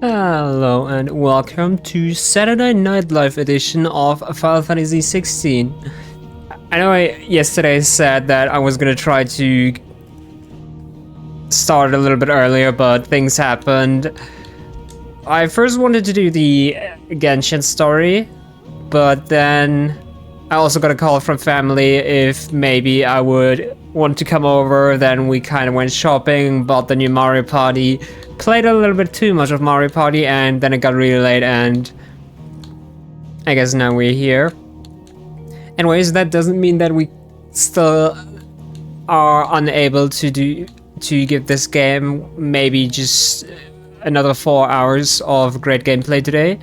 Hello and welcome to Saturday Night Live edition of Final Fantasy 16. I know I yesterday said that I was gonna try to start a little bit earlier, but things happened. I first wanted to do the Genshin story, but then I also got a call from family if maybe I would want to come over. Then we kind of went shopping, bought the new Mario Party, played a little bit too much of Mario Party, and then it got really late, and I guess now we're here. Anyways, that doesn't mean that we still are unable to give this game maybe just another 4 hours of great gameplay today.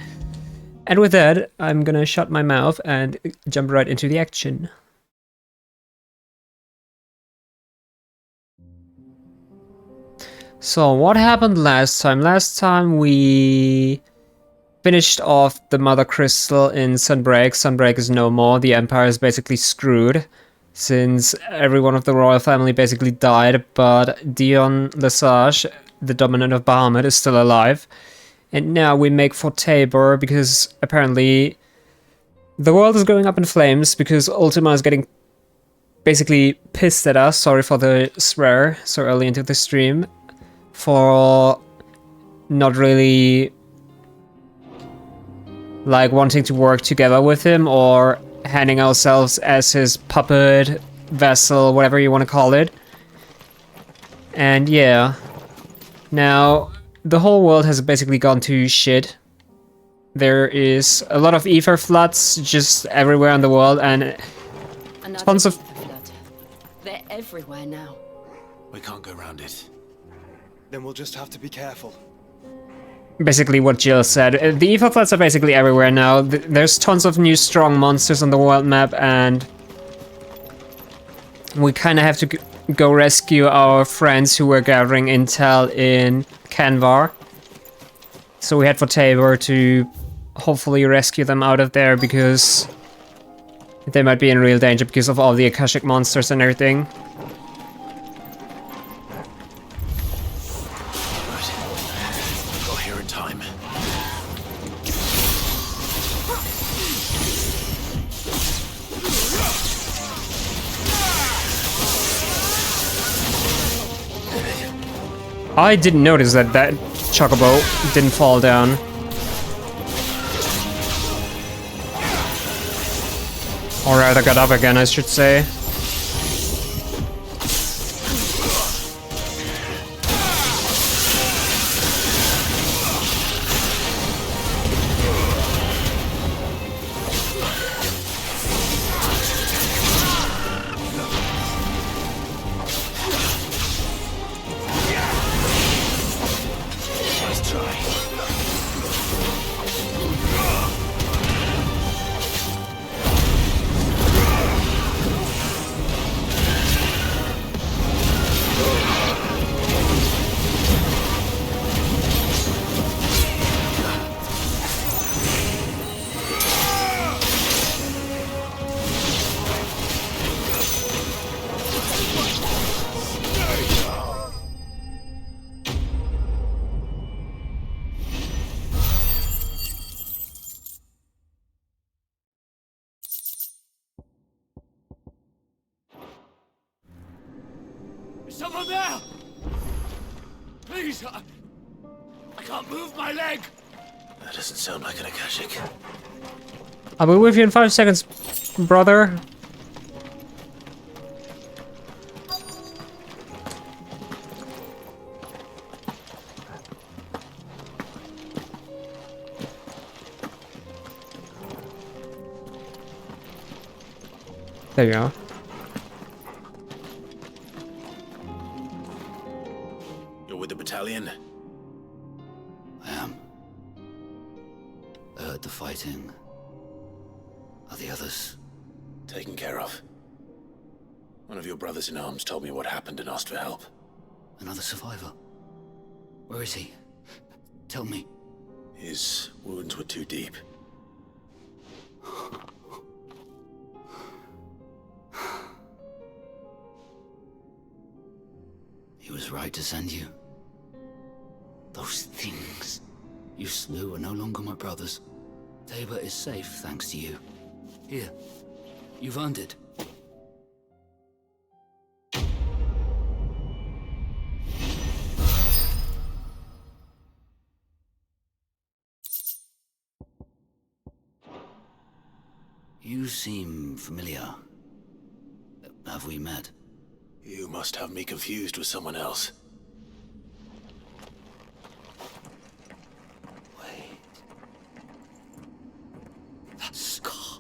And with that, I'm gonna shut my mouth and jump right into the action. So what happened last time? Last time we finished off the Mother Crystal in Sanbreque. Sanbreque is no more. The Empire is basically screwed, since everyone of the royal family basically died, but Dion Lesage, the dominant of Bahamut, is still alive. And now we make for Tabor, because apparently the world is going up in flames, because Ultima is getting basically pissed at us, sorry for the swear so early into the stream, for not really like wanting to work together with him or handing ourselves as his puppet, vessel, whatever you want to call it. And yeah, now the whole world has basically gone to shit. There is a lot of ether floods just everywhere in the world, and tons of... They're everywhere now. We can't go around it. Then we'll just have to be careful. Basically what Jill said. The ether floods are basically everywhere now. There's tons of new strong monsters on the world map, and we kind of have to go rescue our friends who were gathering intel in Kanvar. So we head for Tabor to hopefully rescue them out of there, because they might be in real danger because of all the Akashic monsters and everything. I didn't notice that chocobo didn't fall down. Or rather got up again, I should say. Someone there! Please, I can't move my leg! That doesn't sound like an Akashic. I'll be with you in 5 seconds, brother. There you are. With the battalion? I am. I heard the fighting. Are the others? Taken care of. One of your brothers in arms told me what happened and asked for help. Another survivor? Where is he? Tell me. His wounds were too deep. He was right to send you. Those things. You slew are no longer my brothers. Tabor is safe thanks to you. Here, you've earned it. You seem familiar. Have we met? You must have me confused with someone else. Wait. That scar.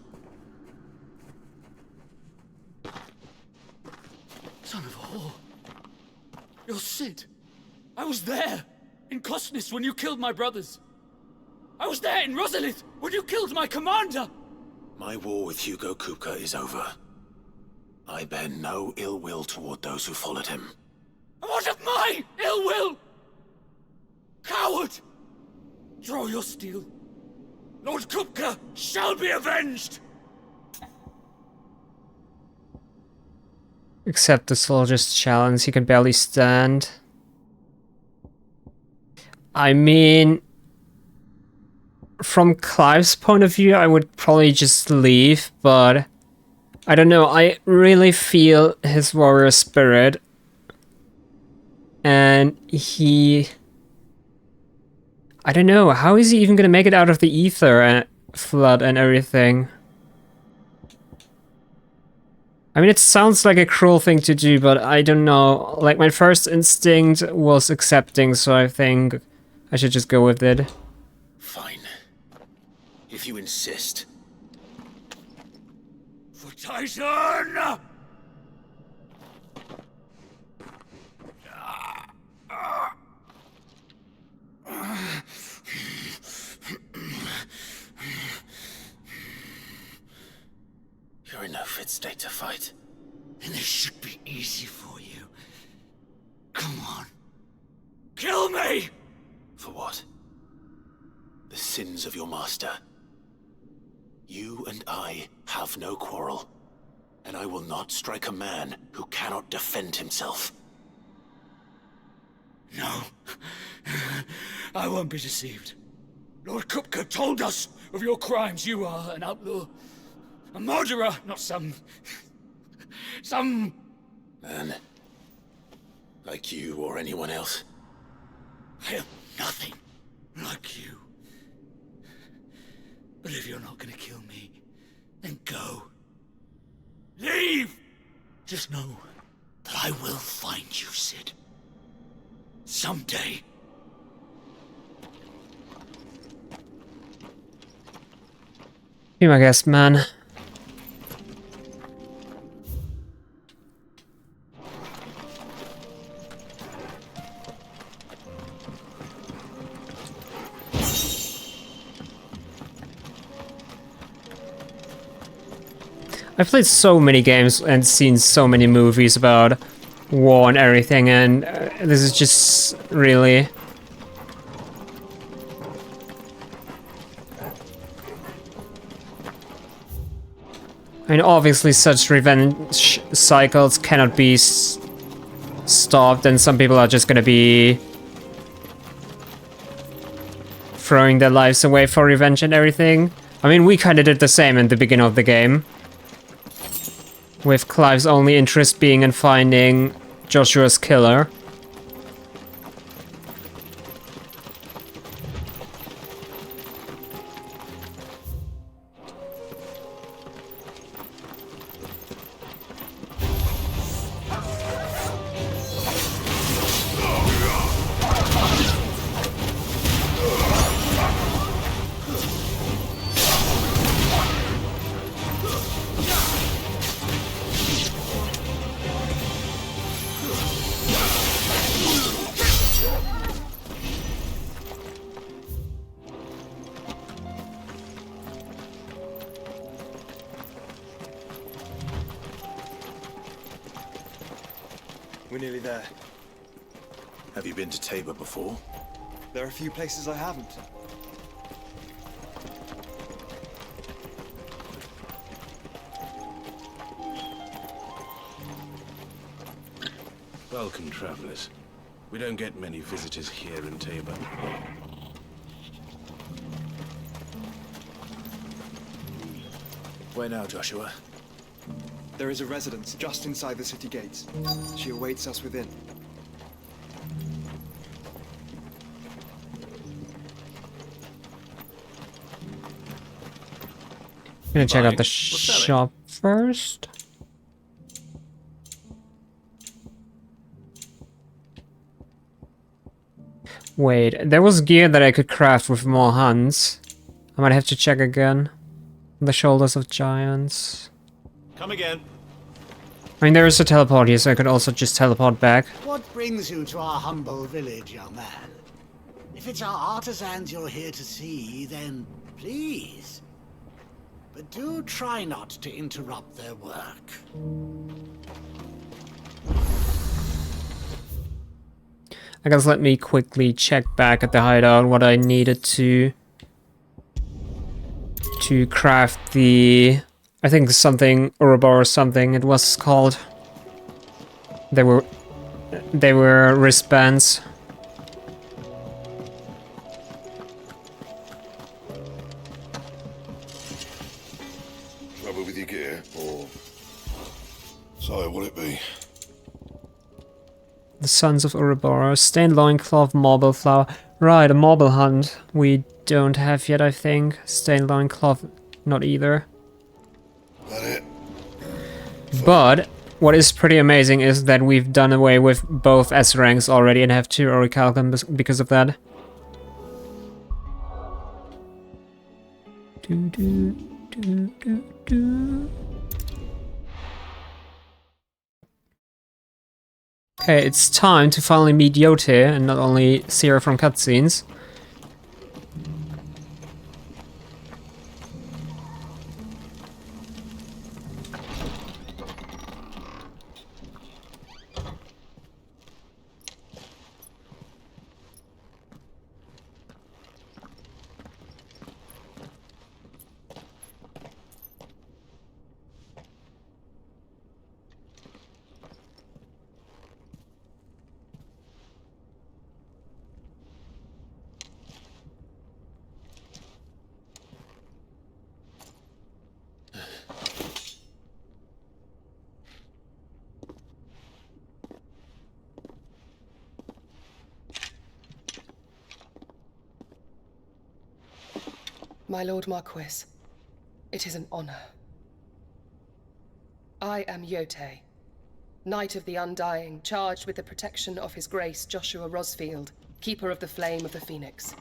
Son of a whore. You're Sid. I was there in Cosnis when you killed my brothers. I was there in Rosalith when you killed my commander. My war with Hugo Kupka is over. I bear no ill will toward those who followed him. And what of my ill will? Coward! Draw your steel. Lord Kupka shall be avenged! Accept the soldier's challenge. He can barely stand. I mean, from Clive's point of view, I would probably just leave, but I don't know. I really feel his warrior spirit, and I don't know. How is he even gonna make it out of the ether and flood and everything? I mean, it sounds like a cruel thing to do, but I don't know. Like, my first instinct was accepting, so I think I should just go with it. Fine. If you insist. For Tyson! You're in no fit state to fight. And this should be easy for you. Come on. Kill me! For what? The sins of your master. You and I have no quarrel, and I will not strike a man who cannot defend himself. No. I won't be deceived. Lord Kupka told us of your crimes. You are an outlaw. A murderer, not some Man. Like you or anyone else. I am nothing like you. But if you're not gonna kill me, then go. Leave! Just know that I will find you, Sid. Someday. Be my guest, man. I've played so many games and seen so many movies about war and everything, and this is just really... I mean, obviously such revenge cycles cannot be stopped, and some people are just gonna be throwing their lives away for revenge and everything. I mean, we kinda did the same in the beginning of the game, with Clive's only interest being in finding Joshua's killer. We're nearly there. Have you been to Tabor before? There are a few places I haven't. Welcome, travelers. We don't get many visitors here in Tabor. Where now, Joshua? There is a residence just inside the city gates. She awaits us within. Gonna check out the selling? shop first. Wait, there was gear that I could craft with more hands. I might have to check again. The shoulders of giants. Come again. I mean, there is a teleport here, so I could also just teleport back. What brings you to our humble village, young man? If it's our artisans you're here to see, then please. But do try not to interrupt their work. I guess let me quickly check back at the hideout what I needed to craft the, I think something Ouroboros something it was called. They were wristbands. Trouble with your gear, or so will it be? The Sons of Ouroboros, stained loincloth, marble flower. Right, a marble hunt we don't have yet, I think. Stained loincloth, not either. That it? But what is pretty amazing is that we've done away with both S ranks already and have 2 orichalcum because of that. Okay, it's time to finally meet Yote and not only see her from cutscenes. My Lord Marquis, it is an honor. I am Yote, Knight of the Undying, charged with the protection of His Grace Joshua Rosfield, Keeper of the Flame of the Phoenix.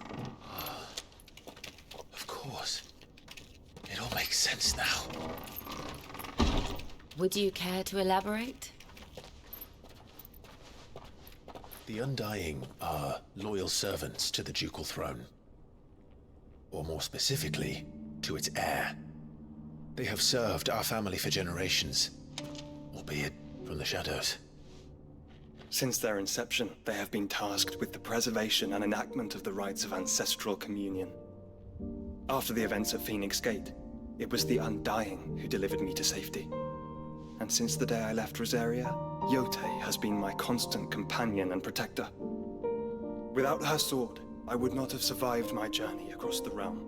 Of course. It all makes sense now. Would you care to elaborate? The Undying are loyal servants to the ducal throne. Or more specifically, to its heir. They have served our family for generations, albeit from the shadows. Since their inception, they have been tasked with the preservation and enactment of the rites of ancestral communion. After the events at Phoenix Gate, it was the Undying who delivered me to safety. And since the day I left Rosaria, Yote has been my constant companion and protector. Without her sword, I would not have survived my journey across the realm.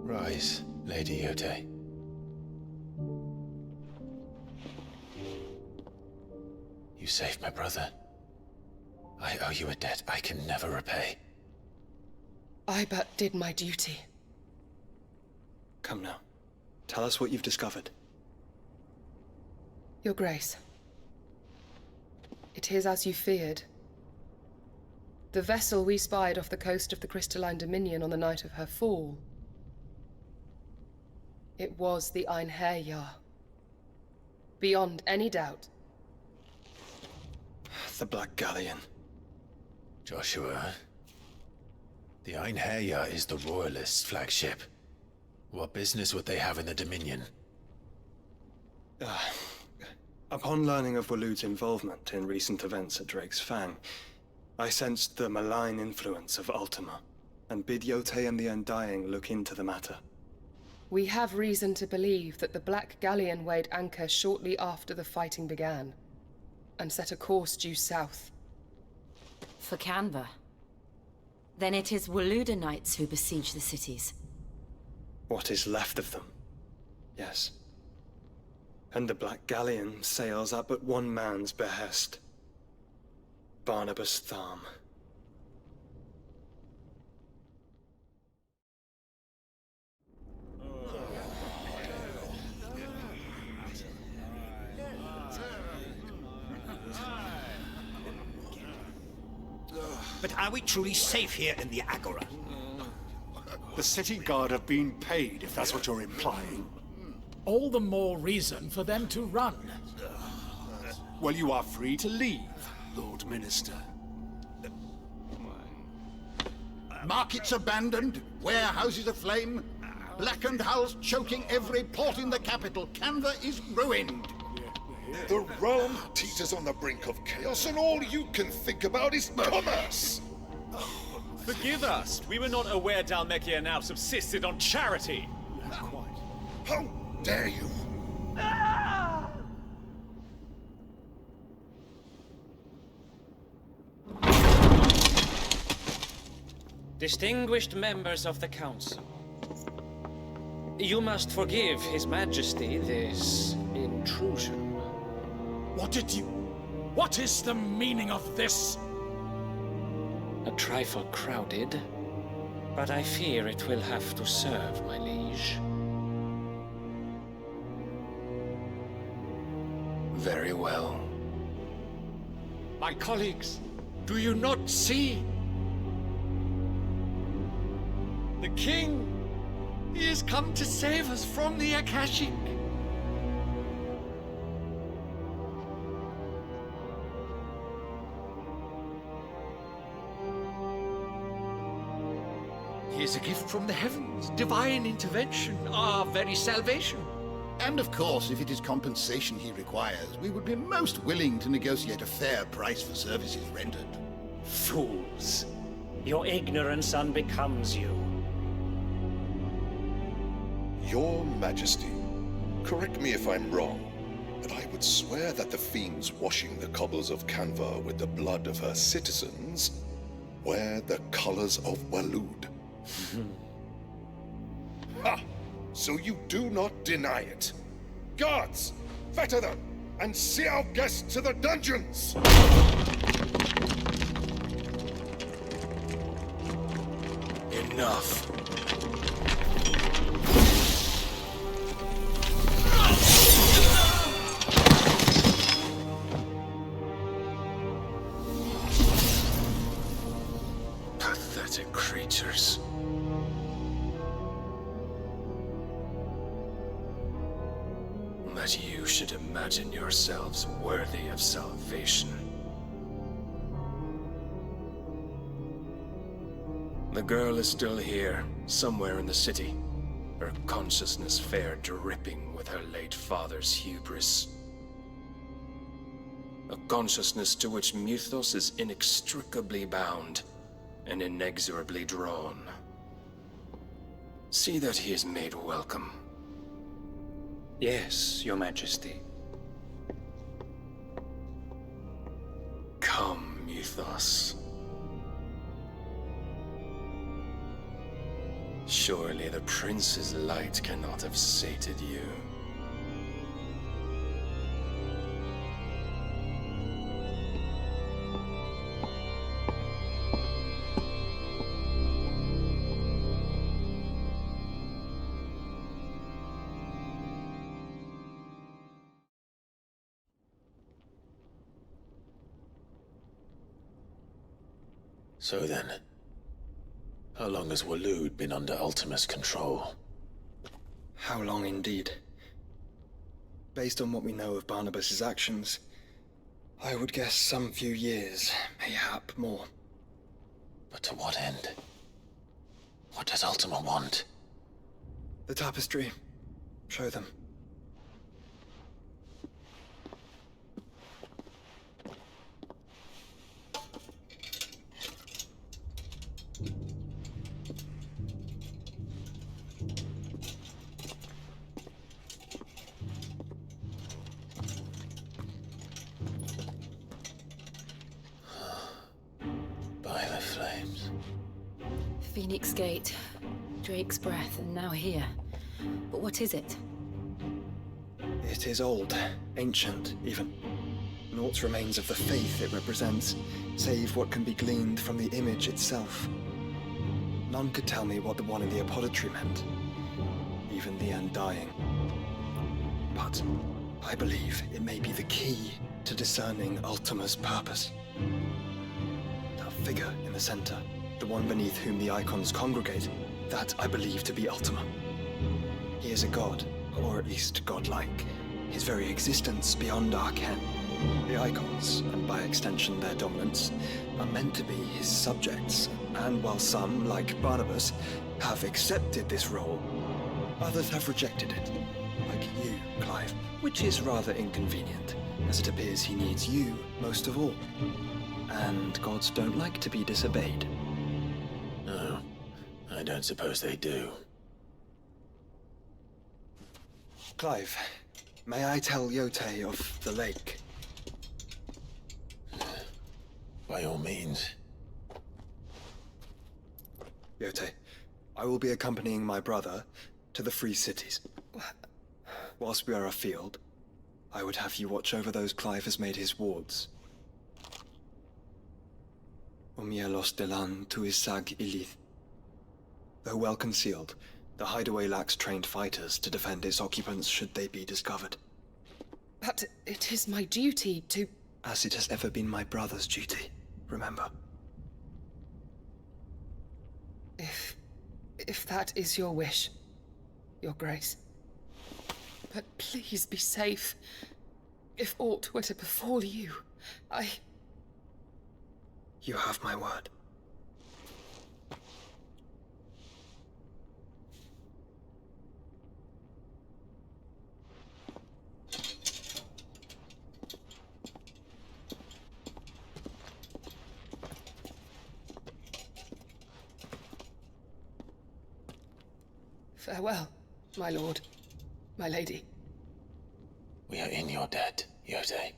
Rise, Lady Yote. You saved my brother. I owe you a debt I can never repay. I but did my duty. Come now. Tell us what you've discovered. Your Grace. It is as you feared. The vessel we spied off the coast of the Crystalline Dominion on the night of her fall. It was the Einherjar. Beyond any doubt. The Black Galleon. Joshua, the Einherjar is the Royalists' flagship. What business would they have in the Dominion? Upon learning of Waloed's involvement in recent events at Drake's Fang, I sensed the malign influence of Ultima, and bid Yote and the Undying look into the matter. We have reason to believe that the Black Galleon weighed anchor shortly after the fighting began, and set a course due south. For Canva. Then it is Waloeda knights who besiege the cities. What is left of them? Yes. And the Black Galleon sails at but one man's behest. Barnabas Tharm. But are we truly safe here in the Agora? The city guard have been paid, if that's what you're implying. All the more reason for them to run. Well, you are free to leave, Lord Minister. Markets abandoned, warehouses aflame, blackened hulls choking every port in the capital. Canva is ruined. The realm teeters on the brink of chaos, and all you can think about is commerce! Forgive us! We were not aware Dhalmekia now subsisted on charity! How dare you! Distinguished members of the Council, you must forgive His Majesty this intrusion. What is the meaning of this? A trifle crowded, but I fear it will have to serve, my liege. Very well. My colleagues, do you not see? The king, he has come to save us from the Akashic. He is a gift from the heavens, divine intervention, our very salvation. And of course, if it is compensation he requires, we would be most willing to negotiate a fair price for services rendered. Fools! Your ignorance unbecomes you. Your Majesty, correct me if I'm wrong, but I would swear that the fiends washing the cobbles of Canva with the blood of her citizens wear the colors of Waloed. Ha! So you do not deny it. Guards, fetter them, and see our guests to the dungeons! Enough. Pathetic creatures. That you should imagine yourselves worthy of salvation. The girl is still here, somewhere in the city, her consciousness fair dripping with her late father's hubris. A consciousness to which Mythos is inextricably bound and inexorably drawn. See that he is made welcome. Yes, Your Majesty. Come, Mythos. Surely the prince's light cannot have sated you. So then, how long has Waloed been under Ultima's control? How long indeed? Based on what we know of Barnabas's actions, I would guess some few years, mayhap more. But to what end? What does Ultima want? The tapestry. Show them. By the flames. Phoenix Gate. Drake's breath, and now here. But what is it? It is old, ancient, even. Naught remains of the faith it represents, save what can be gleaned from the image itself. None could tell me what the one in the apothecary meant, even the Undying. But I believe it may be the key to discerning Ultima's purpose. That figure in the center, the one beneath whom the icons congregate, that I believe to be Ultima. He is a god, or at least godlike, his very existence beyond our ken. The icons, and by extension their dominants, are meant to be his subjects, and while some, like Barnabas, have accepted this role, others have rejected it, like you, Clive, which is rather inconvenient, as it appears he needs you most of all. And gods don't like to be disobeyed. No, I don't suppose they do. Clive, may I tell Yote of the lake? By all means. Yote, I will be accompanying my brother to the Free Cities. Whilst we are afield, I would have you watch over those Clive has made his wards. Omielos delan tuisag ilith. Though well concealed, the hideaway lacks trained fighters to defend its occupants should they be discovered. But it is my duty to... As it has ever been my brother's duty, remember. If that is your wish, Your Grace. But please be safe. If aught were to befall you, You have my word. Farewell, my lord, my lady. We are in your debt, Yote.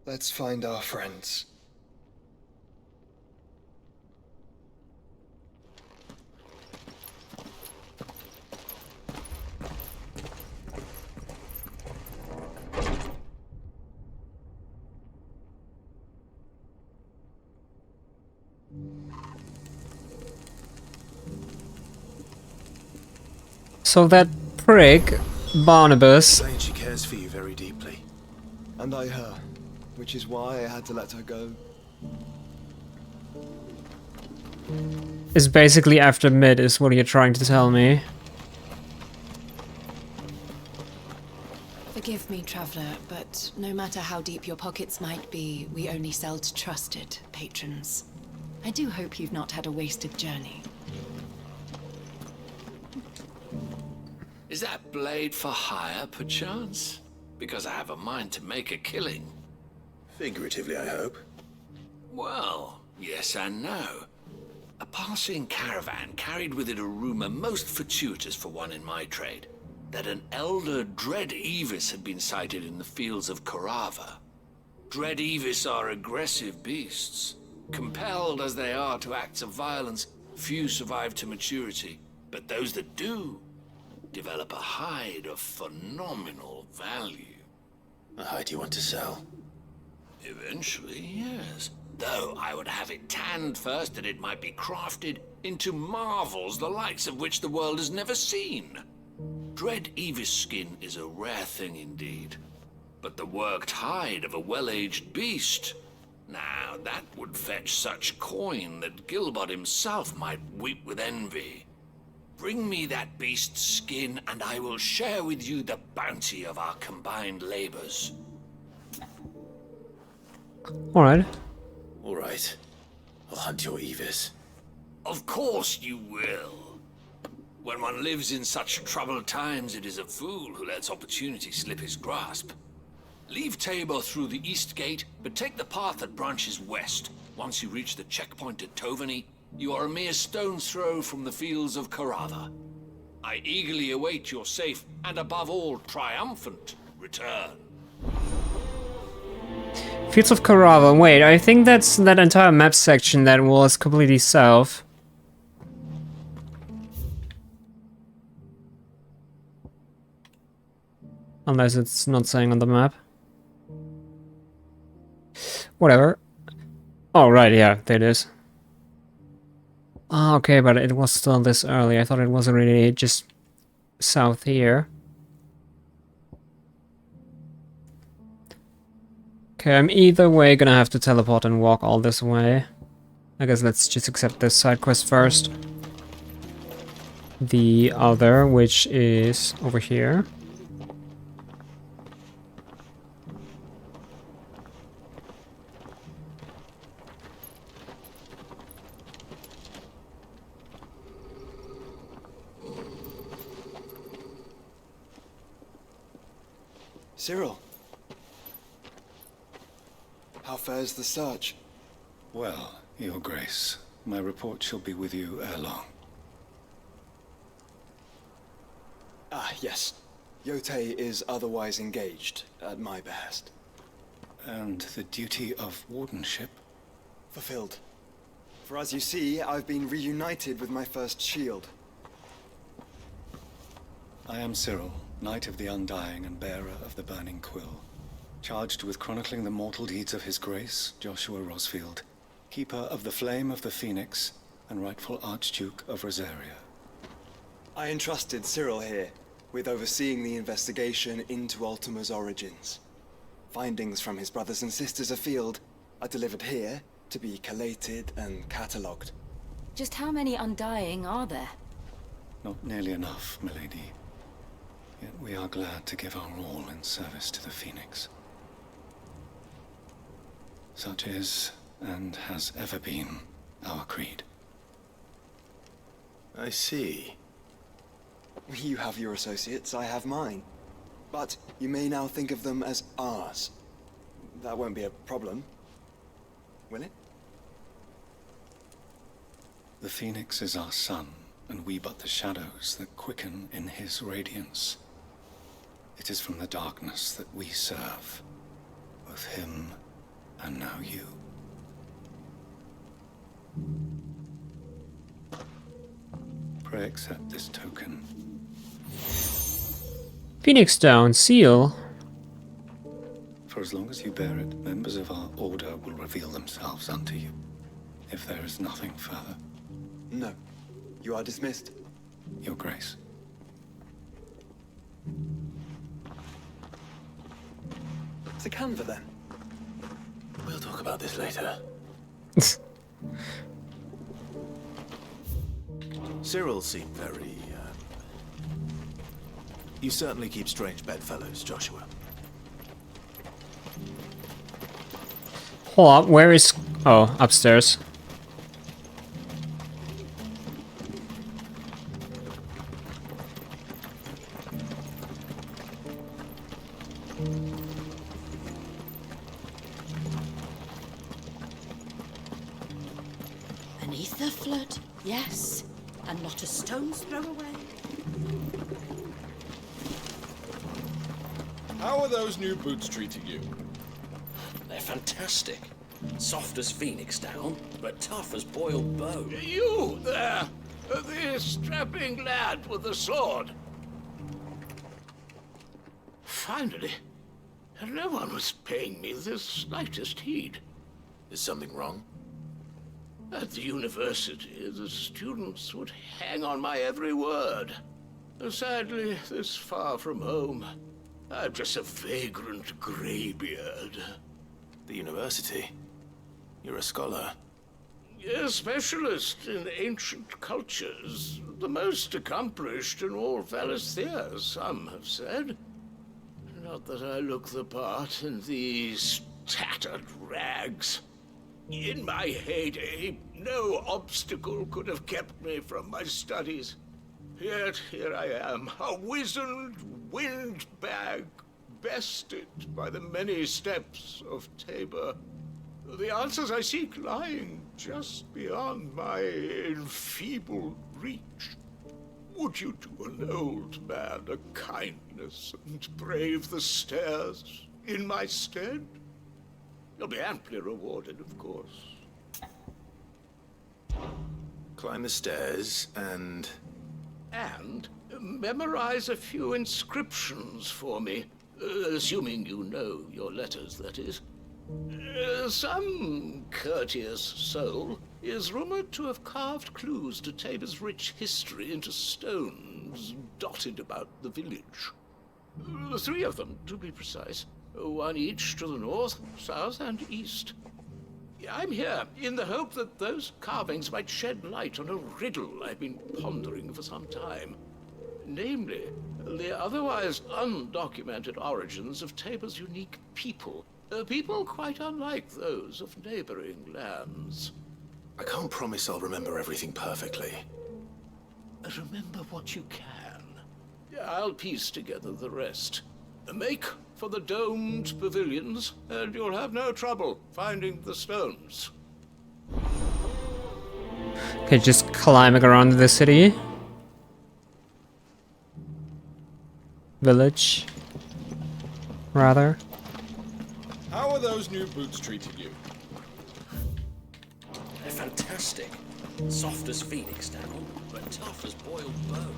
Let's find our friends. So that prick, Barnabas... She cares for you very deeply. And I her, which is why I had to let her go. is basically after mid, is what you're trying to tell me. Forgive me, traveler, but no matter how deep your pockets might be, we only sell to trusted patrons. I do hope you've not had a wasted journey. Is that blade for hire, perchance? Because I have a mind to make a killing. Figuratively, I hope. Well, yes and no. A passing caravan carried with it a rumor most fortuitous for one in my trade, that an elder Dread Evis had been sighted in the fields of Korava. Dread Evis are aggressive beasts. Compelled as they are to acts of violence, few survive to maturity, but those that do develop a hide of phenomenal value. A hide you want to sell? Eventually, yes. Though I would have it tanned first that it might be crafted into marvels the likes of which the world has never seen. Dread Evis skin is a rare thing indeed. But the worked hide of a well-aged beast, now that would fetch such coin that Gilbert himself might weep with envy. Bring me that beast's skin, and I will share with you the bounty of our combined labors. Alright. Alright. I'll hunt your Evis. Of course you will. When one lives in such troubled times, it is a fool who lets opportunity slip his grasp. Leave Tabor through the east gate, but take the path that branches west. Once you reach the checkpoint at Tovany, you are a mere stone's throw from the fields of Carava. I eagerly await your safe, and above all, triumphant return. Fields of Carava. Wait, I think that's that entire map section that was completely south. Unless it's not saying on the map. Whatever. Oh, right, yeah, there it is. Ah, okay, but it was still this early. I thought it was already just south here. Okay, I'm either way gonna have to teleport and walk all this way. I guess let's just accept this side quest first. The other, which is over here. Cyril, how fares the search? Well, Your Grace, my report shall be with you ere long. Ah, yes. Yotei is otherwise engaged, at my behest. And the duty of wardenship? Fulfilled. For as you see, I've been reunited with my first shield. I am Cyril, Knight of the Undying and bearer of the Burning Quill, charged with chronicling the mortal deeds of His Grace, Joshua Rosfield, Keeper of the Flame of the Phoenix, and rightful Archduke of Rosaria. I entrusted Cyril here with overseeing the investigation into Ultima's origins. Findings from his brothers and sisters afield are delivered here to be collated and catalogued. Just how many Undying are there? Not nearly enough, milady. Yet we are glad to give our all in service to the Phoenix. Such is, and has ever been, our creed. I see. You have your associates, I have mine. But you may now think of them as ours. That won't be a problem, will it? The Phoenix is our sun, and we but the shadows that quicken in his radiance. It is from the darkness that we serve, both him and now you. Pray accept this token. Phoenix Down, seal. For as long as you bear it, members of our order will reveal themselves unto you. If there is nothing further. No. You are dismissed. Your Grace. To Canva, then. We'll talk about this later. Cyril seemed very, You certainly keep strange bedfellows, Joshua. Hold up, where is... Oh, upstairs. Beneath the flood, yes. And not a stone's throw away. How are those new boots treating you? They're fantastic. Soft as Phoenix Down, but tough as boiled bone. You there! The strapping lad with the sword. Finally, no one was paying me the slightest heed. Is something wrong? At the university, the students would hang on my every word. Sadly, this far from home, I'm just a vagrant graybeard. The university? You're a scholar. A specialist in ancient cultures. The most accomplished in all Valisthea, some have said. Not that I look the part in these tattered rags. In my heyday, no obstacle could have kept me from my studies. Yet here I am, a wizened, windbag bested by the many steps of Tabor. The answers I seek lying just beyond my enfeebled reach. Would you do an old man a kindness and brave the stairs in my stead? You'll be amply rewarded, of course. Climb the stairs and memorize a few inscriptions for me, assuming you know your letters, that is. Some courteous soul is rumored to have carved clues to Tabor's rich history into stones dotted about the village. 3 of them, to be precise. 1 each to the north, south, and east. I'm here in the hope that those carvings might shed light on a riddle I've been pondering for some time. Namely, the otherwise undocumented origins of Tabor's unique people. People quite unlike those of neighboring lands. I can't promise I'll remember everything perfectly. Remember what you can. I'll piece together the rest. Make for the domed pavilions, and you'll have no trouble finding the stones. Okay, just climbing around the city. Village. Rather. How are those new boots treating you? They're fantastic. Soft as phoenix down, but tough as boiled bone.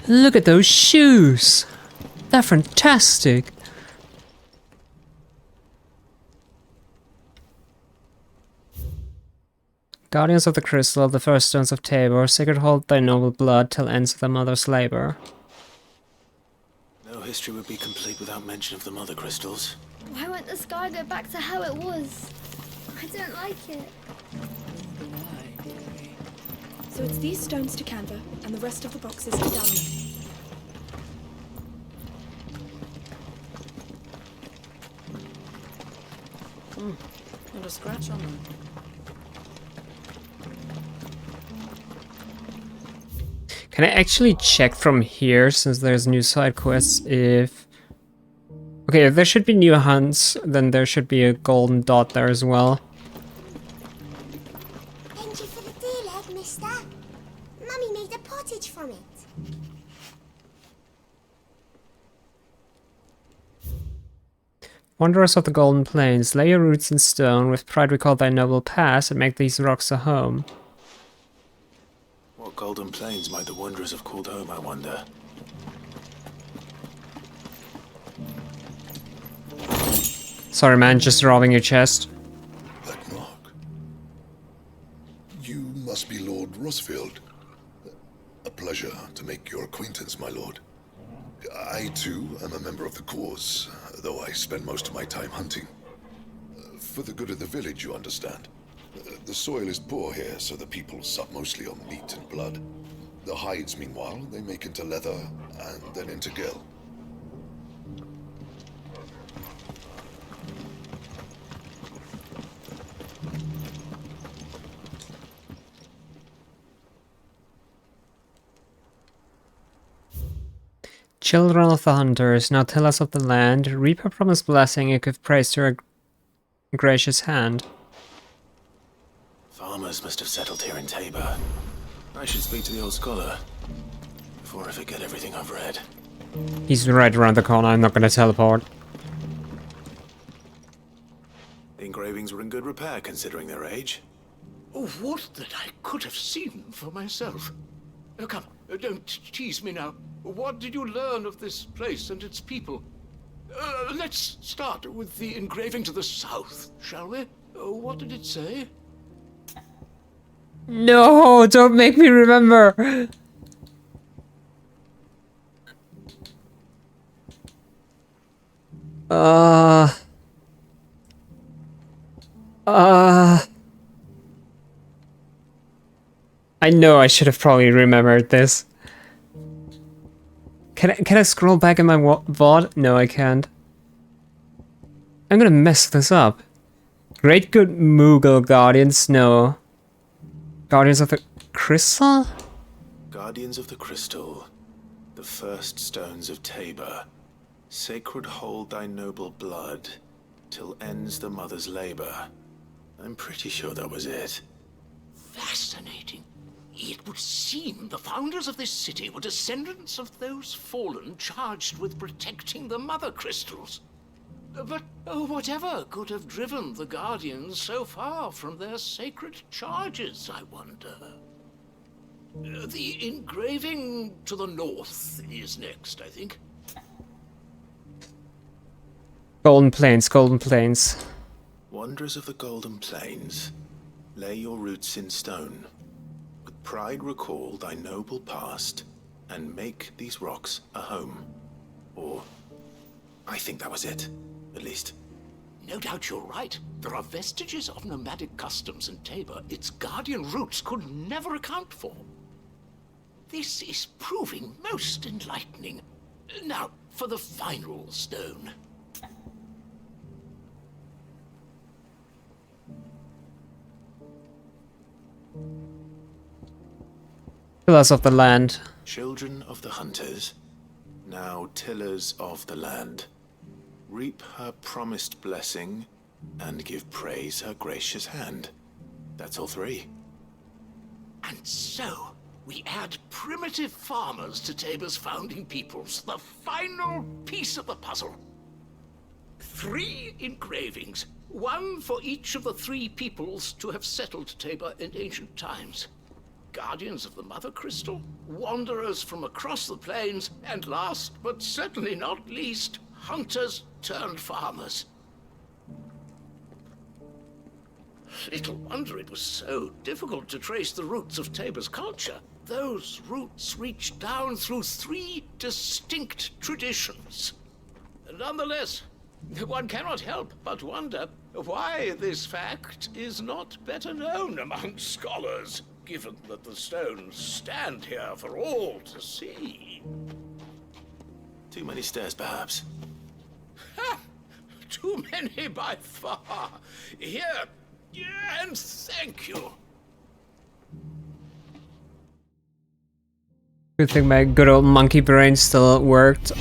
Look at those shoes! They're fantastic! Guardians of the Crystal, the first stones of Tabor, sacred hold thy noble blood till ends of the mother's labor. No history would be complete without mention of the mother crystals. Why won't the sky go back to how it was? I don't like it. So it's these stones to Canva, and the rest of the boxes to Dalaman. Not a scratch on them. Can I actually check from here, since there's new side quests, if... Okay, if there should be new hunts, then there should be a golden dot there as well. Thank you for the deal, Ed, mister. Mummy made a pottage from it. Wanderers of the Golden Plains, lay your roots in stone, with pride recall thy noble past, and make these rocks a home. What golden plains might the wanderers have called home, I wonder? Sorry man, just robbing your chest. That mark. You must be Lord Rosfield. A pleasure to make your acquaintance, my lord. I, too, am a member of the cause, though I spend most of my time hunting. For the good of the village, you understand. The soil is poor here, so the people sup mostly on meat and blood. The hides, meanwhile, they make into leather, and then into gill. Children of the hunters, now tell us of the land, reap her promised blessing and give praise to her gracious hand. Farmers must have settled here in Tabor. I should speak to the old scholar before I forget everything I've read. He's right around the corner, I'm not gonna teleport. The engravings were in good repair considering their age. Oh, what that I could have seen for myself. Come, don't tease me now. What did you learn of this place and its people? Let's start with the engraving to the south, shall we? What did it say? No, don't make me remember. I know I should have probably remembered this. Can I scroll back in my VOD? No, I can't. I'm gonna mess this up. Great good Moogle Guardians, no. Guardians of the Crystal? Guardians of the Crystal. The first stones of Tabor. Sacred hold thy noble blood, till ends the mother's labor. I'm pretty sure that was it. Fascinating. It would seem the founders of this city were descendants of those fallen charged with protecting the mother crystals. But whatever could have driven the Guardians so far from their sacred charges, I wonder? The engraving to the north is next, I think. Golden Plains, Golden Plains. Wanderers of the Golden Plains, lay your roots in stone. With pride recall thy noble past, and make these rocks a home. Or, I think that was it, at least. No doubt you're right. There are vestiges of nomadic customs in Tabor its guardian roots could never account for. This is proving most enlightening. Now, for the final stone. Pillars of the land. Children of the hunters, now tillers of the land, reap her promised blessing and give praise her gracious hand. That's all three. And so, we add primitive farmers to Tabor's founding peoples, the final piece of the puzzle. 3 engravings, one for each of the 3 peoples to have settled Tabor in ancient times. Guardians of the Mother Crystal, wanderers from across the plains, and last but certainly not least, hunters turned farmers. Little wonder it was so difficult to trace the roots of Tabor's culture. Those roots reach down through 3 distinct traditions. Nonetheless, one cannot help but wonder why this fact is not better known among scholars, given that the stones stand here for all to see. Too many stairs, perhaps. Ha! Too many by far. Here, and thank you. Good thing my good old monkey brain still worked.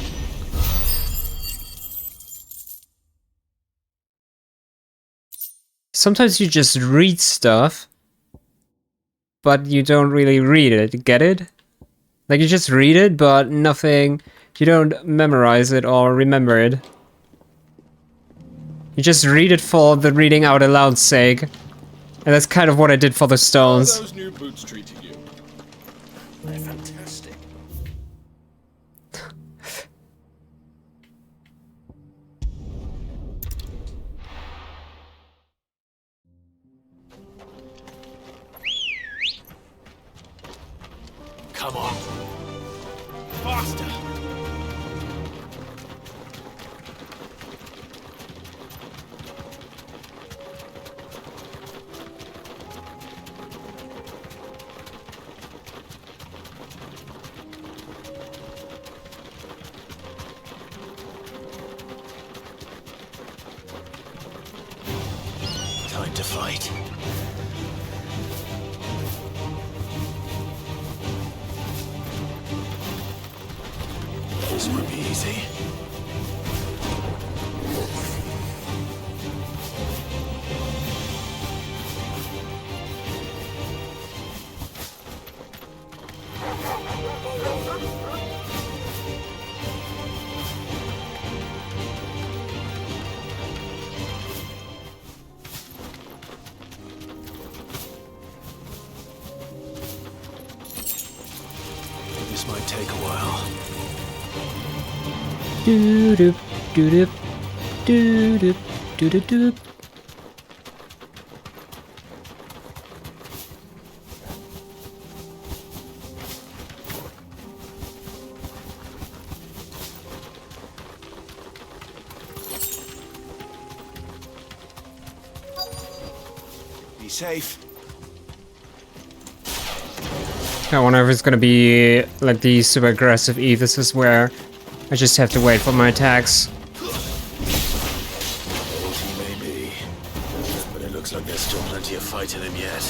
Sometimes you just read stuff, but you don't really read it, get it? Like, you just read it, but nothing, you don't memorize it or remember it. You just read it for the reading out aloud's sake. And that's kind of what I did for the stones. How are those new boots treating you? They're fantastic. Come on. Faster! Time to fight. This won't be easy. This might take a while. Doo doop doo doop doo doop doo doop doop. Be safe. I wonder if it's gonna be like the super aggressive Evises where I just have to wait for my attacks. Old he may be, but it looks like there's still plenty of fight in him yet.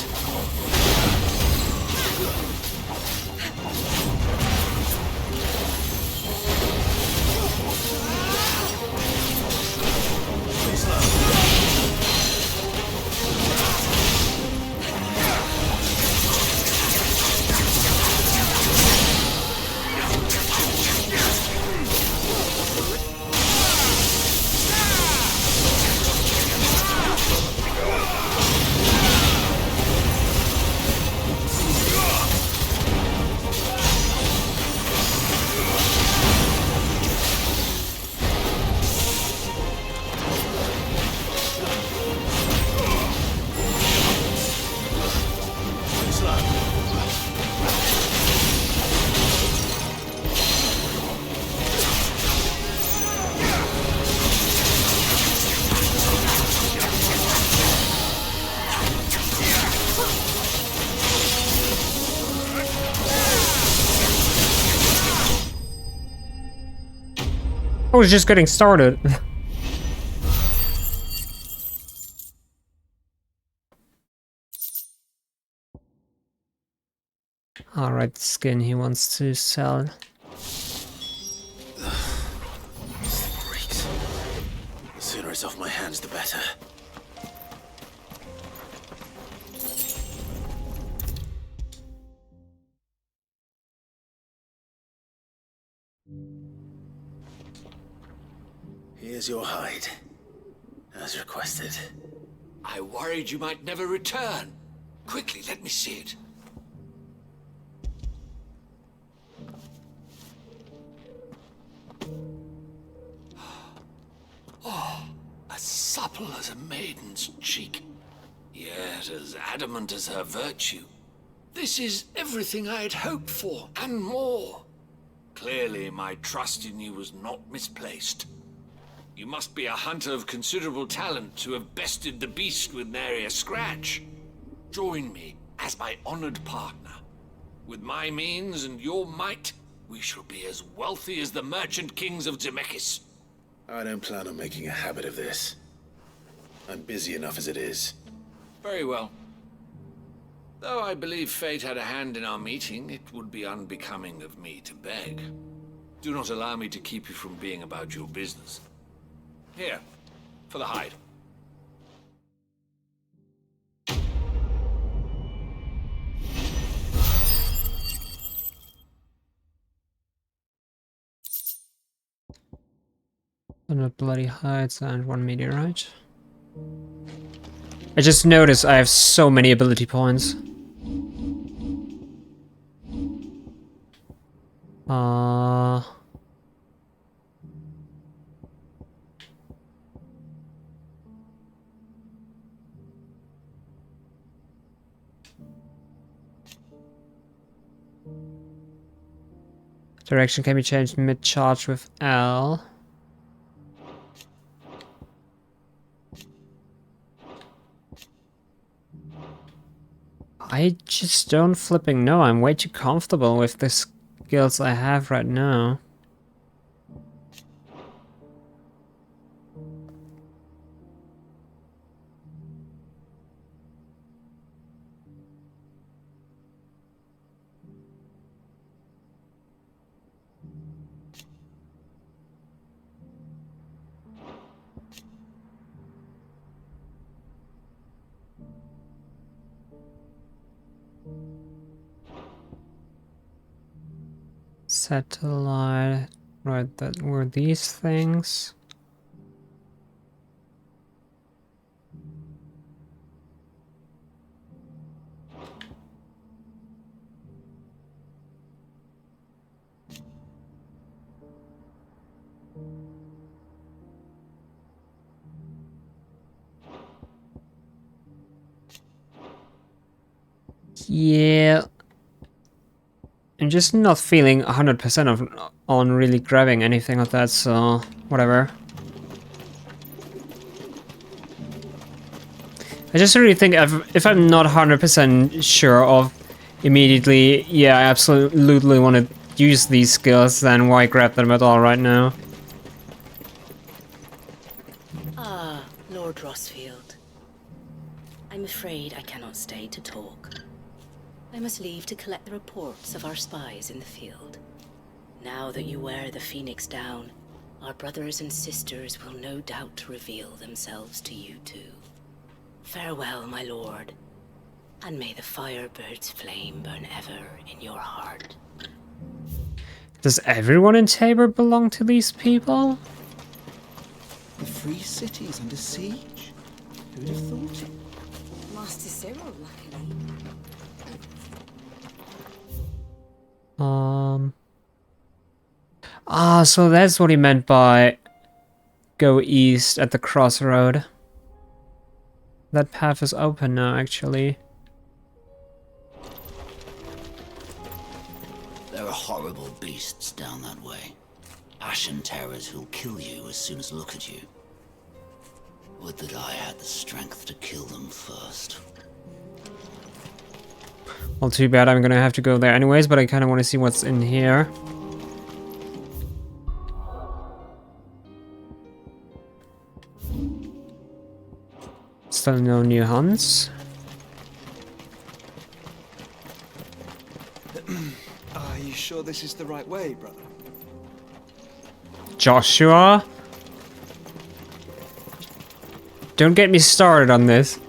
I was just getting started. Alright, skin he wants to sell. The sooner it's off my hands, the better. Here's your hide, as requested. I worried you might never return. Quickly, let me see it. Oh, as supple as a maiden's cheek, yet as adamant as her virtue. This is everything I had hoped for, and more. Clearly, my trust in you was not misplaced. You must be a hunter of considerable talent to have bested the beast with nary a scratch. Join me as my honored partner. With my means and your might, we shall be as wealthy as the merchant kings of Zemeckis. I don't plan on making a habit of this. I'm busy enough as it is. Very well. Though I believe fate had a hand in our meeting, it would be unbecoming of me to beg. Do not allow me to keep you from being about your business. Here, for the hide. And bloody hides and 1 meteorite. I just noticed I have so many ability points. Direction can be changed mid-charge with L. I just don't flipping know. I'm way too comfortable with the skills I have right now. Satellite, right, that were these things. Yeah. I'm just not feeling 100% on really grabbing anything of that, so whatever. I just really think if I'm not 100% sure of immediately, yeah, I absolutely want to use these skills, then why grab them at all right now? Ah, Lord Rosfield. I'm afraid I cannot stay to talk. I must leave to collect the reports of our spies in the field. Now that you wear the Phoenix down, our brothers and sisters will no doubt reveal themselves to you too. Farewell, my lord, and may the Firebird's flame burn ever in your heart. Does everyone in Tabor belong to these people? The free city is under siege. Who'd have thought it? Master Cyril, luckily. So that's what he meant by go east at the crossroad. That path is open now, actually. There are horrible beasts down that way. Ashen terrors who'll kill you as soon as look at you. Would that I had the strength to kill them first. Well, too bad, I'm gonna have to go there anyways, but I kinda wanna see what's in here. still no new hunts. Are you sure this is the right way, brother? Joshua? Don't get me started on this.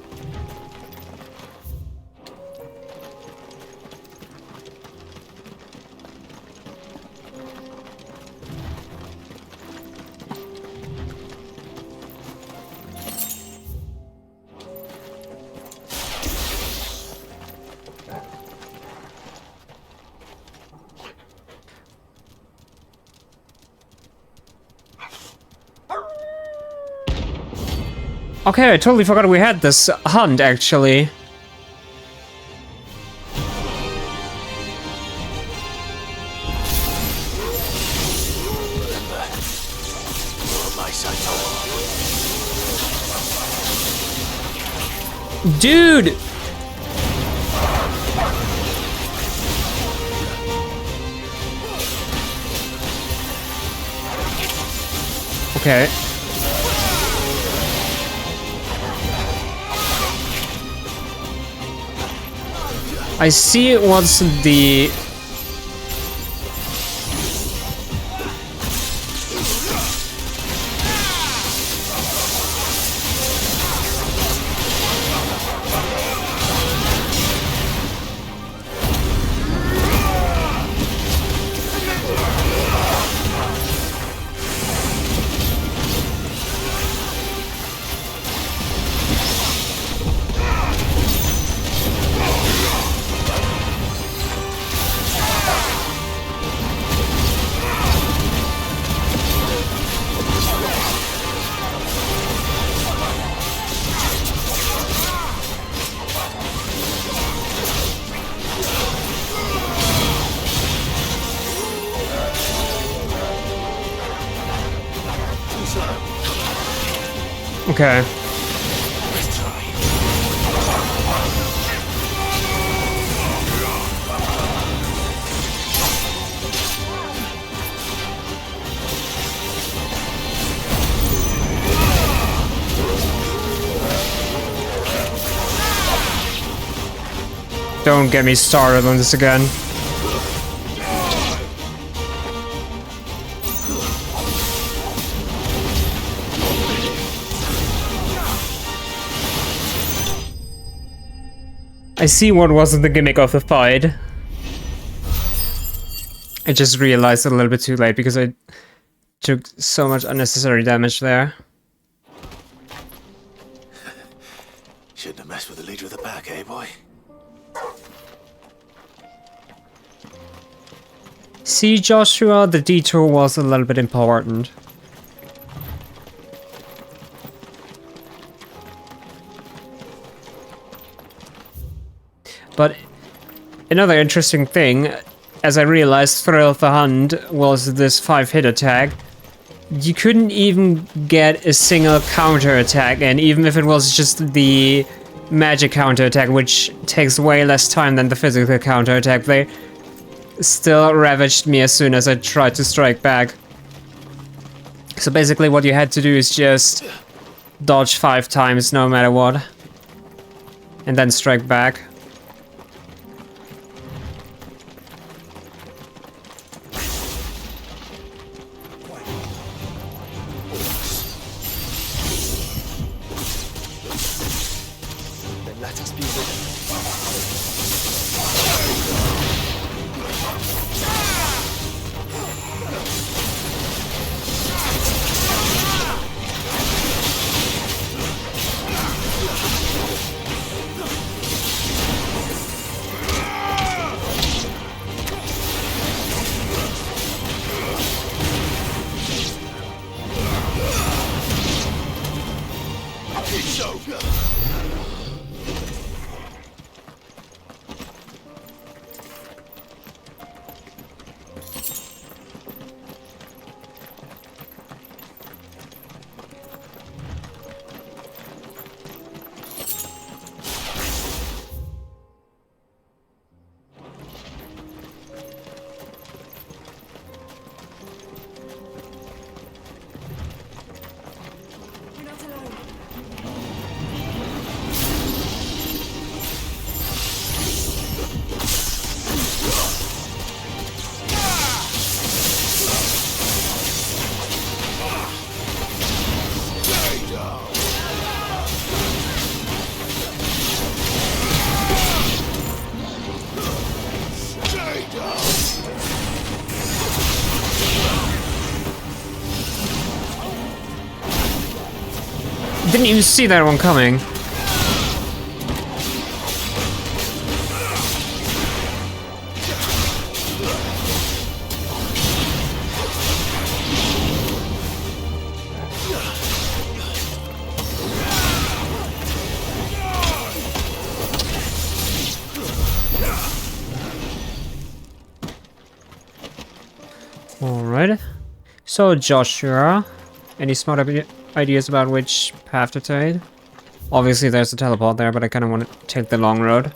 Okay, I totally forgot we had this hunt, actually. Dude! Okay. I see it was the... Okay. Don't get me started on this again. I see what was the gimmick of the fight. I just realized a little bit too late because I took so much unnecessary damage there. Shouldn't have messed with the leader of the pack, eh, boy? See, Joshua, the detour was a little bit important. But another interesting thing, as I realized Thrill of the Hunt was this 5-hit attack, you couldn't even get a single counter attack, and even if it was just the magic counter attack, which takes way less time than the physical counter attack, they still ravaged me as soon as I tried to strike back. So basically what you had to do is just dodge 5 times no matter what, and then strike back. didn't even see that one coming. Alright. So, Joshua, any smart ideas about which path to take? Obviously, there's a teleport there, but I kind of want to take the long road.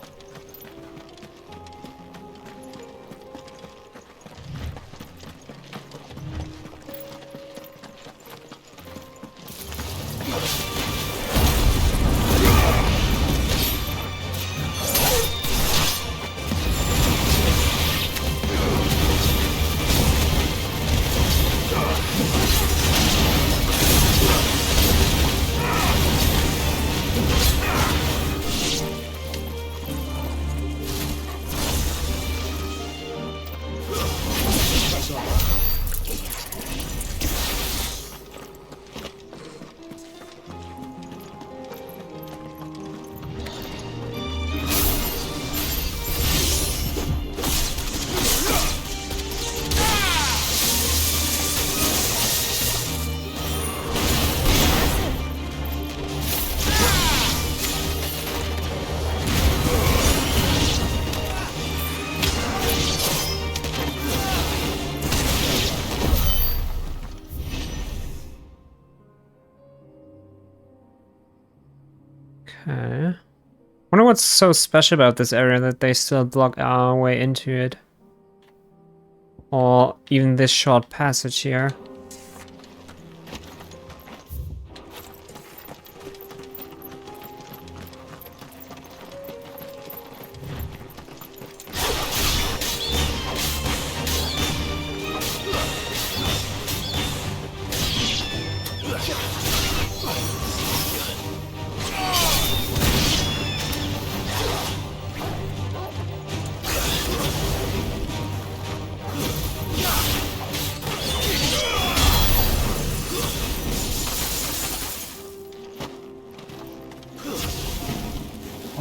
Okay. Wonder what's so special about this area that they still block our way into it. Or even this short passage here.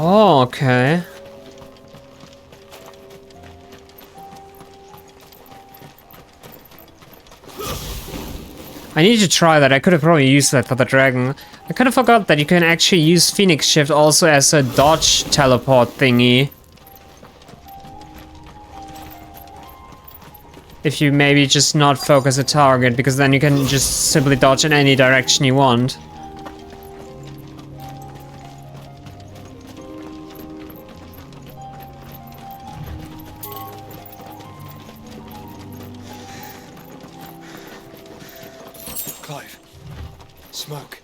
Oh, okay. I need to try that. I could have probably used that for the dragon. I kind of forgot that you can actually use Phoenix Shift also as a dodge teleport thingy. If you maybe just not focus a target, because then you can just simply dodge in any direction you want. Clive. Smoke.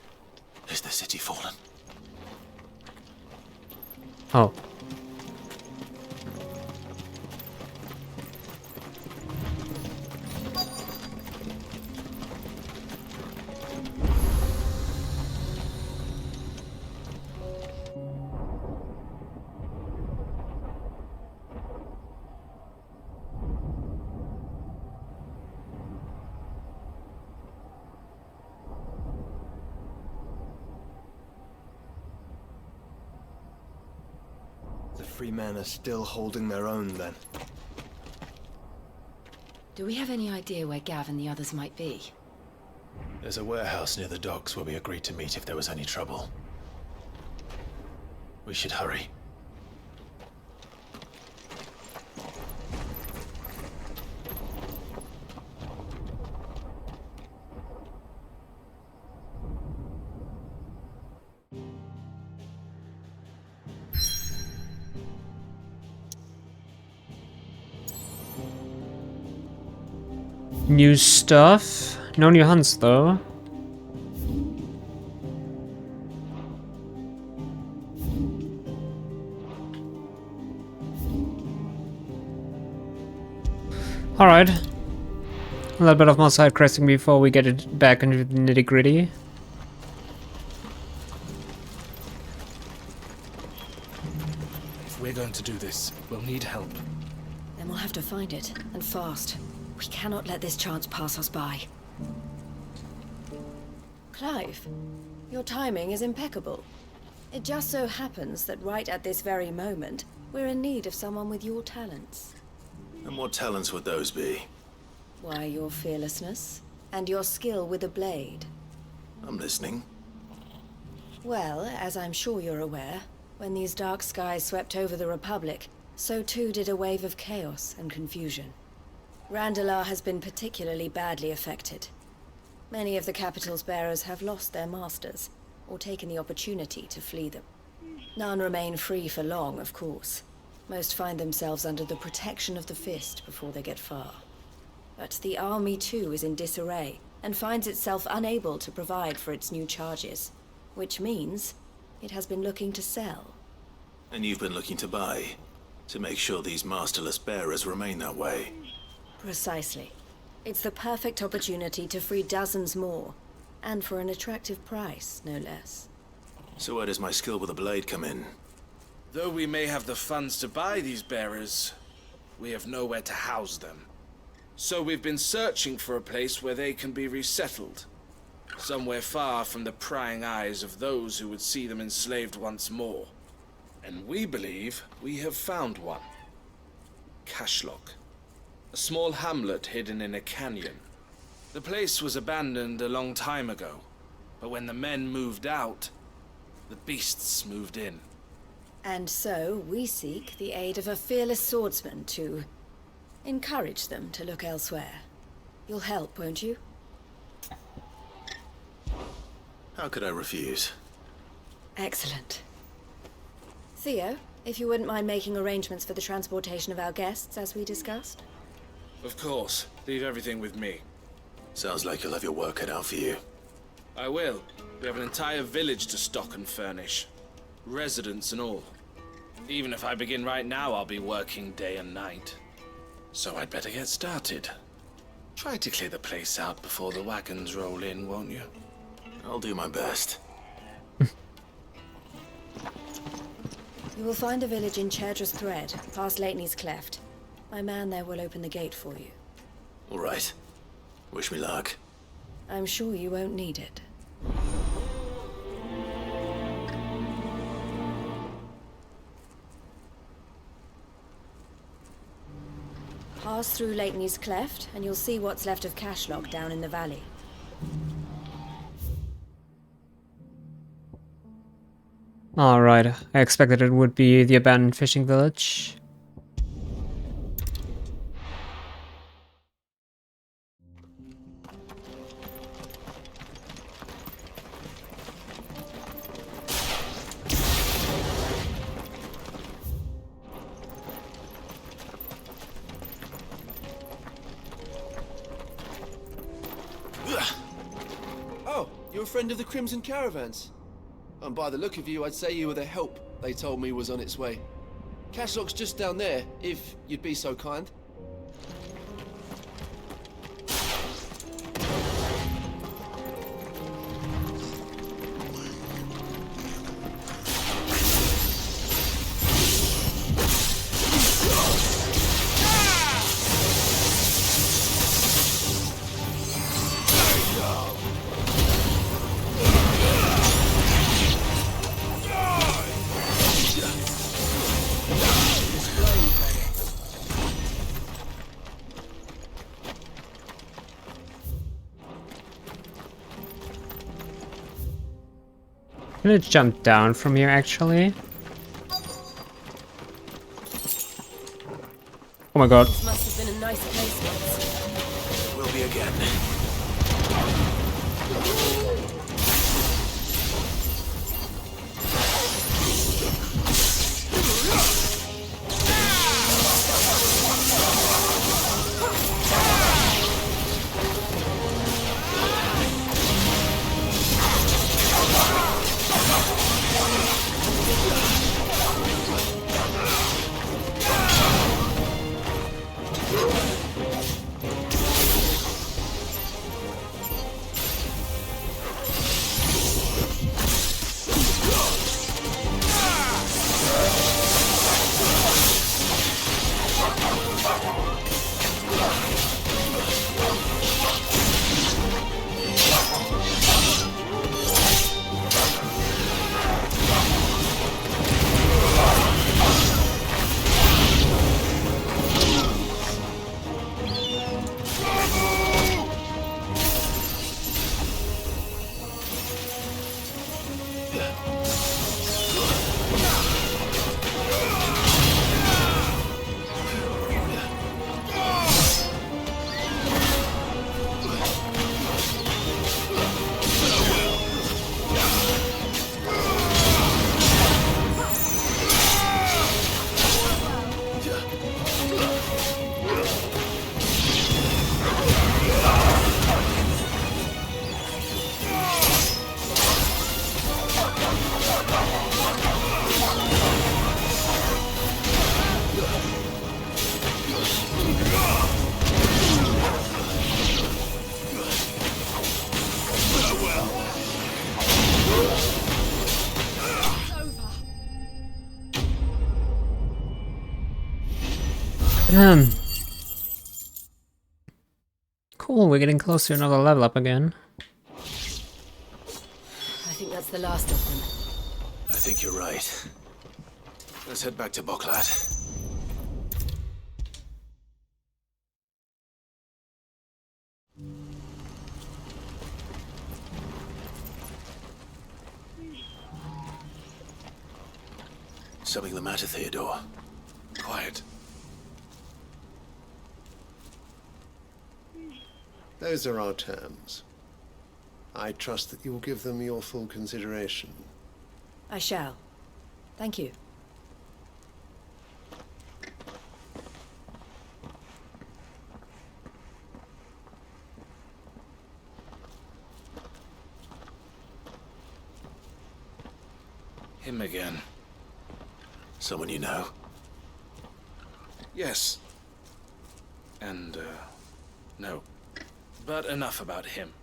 Is the city fallen? Oh. The free men are still holding their own, then. Do we have any idea where Gav and the others might be? There's a warehouse near the docks where we agreed to meet if there was any trouble. We should hurry. New stuff. No new hunts though. Alright. A little bit of more side questing before we get it back into the nitty-gritty. If we're going to do this, we'll need help. Then we'll have to find it, and fast. We cannot let this chance pass us by. Clive, Your timing is impeccable. It just so happens that right at this very moment, we're in need of someone with your talents. And what talents would those be? Why, your fearlessness and your skill with a blade. I'm listening. Well, as I'm sure you're aware, when these dark skies swept over the Republic, so too did a wave of chaos and confusion. Randalar has been particularly badly affected. Many of the capital's bearers have lost their masters, or taken the opportunity to flee them. None remain free for long, of course. Most find themselves under the protection of the Fist before they get far. But the army too is in disarray, and finds itself unable to provide for its new charges. Which means it has been looking to sell. And you've been looking to buy, to make sure these masterless bearers remain that way. Precisely. It's the perfect opportunity to free dozens more, and for an attractive price, no less. So where does my skill with a blade come in? Though we may have the funds to buy these bearers, we have nowhere to house them. So we've been searching for a place where they can be resettled. Somewhere far from the prying eyes of those who would see them enslaved once more. And we believe we have found one. Cashlock. A small hamlet hidden in a canyon. The place was abandoned a long time ago, but when the men moved out, the beasts moved in. And so we seek the aid of a fearless swordsman to encourage them to look elsewhere. You'll help, won't you? How could I refuse? Excellent. Theo, if you wouldn't mind making arrangements for the transportation of our guests, as we discussed. Of course. Leave everything with me. Sounds like you'll have your work cut out for you. I will. We have an entire village to stock and furnish. Residents and all. Even if I begin right now, I'll be working day and night. So I'd better get started. Try to clear the place out before the wagons roll in, won't you? I'll do my best. You will find a village in Chaidra's Thread, past Leitney's Cleft. My man there will open the gate for you. All right. Wish me luck. I'm sure you won't need it. Pass through Leitney's Cleft, and you'll see what's left of Cashlock down in the valley. Alright, I expected it would be the abandoned fishing village. Oh, you're a friend of the Crimson Caravans? And by the look of you, I'd say you were the help they told me was on its way. Cashlock's just down there, if you'd be so kind. I'm gonna jump down from here, actually. Oh my god. This must have been a nice place once. It will be again. Cool, we're getting close to another level up again. I think that's the last of them. I think you're right. Let's head back to Boklat. Something the matter, Theodore? Quiet. Those are our terms. I trust that you'll give them your full consideration. I shall. Thank you. Him again. Someone you know? Yes. And, no. But enough about him.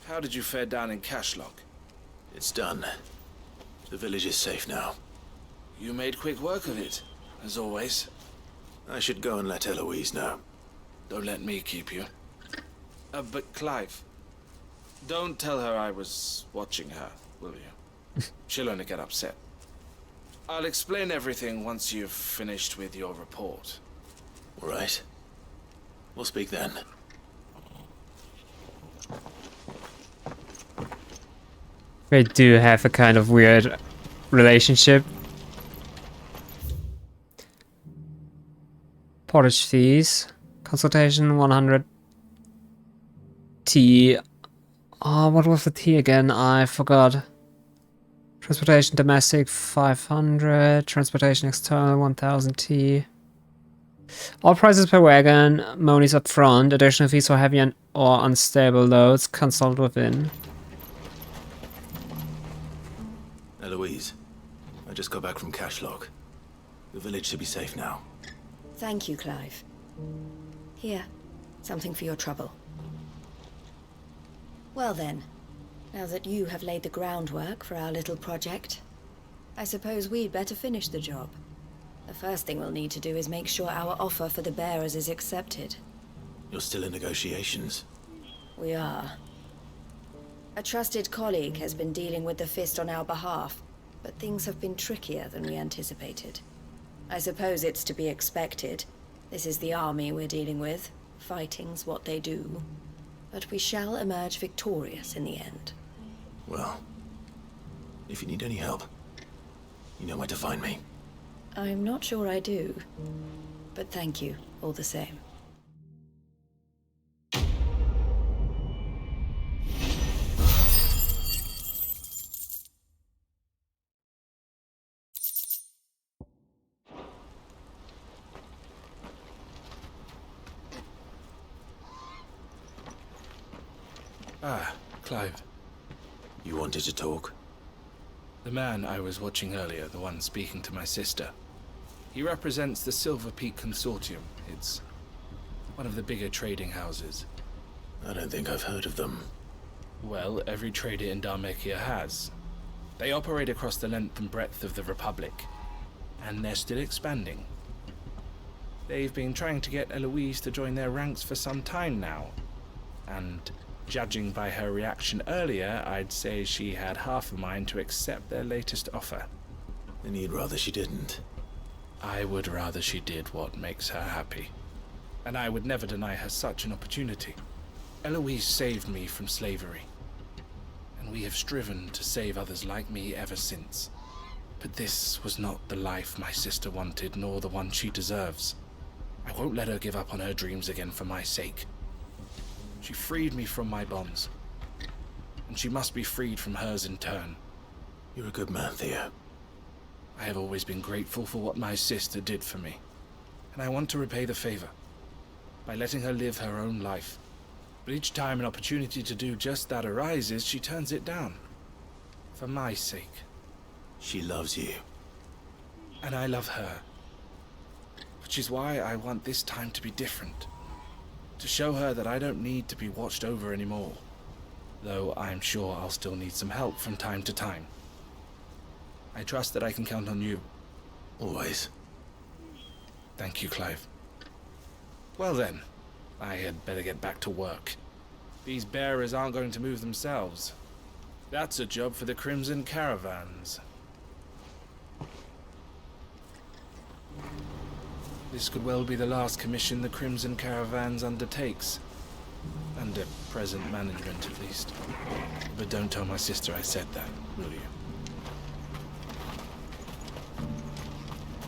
How did you fare down in Cashlock? It's done. The village is safe now. You made quick work of it, as always. I should go and let Eloise know. Don't let me keep you. But Clive, don't tell her I was watching her, will you? She'll only get upset. I'll explain everything once you've finished with your report. All right. We'll speak then. They do have a kind of weird relationship. Portage fees. Consultation 100 T. Oh, what was the T again? I forgot. Transportation domestic 500. Transportation external 1000 T. All prices per wagon. Monies up front. Additional fees for heavy or unstable loads. Consult within. Eloise, I just got back from Cashlock. The village should be safe now. Thank you, Clive. Here, something for your trouble. Well then, now that you have laid the groundwork for our little project, I suppose we'd better finish the job. The first thing we'll need to do is make sure our offer for the bearers is accepted. You're still in negotiations? We are. A trusted colleague has been dealing with the Fist on our behalf, but things have been trickier than we anticipated. I suppose it's to be expected. This is the army we're dealing with. Fighting's what they do. But we shall emerge victorious in the end. Well, if you need any help, you know where to find me. I'm not sure I do, but thank you all the same. Ah, Clive. You wanted to talk? The man I was watching earlier, the one speaking to my sister. He represents the Silver Peak Consortium. It's one of the bigger trading houses. I don't think I've heard of them. Well, every trader in Dhalmekia has. They operate across the length and breadth of the Republic, and they're still expanding. They've been trying to get Eloise to join their ranks for some time now, and judging by her reaction earlier, I'd say she had half a mind to accept their latest offer. Then you'd rather she didn't. I would rather she did what makes her happy. And I would never deny her such an opportunity. Eloise saved me from slavery. And we have striven to save others like me ever since. But this was not the life my sister wanted, nor the one she deserves. I won't let her give up on her dreams again for my sake. She freed me from my bonds, and she must be freed from hers in turn. You're a good man, Theo. I have always been grateful for what my sister did for me, and I want to repay the favor by letting her live her own life. But each time an opportunity to do just that arises, she turns it down. For my sake. She loves you. And I love her. Which is why I want this time to be different. To show her that I don't need to be watched over anymore. Though I'm sure I'll still need some help from time to time. I trust that I can count on you. Always. Thank you, Clive. Well then, I had better get back to work. These bearers aren't going to move themselves. That's a job for the Crimson Caravans. This could well be the last commission the Crimson Caravans undertakes. Under present management, at least. But don't tell my sister I said that, will you?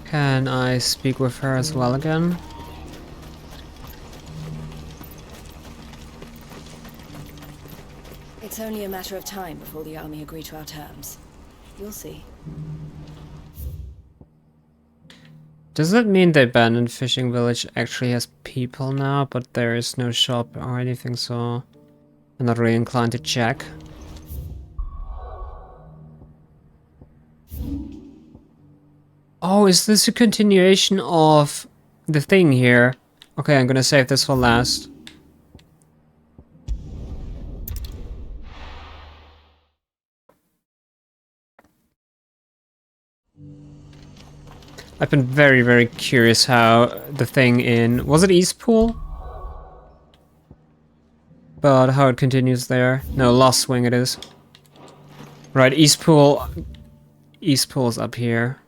Can I speak with her as well again? It's only a matter of time before the army agree to our terms. You'll see. Does that mean the abandoned fishing village actually has people now, but there is no shop or anything, so I'm not really inclined to check. Oh, is this a continuation of the thing here? Okay, I'm gonna save this for last. I've been very, very curious how the thing in... Was it Eastpool? But how it continues there. No, Lost Wing it is. Right, Eastpool... Eastpool's up here.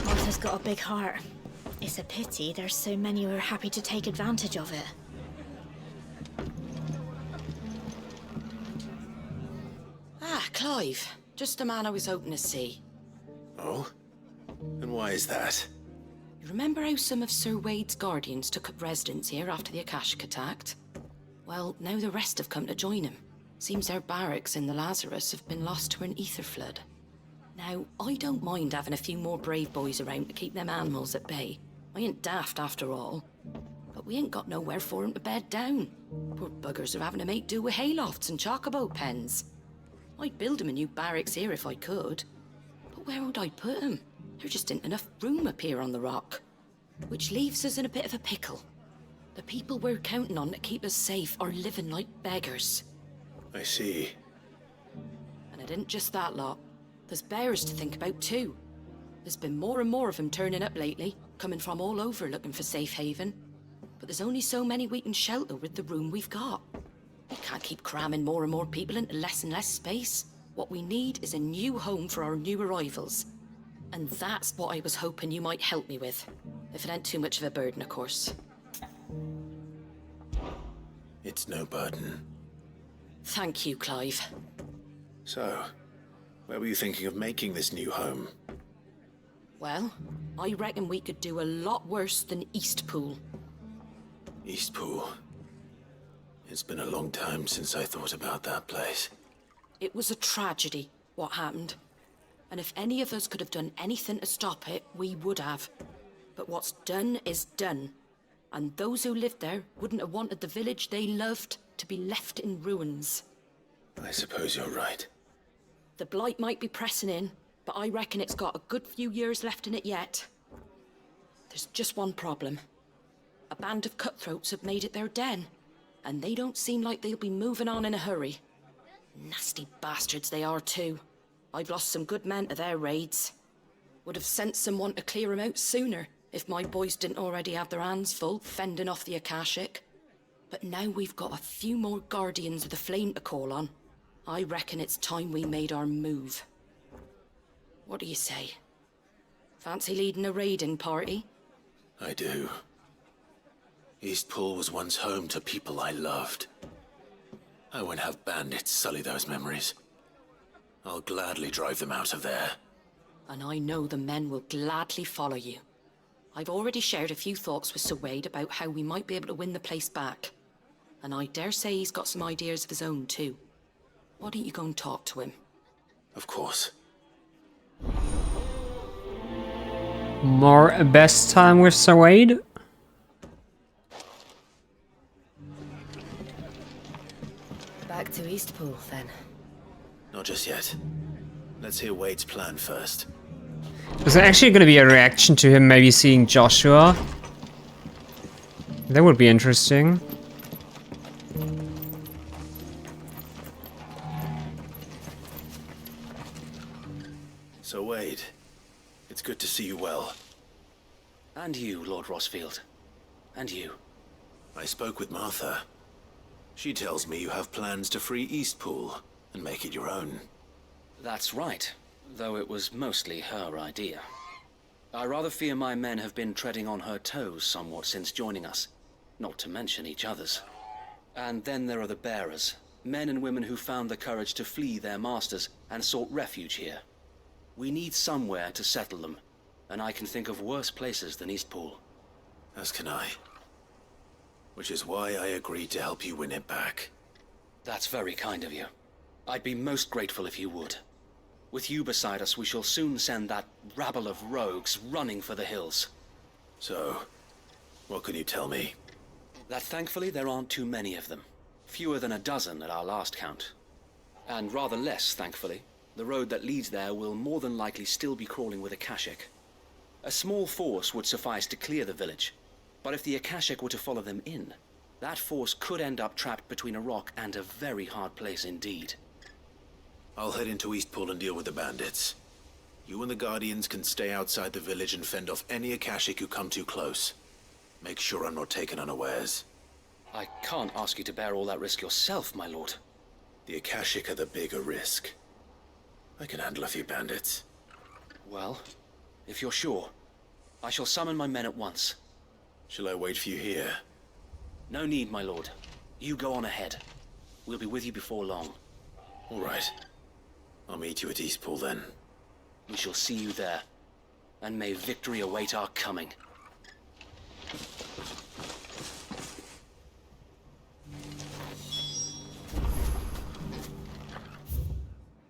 Arthur's got a big heart. It's a pity there's so many who are happy to take advantage of it. Ah, Clive. Just the man I was hoping to see. Oh? And why is that? You remember how some of Sir Wade's guardians took up residence here after the Akashic attacked? Well, now the rest have come to join him. Seems their barracks in the Lazarus have been lost to an ether flood. Now, I don't mind having a few more brave boys around to keep them animals at bay. I ain't daft after all. But we ain't got nowhere for 'em to bed down. Poor buggers are having to make do with haylofts and chocobo pens. I'd build 'em a new barracks here if I could. But where would I put 'em? There just ain't enough room up here on the rock. Which leaves us in a bit of a pickle. The people we're counting on to keep us safe are living like beggars. I see. And it ain't just that lot. There's bears to think about too. There's been more and more of them turning up lately, coming from all over looking for safe haven. But there's only so many we can shelter with the room we've got. We can't keep cramming more and more people into less and less space. What we need is a new home for our new arrivals. And that's what I was hoping you might help me with. If it ain't too much of a burden, of course. It's no burden. Thank you, Clive. So, where were you thinking of making this new home? Well, I reckon we could do a lot worse than Eastpool. Eastpool. It's been a long time since I thought about that place. It was a tragedy, what happened. And if any of us could have done anything to stop it, we would have. But what's done is done. And those who lived there wouldn't have wanted the village they loved to be left in ruins. I suppose you're right. The blight might be pressing in, but I reckon it's got a good few years left in it yet. There's just one problem. A band of cutthroats have made it their den, and they don't seem like they'll be moving on in a hurry. Nasty bastards they are too. I've lost some good men to their raids. Would have sent someone to clear 'em out sooner, if my boys didn't already have their hands full fending off the Akashic. But now we've got a few more guardians of the flame to call on. I reckon it's time we made our move. What do you say? Fancy leading a raiding party? I do. Eastpool was once home to people I loved. I won't have bandits sully those memories. I'll gladly drive them out of there. And I know the men will gladly follow you. I've already shared a few thoughts with Sir Wade about how we might be able to win the place back. And I dare say he's got some ideas of his own too. Why don't you go and talk to him? Of course. More best time with Sir Wade? Back to Eastpool, then. Not just yet. Let's hear Wade's plan first. Is there actually going to be a reaction to him maybe seeing Joshua? That would be interesting. So Wade, it's good to see you well. And you, Lord Rossfield. And you. I spoke with Martha. She tells me you have plans to free Eastpool and make it your own. That's right, though it was mostly her idea. I rather fear my men have been treading on her toes somewhat since joining us, not to mention each other's. And then there are the bearers, men and women who found the courage to flee their masters and sought refuge here. We need somewhere to settle them, and I can think of worse places than Eastpool. As can I. Which is why I agreed to help you win it back. That's very kind of you. I'd be most grateful if you would. With you beside us, we shall soon send that rabble of rogues running for the hills. So, what can you tell me? That thankfully there aren't too many of them. Fewer than a dozen at our last count. And rather less, thankfully, the road that leads there will more than likely still be crawling with Akashic. A small force would suffice to clear the village, but if the Akashic were to follow them in, that force could end up trapped between a rock and a very hard place indeed. I'll head into Eastpool and deal with the bandits. You and the Guardians can stay outside the village and fend off any Akashic who come too close. Make sure I'm not taken unawares. I can't ask you to bear all that risk yourself, my lord. The Akashic are the bigger risk. I can handle a few bandits. Well, if you're sure, I shall summon my men at once. Shall I wait for you here? No need, my lord. You go on ahead. We'll be with you before long. All right. I'll meet you at Eastpool then. We shall see you there. And may victory await our coming.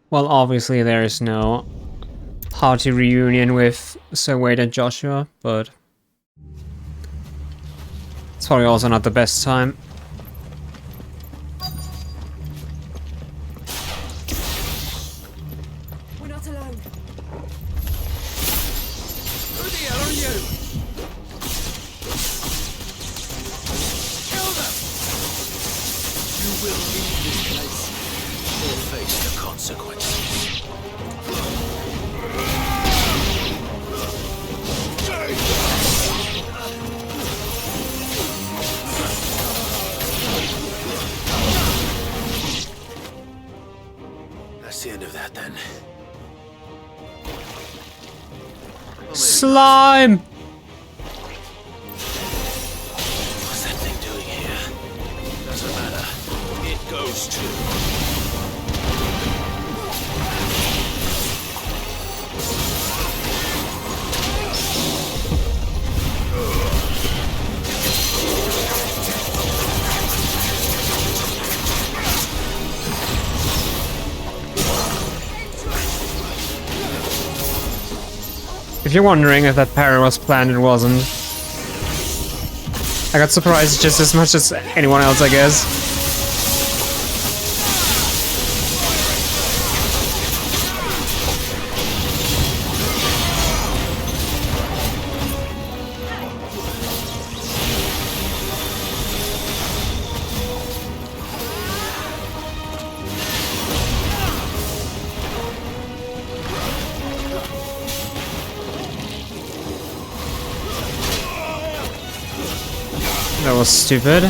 Well, obviously there is no party reunion with Sir Wade and Joshua, but it's probably also not the best time. We're not alone. Who the hell are you? Kill them! You will leave this place or face the consequences. That's the end of that then. Slime! What's that thing doing here? Doesn't matter. It goes to. If you're wondering if that parry was planned, it wasn't. I got surprised just as much as anyone else, I guess. That was stupid.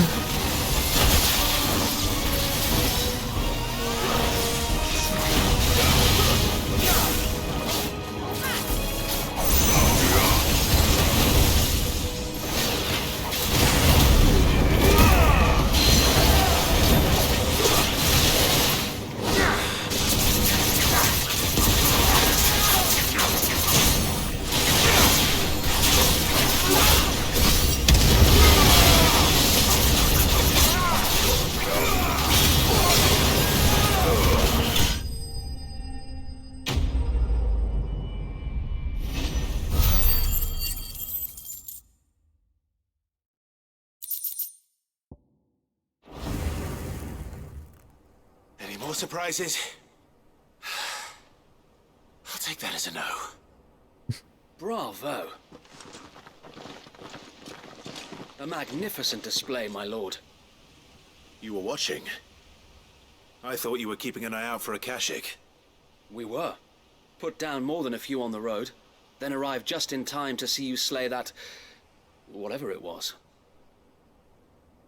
Any more surprises? I'll take that as a no. Bravo. A magnificent display, my lord. You were watching. I thought you were keeping an eye out for Akashic. We were. put down more than a few on the road, then arrived just in time to see you slay that... whatever it was.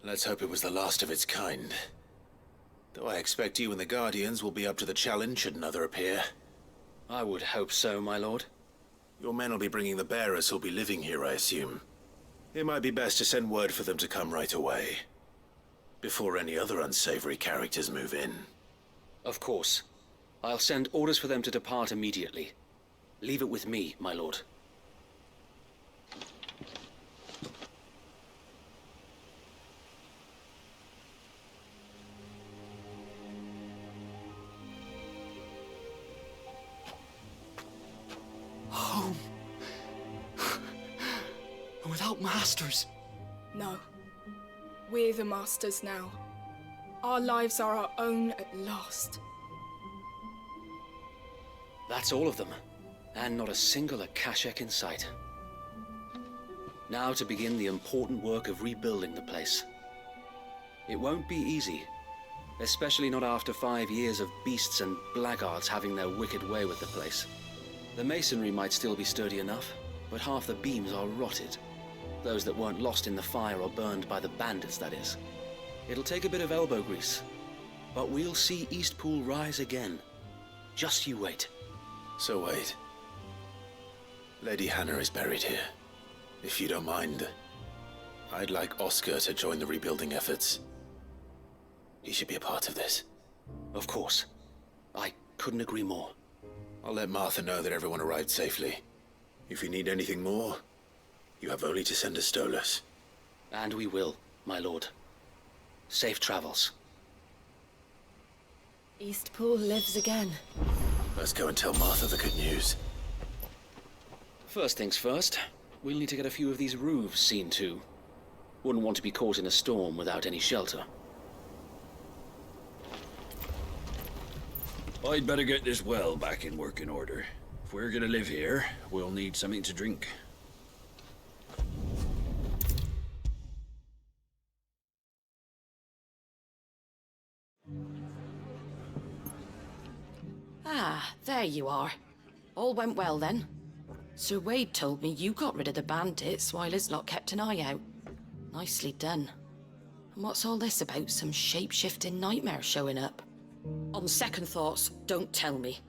Let's hope it was the last of its kind. Though I expect you and the Guardians will be up to the challenge should another appear. I would hope so, my lord. Your men will be bringing the bearers who'll be living here, I assume. It might be best to send word for them to come right away, before any other unsavory characters move in. Of course. I'll send orders for them to depart immediately. Leave it with me, my lord. Home. And without masters. No. We're the masters now. Our lives are our own at last. That's all of them. And not a single Akashek in sight. Now to begin the important work of rebuilding the place. It won't be easy. Especially not after 5 years of beasts and blackguards having their wicked way with the place. The masonry might still be sturdy enough, but half the beams are rotted. Those that weren't lost in the fire or burned by the bandits, that is. It'll take a bit of elbow grease, but we'll see Eastpool rise again. Just you wait. So wait. Lady Hannah is buried here. If you don't mind, I'd like Oscar to join the rebuilding efforts. He should be a part of this. Of course. I couldn't agree more. I'll let Martha know that everyone arrived safely. If you need anything more, you have only to send a Stolas. And we will, my lord. Safe travels. Eastpool lives again. Let's go and tell Martha the good news. First things first, we'll need to get a few of these roofs seen to. Wouldn't want to be caught in a storm without any shelter. I'd better get this well back in working order. If we're gonna live here, we'll need something to drink. Ah, there you are. All went well then. Sir Wade told me you got rid of the bandits while his lot kept an eye out. Nicely done. And what's all this about some shape-shifting nightmare showing up? On second thoughts, don't tell me.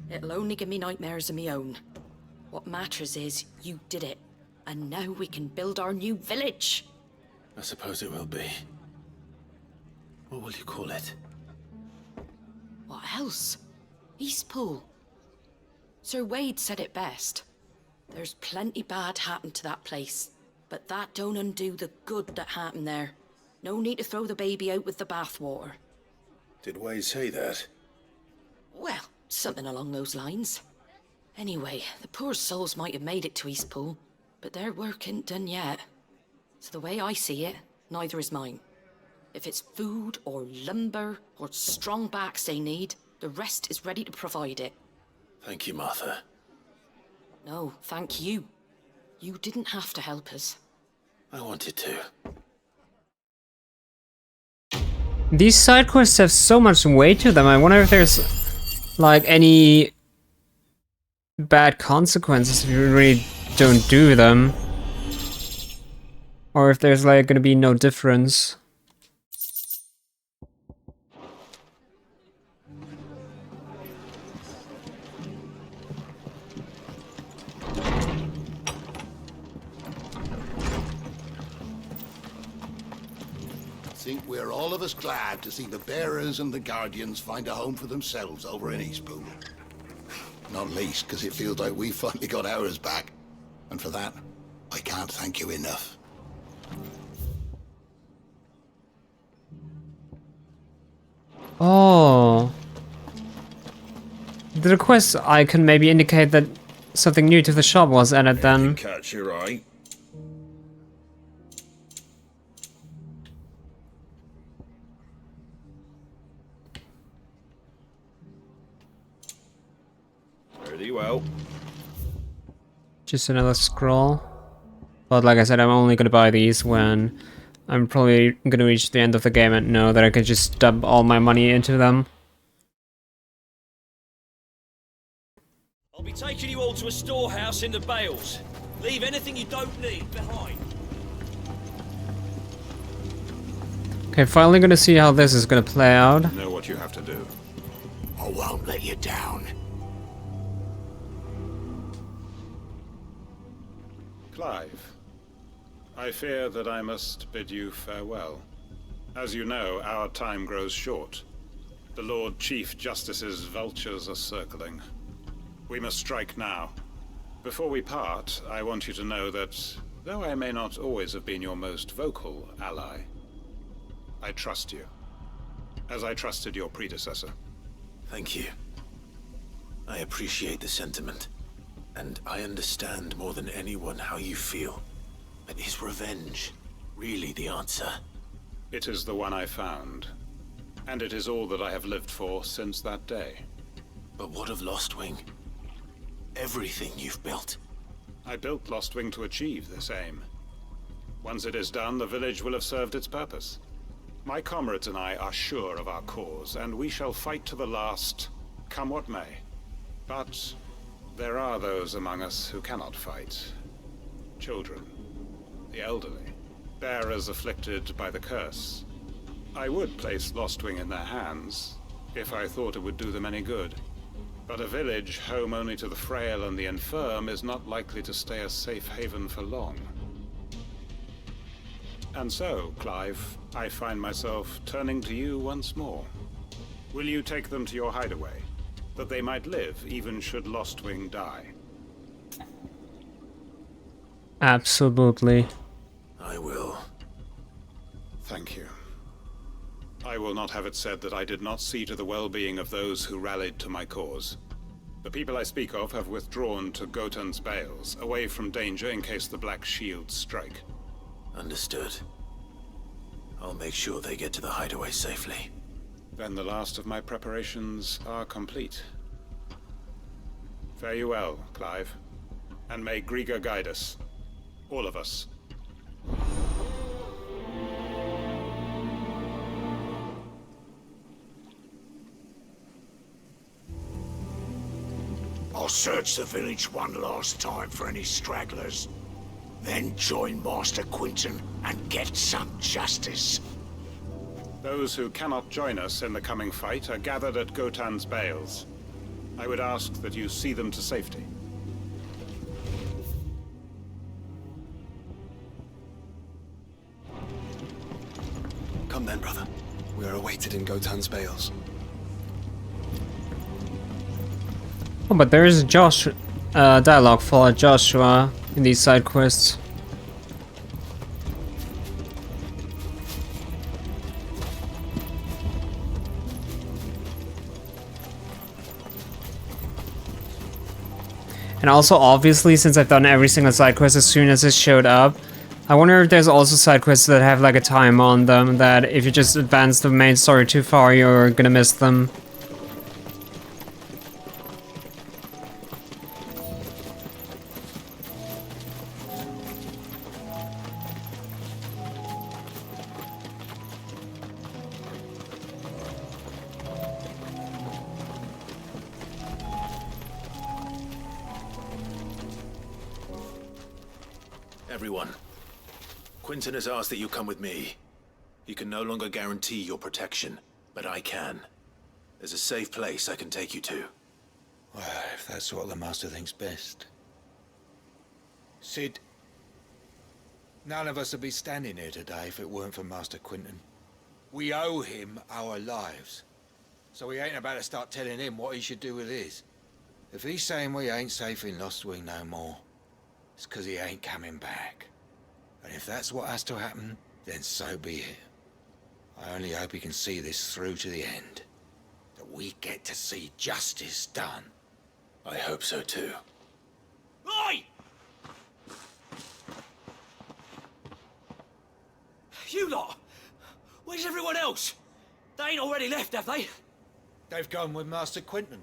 It'll only give me nightmares of my own. What matters is you did it, and now we can build our new village. I suppose it will be. What will you call it? What else? Eastpool. Sir Wade said it best. There's plenty bad happened to that place, but that don't undo the good that happened there. No need to throw the baby out with the bathwater. Did Wade say that? Well, something along those lines. Anyway, the poor souls might have made it to Eastpool, but their work ain't done yet. So the way I see it, neither is mine. If it's food or lumber or strong backs they need, the rest is ready to provide it. Thank you, Martha. No, thank you. You didn't have to help us. I wanted to. These side quests have so much weight to them. I wonder if there's like any bad consequences if you really don't do them. Or if there's like gonna be no difference. I think we're all of us glad to see the bearers and the guardians find a home for themselves over in Eastpool. Not least because it feels like we finally got ours back. And for that, I can't thank you enough. Oh. The request icon maybe indicate that something new to the shop was added then. Catch your eye. Pretty well. Just another scroll. But like I said, I'm only gonna buy these when I'm probably gonna reach the end of the game and know that I can just dump all my money into them. I'll be taking you all to a storehouse in the Bales. Leave anything you don't need behind. Okay, finally gonna see how this is gonna play out. Know what you have to do. I won't let you down. Clive, I fear that I must bid you farewell. As you know, our time grows short. The Lord Chief Justice's vultures are circling. We must strike now. Before we part, I want you to know that, though I may not always have been your most vocal ally, I trust you, as I trusted your predecessor. Thank you. I appreciate the sentiment, and I understand more than anyone how you feel. But is revenge really the answer? It is the one I found, and it is all that I have lived for since that day. But what of Lostwing? Everything you've built. I built Lostwing to achieve this aim. Once it is done, the village will have served its purpose. My comrades and I are sure of our cause, and we shall fight to the last, come what may. But there are those among us who cannot fight. Children, the elderly, bearers afflicted by the curse. I would place Lostwing in their hands, if I thought it would do them any good. But a village home only to the frail and the infirm is not likely to stay a safe haven for long. And so, Clive, I find myself turning to you once more. Will you take them to your hideaway, that they might live even should Lostwing die? Absolutely. I will. Thank you. I will not have it said that I did not see to the well-being of those who rallied to my cause. The people I speak of have withdrawn to Gotan's Bales, away from danger in case the Black Shields strike. Understood. I'll make sure they get to the hideaway safely. Then the last of my preparations are complete. Fare you well, Clive. And may Griga guide us. All of us. I'll search the village one last time for any stragglers. Then join Master Quinton and get some justice. Those who cannot join us in the coming fight are gathered at Gotan's Bales. I would ask that you see them to safety. Come then, brother. We are awaited in Gotan's Bales. Oh, but there is dialogue for Joshua in these side quests. And also, obviously, since I've done every single side quest as soon as it showed up, I wonder if there's also side quests that have like a time on them, that if you just advance the main story too far, you're gonna miss them. Everyone, Quinton has asked that you come with me. He can no longer guarantee your protection, but I can. There's a safe place I can take you to. Well, if that's what the Master thinks best. Sid, none of us would be standing here today if it weren't for Master Quinton. We owe him our lives. So we ain't about to start telling him what he should do with his. If he's saying we ain't safe in Lostwing no more, it's 'cause he ain't coming back. And if that's what has to happen, then so be it. I only hope he can see this through to the end. That we get to see justice done. I hope so too. Oi! You lot! Where's everyone else? They ain't already left, have they? They've gone with Master Quinton.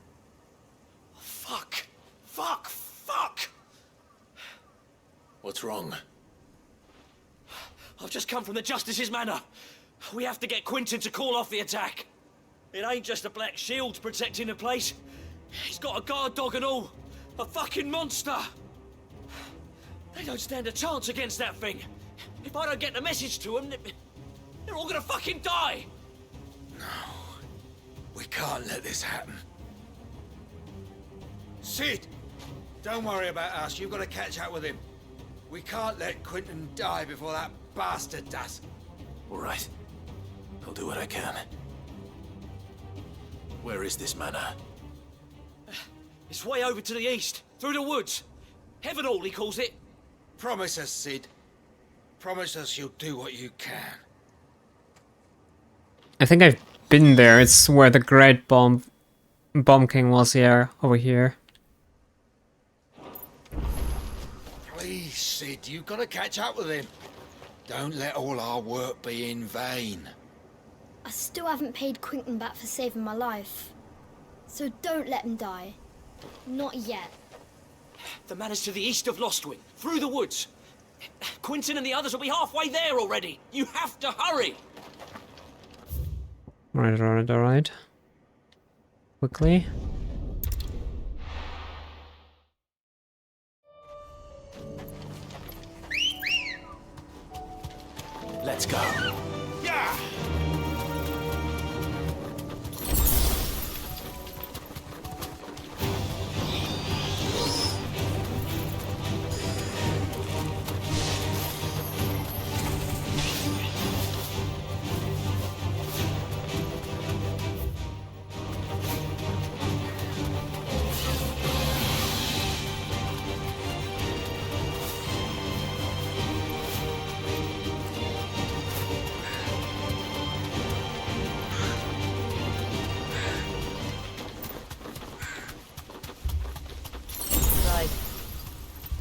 Fuck! Fuck! Fuck! What's wrong? I've just come from the Justice's manor. We have to get Quinton to call off the attack. It ain't just the Black Shields protecting the place. He's got a guard dog and all. A fucking monster! They don't stand a chance against that thing. If I don't get the message to them, they're all gonna fucking die! We can't let this happen. Sid! Don't worry about us. You've got to catch up with him. We can't let Quentin die before that bastard does. All right. I'll do what I can. Where is this manor? It's way over to the east, through the woods. Heavenhall, he calls it. Promise us, Sid. Promise us you'll do what you can. I think I've been there. It's where the Great Bomb King was here, over here. Please, Sid, you've got to catch up with him. Don't let all our work be in vain. I still haven't paid Quentin back for saving my life. So don't let him die. Not yet. The manor's to the east of Lostwing, through the woods. Quentin and the others will be halfway there already. You have to hurry. Alright. Quickly. Let's go. Yeah!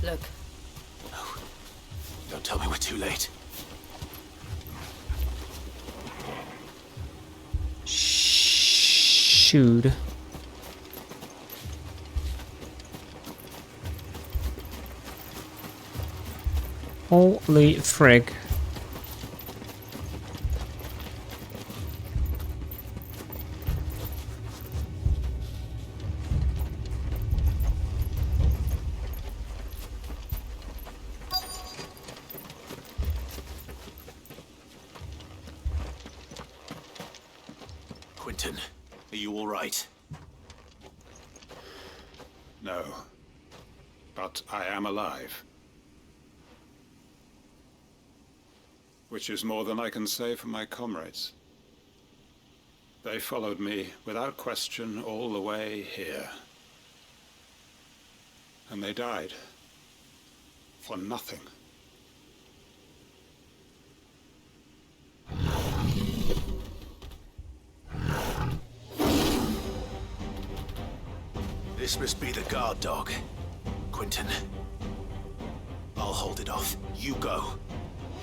Look. No. Don't tell me we're too late. Shoot. Holy frig. Quentin, are you all right? No. But I am alive. Which is more than I can say for my comrades. They followed me without question all the way here. And they died. For nothing. This must be the guard dog. Quentin. I'll hold it off. You go.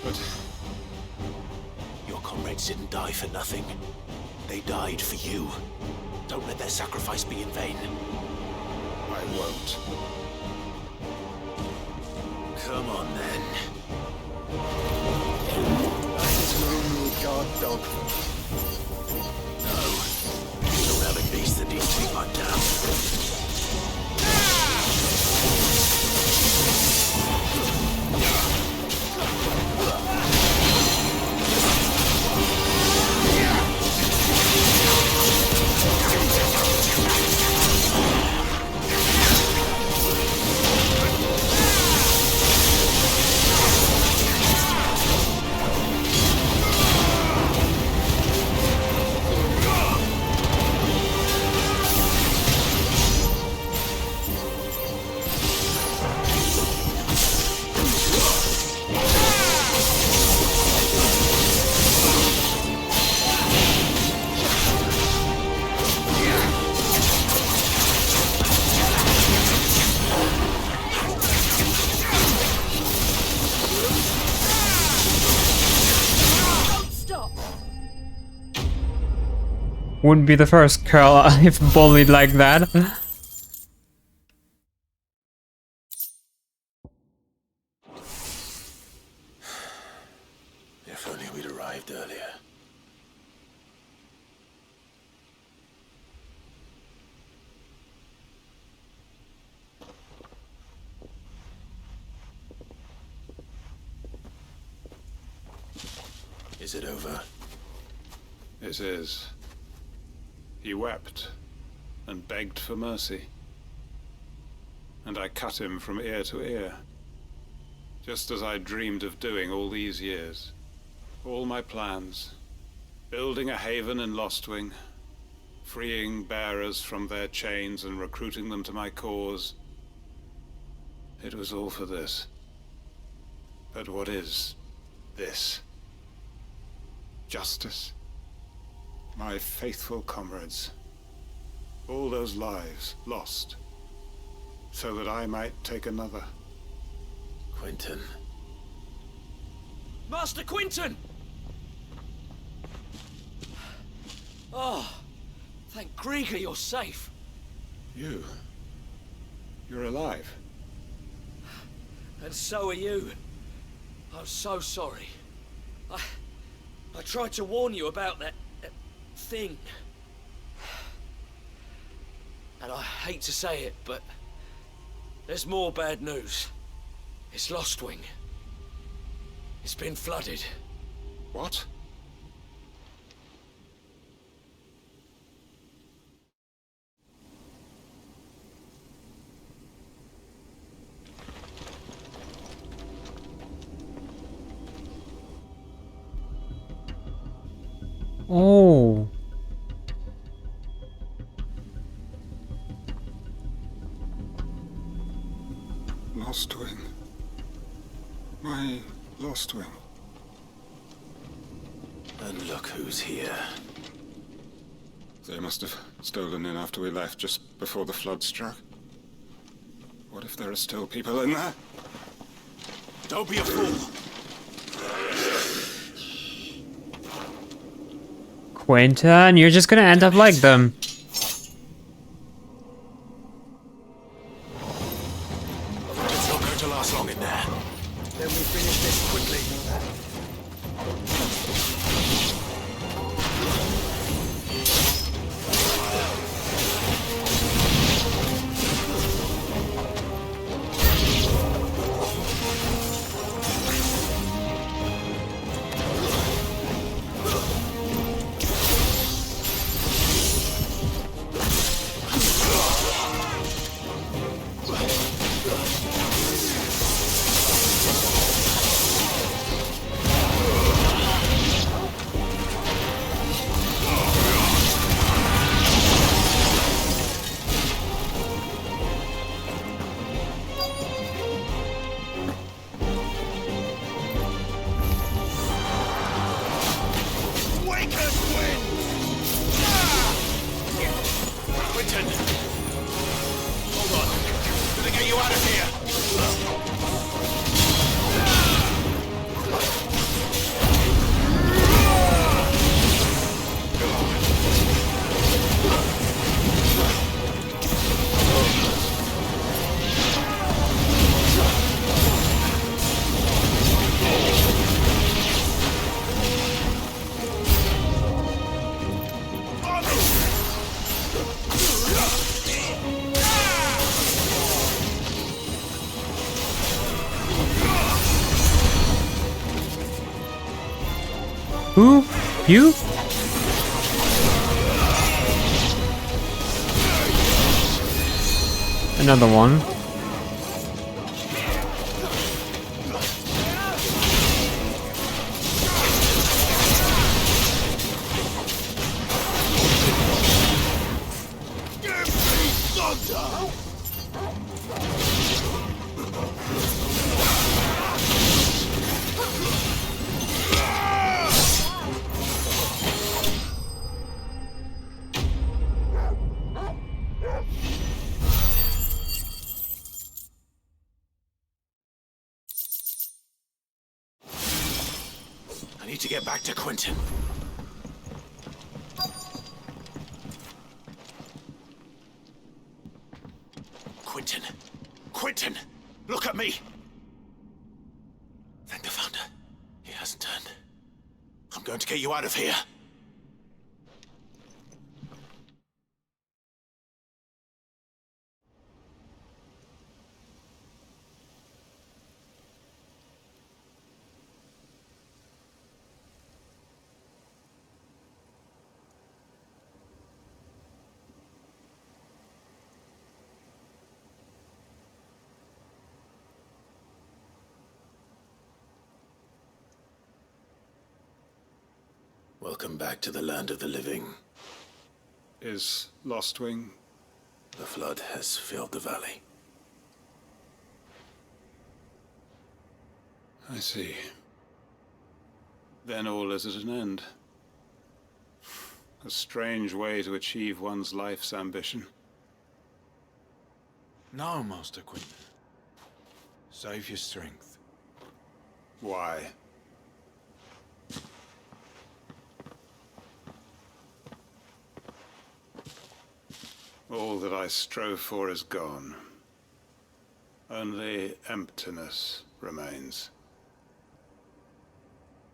But your comrades didn't die for nothing. They died for you. Don't let their sacrifice be in vain. I won't. Come on, then. That is no mere guard dog. No. You don't have a beast that needs to be put down. Wouldn't be the first girl I've bullied like that. If only we'd arrived earlier. Is it over? It is. He wept and begged for mercy. And I cut him from ear to ear, just as I dreamed of doing all these years. All my plans, building a haven in Lostwing, freeing bearers from their chains and recruiting them to my cause. It was all for this. But what is this? Justice? My faithful comrades. All those lives lost, so that I might take another. Quentin. Master Quentin! Oh, thank Grieger you're safe. You're alive. And so are you. I'm so sorry. I tried to warn you about that thing. And I hate to say it, but there's more bad news. It's Lostwing. It's been flooded. What? Oh. Lostwing. My Lostwing. And look who's here. They must have stolen in after we left, just before the flood struck. What if there are still people in there? Don't be a fool! Quentin, you're just gonna end up like them. It's not going to last long in there. Then we finish this quickly. Who? You? Another one. I need to get back to Quentin. Quentin! Quentin! Look at me! Thank the Founder. He hasn't turned. I'm going to get you out of here. Welcome back to the land of the living. Is Lostwing? The flood has filled the valley. I see. Then all is at an end. A strange way to achieve one's life's ambition. No, Master Quinton. Save your strength. Why? All that I strove for is gone. Only emptiness remains.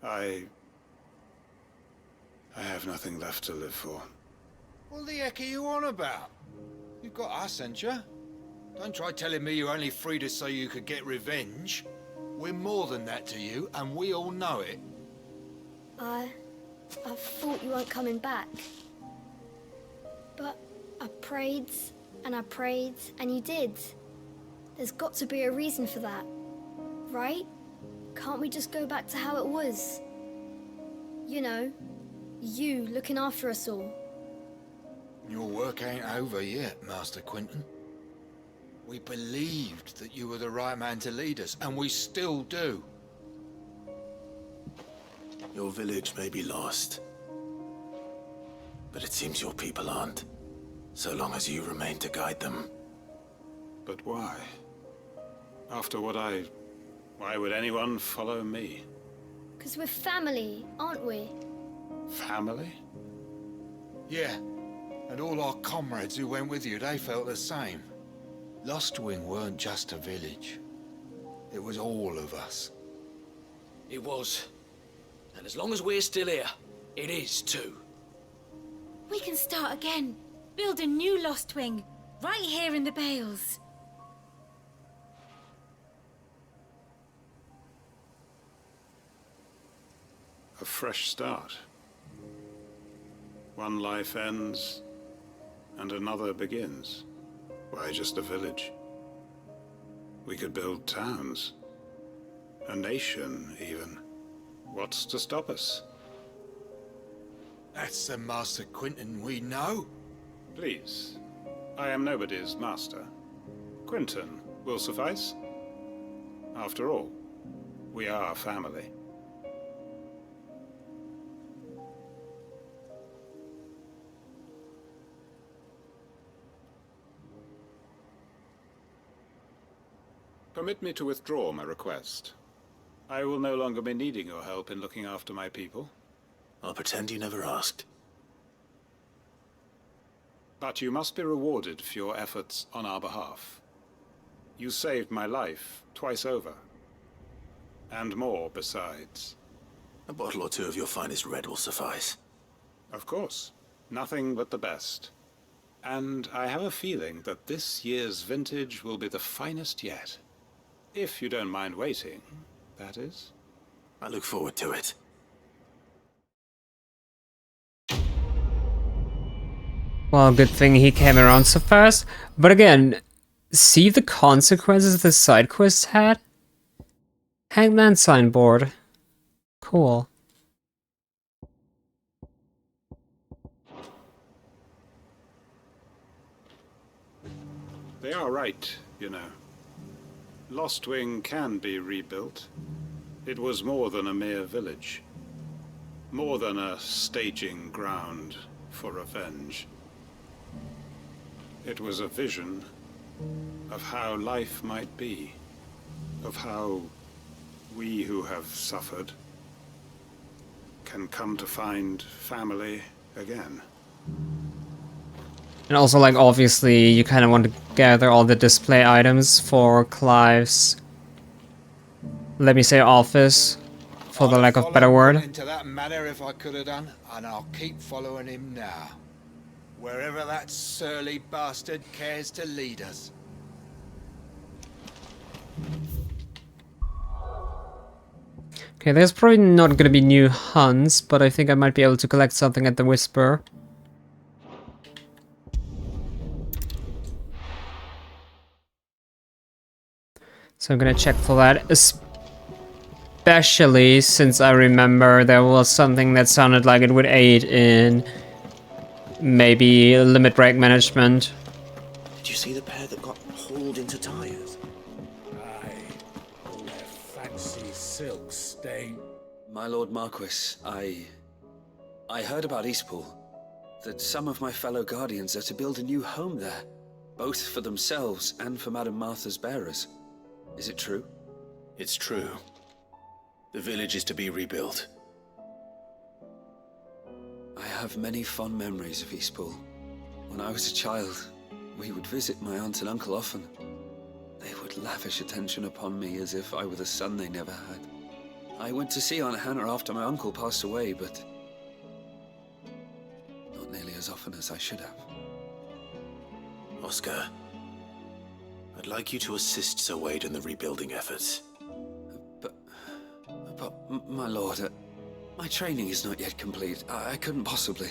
I have nothing left to live for. What the heck are you on about? You've got us, ain't you? Don't try telling me you're only free to so you could get revenge. We're more than that to you, and we all know it. I thought you weren't coming back. But I prayed, and you did. There's got to be a reason for that, right? Can't we just go back to how it was? You know, you looking after us all. Your work ain't over yet, Master Quinton. We believed that you were the right man to lead us, and we still do. Your village may be lost, but it seems your people aren't, so long as you remain to guide them. But why? After what why would anyone follow me? 'Cause we're family, aren't we? Family? Yeah, and all our comrades who went with you, they felt the same. Lostwing weren't just a village. It was all of us. It was. And as long as we're still here, it is too. We can start again. Build a new Lostwing, right here in the Bales. A fresh start. One life ends, and another begins. Why just a village? We could build towns. A nation, even. What's to stop us? That's the Master Quinton we know. Please. I am nobody's master. Quinton will suffice. After all, we are family. Permit me to withdraw my request. I will no longer be needing your help in looking after my people. I'll pretend you never asked. But you must be rewarded for your efforts on our behalf. You saved my life twice over. And more besides. A bottle or two of your finest red will suffice. Of course. Nothing but the best. And I have a feeling that this year's vintage will be the finest yet. If you don't mind waiting, that is. I look forward to it. Well, good thing he came around so fast. But again, see the consequences the side quest had? Hangman signboard. Cool. They are right, you know. Lostwing can be rebuilt. It was more than a mere village. More than a staging ground for revenge. It was a vision of how life might be. Of how we who have suffered can come to find family again. And also, like, obviously, you kind of want to gather all the display items for Clive's, let me say, office, for the lack of a better word. Into that matter if I could have done, and I'll keep following him now. Wherever that surly bastard cares to lead us. Okay, there's probably not gonna be new hunts, but I think I might be able to collect something at the Whisper. So I'm gonna check for that, especially especially since I remember there was something that sounded like it would aid in maybe limit break management. Did you see the pair that got hauled into tires? Aye, all their fancy silk stain. My Lord Marquis, I heard about Eastpool. That some of my fellow guardians are to build a new home there, both for themselves and for Madame Martha's bearers. Is it true? It's true. The village is to be rebuilt. I have many fond memories of Eastpool. When I was a child, we would visit my aunt and uncle often. They would lavish attention upon me as if I were the son they never had. I went to see Aunt Hannah after my uncle passed away, but not nearly as often as I should have. Oscar, I'd like you to assist Sir Wade in the rebuilding efforts. But my lord, my training is not yet complete. I couldn't possibly.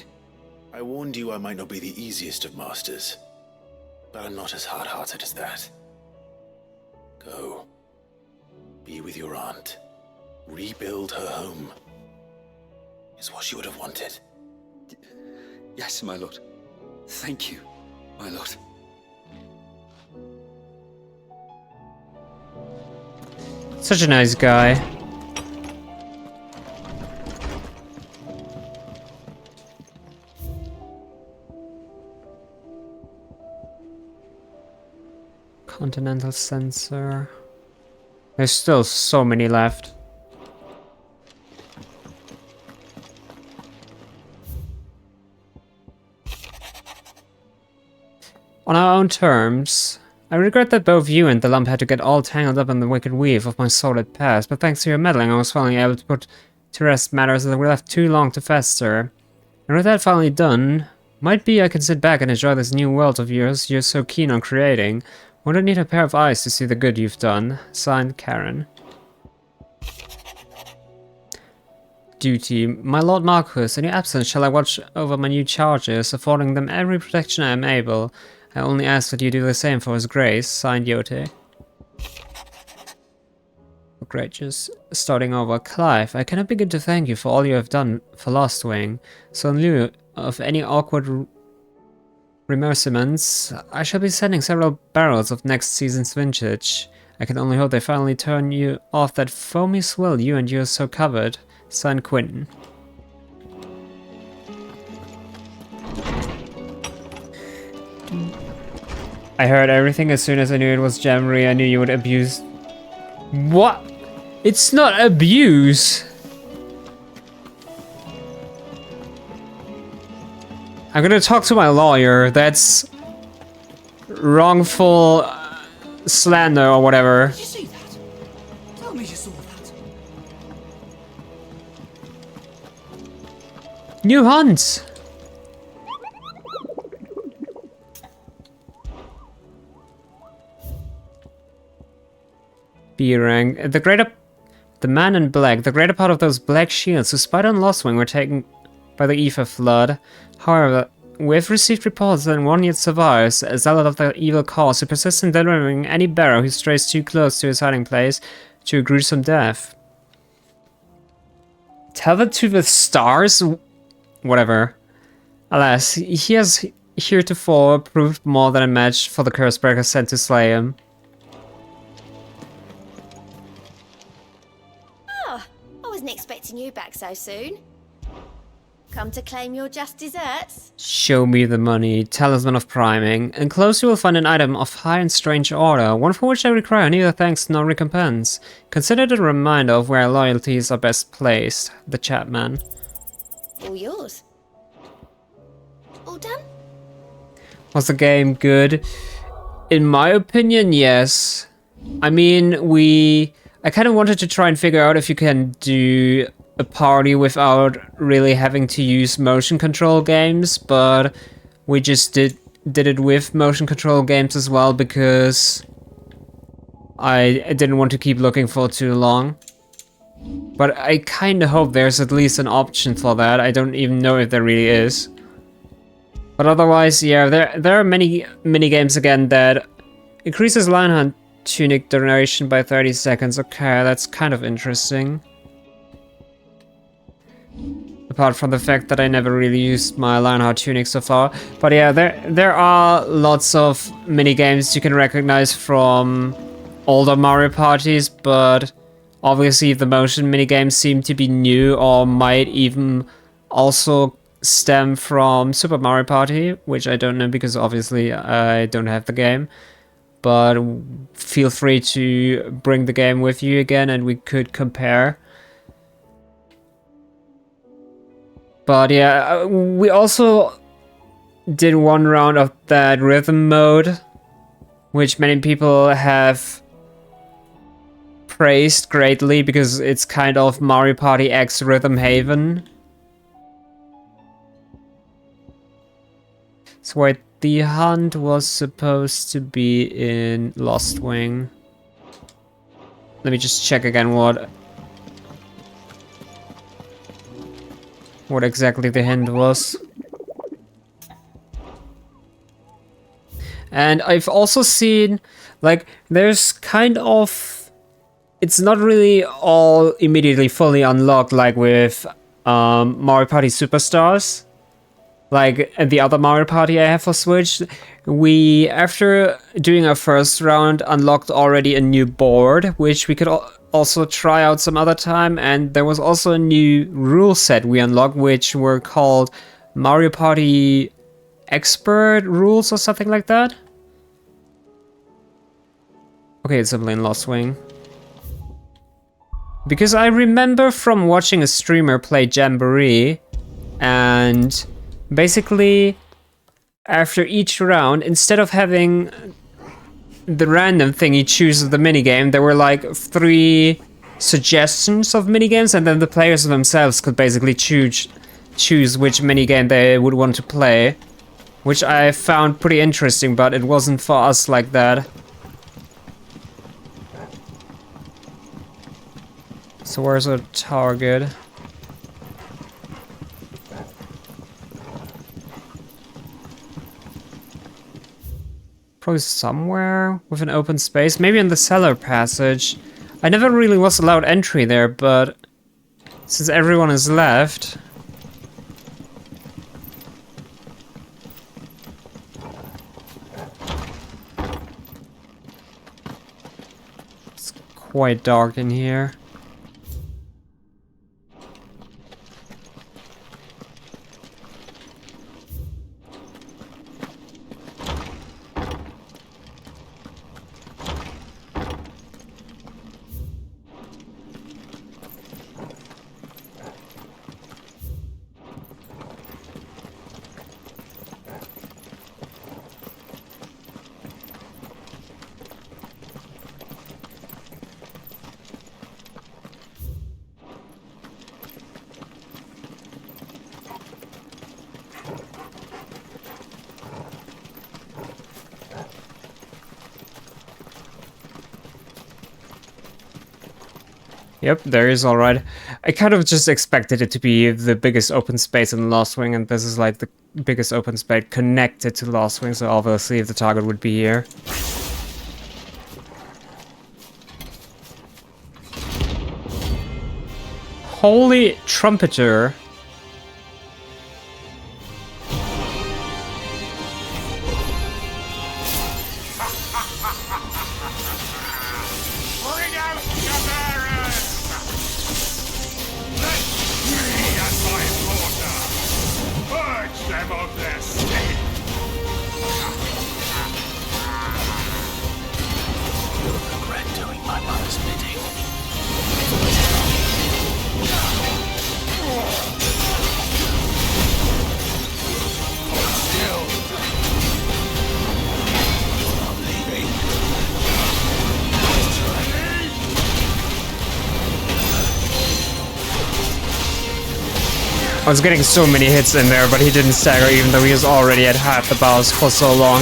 I warned you I might not be the easiest of masters, but I'm not as hard-hearted as that. Go. Be with your aunt. Rebuild her home. Is what she would have wanted. Yes, my lord. Thank you, my lord. Such a nice guy. Continental sensor. There's still so many left. On our own terms, I regret that both you and the lump had to get all tangled up in the wicked weave of my sordid past, but thanks to your meddling I was finally able to put to rest matters that were left too long to fester. And with that finally done, might be I can sit back and enjoy this new world of yours you're so keen on creating. Wouldn't need a pair of eyes to see the good you've done. Signed, Karen. Duty. My Lord Marquis, in your absence shall I watch over my new charges, affording them every protection I am able. I only ask that you do the same for his grace. Signed, Yote. Great, just starting over. Clive, I cannot begin to thank you for all you have done for Lost Wing. So in lieu of any awkward remerciements, I shall be sending several barrels of next season's vintage. I can only hope they finally turn you off that foamy swill you and yours so covered. Signed, Quentin. I heard everything as soon as I knew it was Jamboree. I knew you would abuse... What? It's not abuse! I'm gonna talk to my lawyer. That's wrongful slander or whatever. Did you see that? Tell me you saw that. New hunt. B rank. The man in black. The greater part of those black shields who spied on Lost Wing were taken by the Ether flood. However, we've received reports that one yet survives, a zealot of the evil cause who persists in delivering any bearer who strays too close to his hiding place to a gruesome death. Tell it to the stars? Whatever. Alas, he has heretofore proved more than a match for the Cursebreaker sent to slay him. Oh, I wasn't expecting you back so soon. Come to claim your just desserts? Show me the money. Talisman of Priming. Enclosed you will find an item of high and strange order, one for which I require neither thanks nor recompense. Consider it a reminder of where loyalties are best placed. The Chapman. All yours. All done? Was the game good? In my opinion, yes. I mean, I kind of wanted to try and figure out if you can do a party without really having to use motion control games, but we just did it with motion control games as well because I didn't want to keep looking for too long. But I kind of hope there's at least an option for that. I don't even know if there really is. But otherwise, yeah, there are many mini games again that increases line hunt tunic duration by 30 seconds. Okay, that's kind of interesting. Apart from the fact that I never really used my Lionheart tunic so far. But yeah, there are lots of mini games you can recognize from older Mario parties, but obviously the motion mini games seem to be new or might even also stem from Super Mario Party, which I don't know because obviously I don't have the game. But feel free to bring the game with you again and we could compare. But yeah, we also did one round of that rhythm mode, which many people have praised greatly because it's kind of Mario Party X Rhythm Haven. So wait, the hunt was supposed to be in Lost Wing. Let me just check again what exactly the hint was. And I've also seen, like, there's kind of... It's not really all immediately fully unlocked like with Mario Party Superstars. Like the other Mario Party I have for Switch, we, after doing our first round, unlocked already a new board, which we could also try out some other time, and there was also a new rule set we unlocked, which were called Mario Party Expert Rules or something like that. Okay, it's simply in Lost Wing. Because I remember from watching a streamer play Jamboree, and basically after each round, instead of having the random thing you choose of the minigame, there were like 3 suggestions of minigames, and then the players themselves could basically choose which minigame they would want to play, which I found pretty interesting, but it wasn't for us like that. So where's our target? Probably somewhere with an open space, maybe in the cellar passage. I never really was allowed entry there, but since everyone is left... It's quite dark in here. Yep, there is, alright. I kind of just expected it to be the biggest open space in Lost Wing, and this is like the biggest open space connected to Lost Wing, so obviously the target would be here. Holy trumpeter. I was getting so many hits in there, but he didn't stagger even though he was already at half the boss for so long.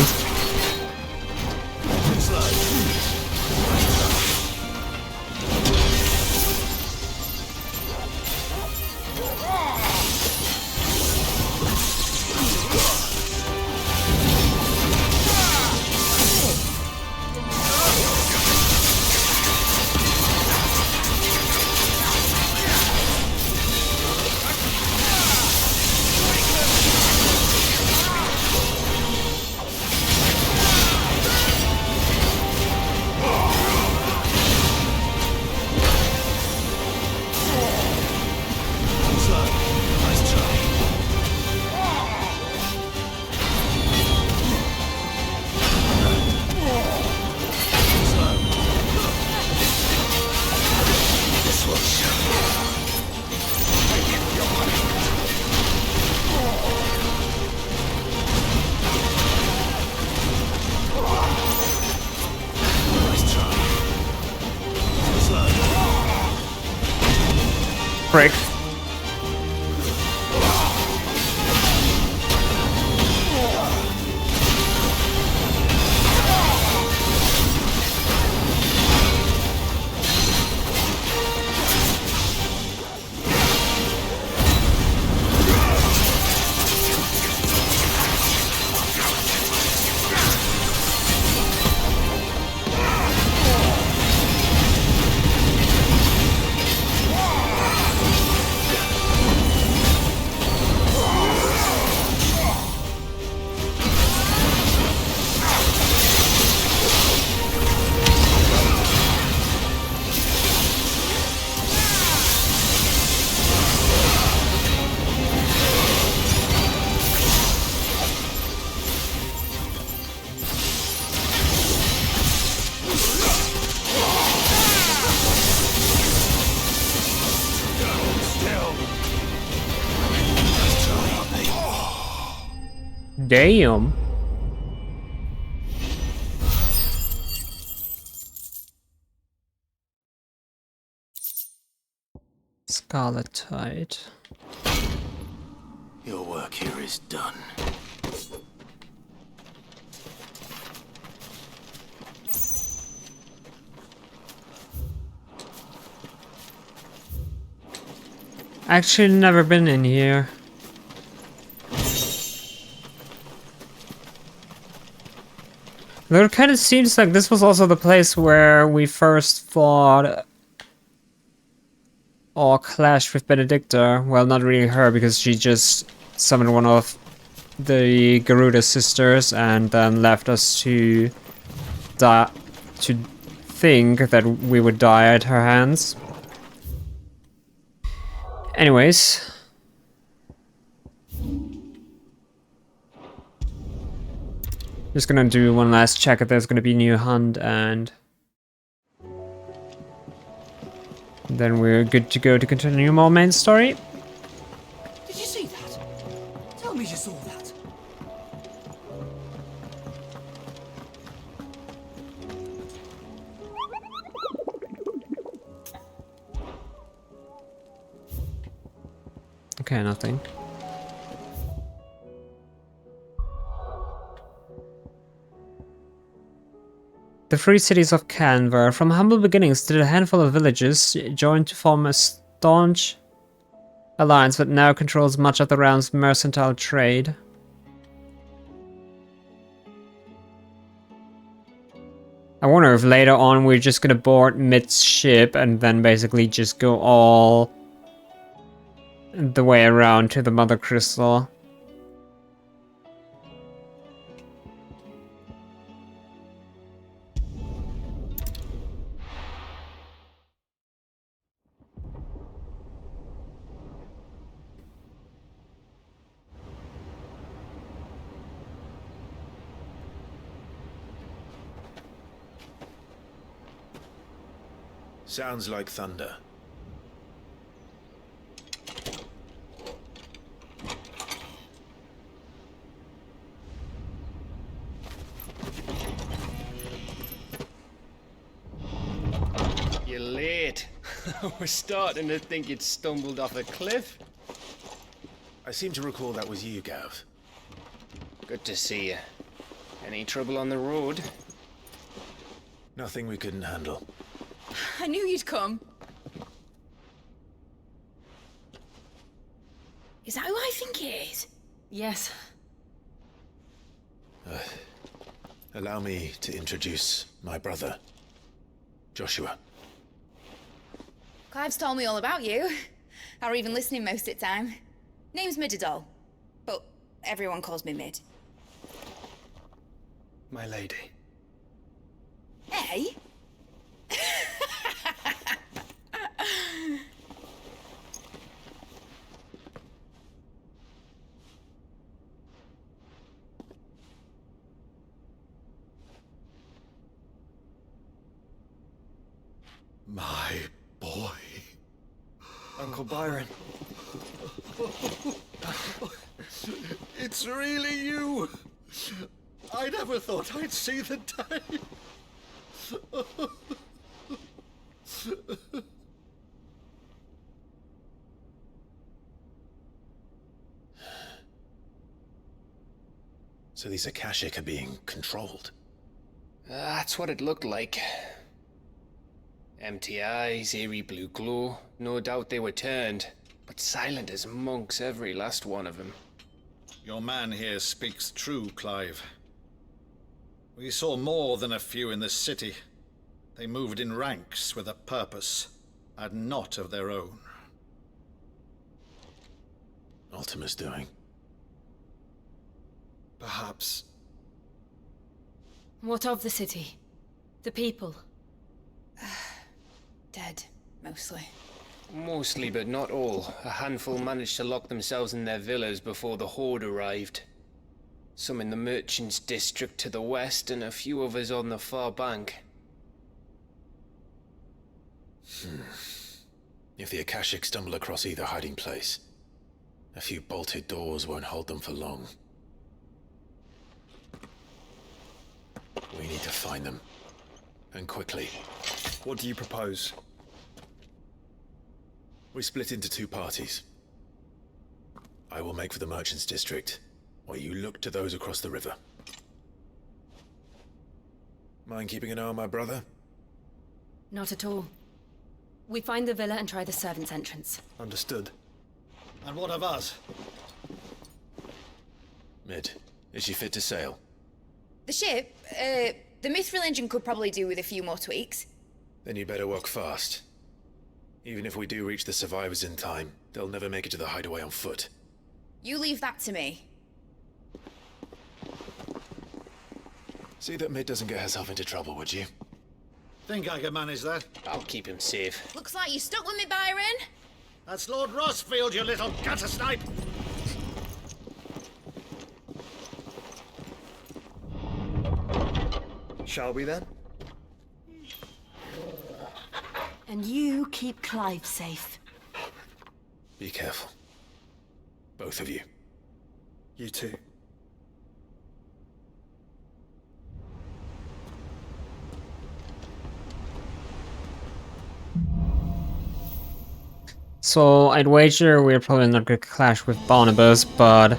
frick. Damn. Scarlet Tide. Your work here is done. Actually, never been in here. Though it kind of seems like this was also the place where we first fought or clashed with Benedicta. Well, not really her, because she just summoned one of the Garuda sisters and then left us to die, to think that we would die at her hands. Anyways. Just gonna do one last check if there's gonna be a new hunt, and then we're good to go to continue more main story. Did you see that? Tell me you saw that. Okay, nothing. The free cities of Canver, from humble beginnings did a handful of villages, joined to form a staunch alliance that now controls much of the realm's mercantile trade. I wonder if later on we're just gonna board mid-ship and then basically just go all the way around to the mothercrystal. Sounds like thunder. You're late. We're starting to think you'd stumbled off a cliff. I seem to recall that was you, Gav. Good to see you. Any trouble on the road? Nothing we couldn't handle. I knew you'd come. Is that who I think it is? Yes. Allow me to introduce my brother, Joshua. Clive's told me all about you. Or even listening most of the time. Name's Midadol, but everyone calls me Mid. My lady. Hey? My boy. Uncle Byron. It's really you! I never thought I'd see the day. Oh, 'Cause So these Akashic are being controlled? That's what it looked like. Empty eyes, eerie blue glow. No doubt they were turned, but silent as monks, every last one of them. Your man here speaks true, Clive. We saw more than a few in the city. They moved in ranks with a purpose, and not of their own. Ultima's doing. Perhaps. What of the city? The people? Dead, mostly. Mostly, but not all. A handful managed to lock themselves in their villas before the Horde arrived. Some in the Merchants' District to the west, and a few others on the far bank. If the Akashic stumble across either hiding place, a few bolted doors won't hold them for long. We need to find them. And quickly. What do you propose? We split into two parties. I will make for the Merchants' District, while you look to those across the river. Mind keeping an eye on my brother? Not at all. We find the villa and try the servants' entrance. Understood. And what of us? Mid, is she fit to sail? The ship, the Mithril engine could probably do with a few more tweaks. Then you better work fast. Even if we do reach the survivors in time, they'll never make it to the hideaway on foot. You leave that to me. See that Mid doesn't get herself into trouble, would you? Think I can manage that? I'll keep him safe. Looks like you stuck with me, Byron. That's Lord Rossfield, you little gutter snipe! Shall we then? And you keep Clive safe. Be careful. Both of you. You too. So I'd wager we're probably not going to clash with Barnabas, but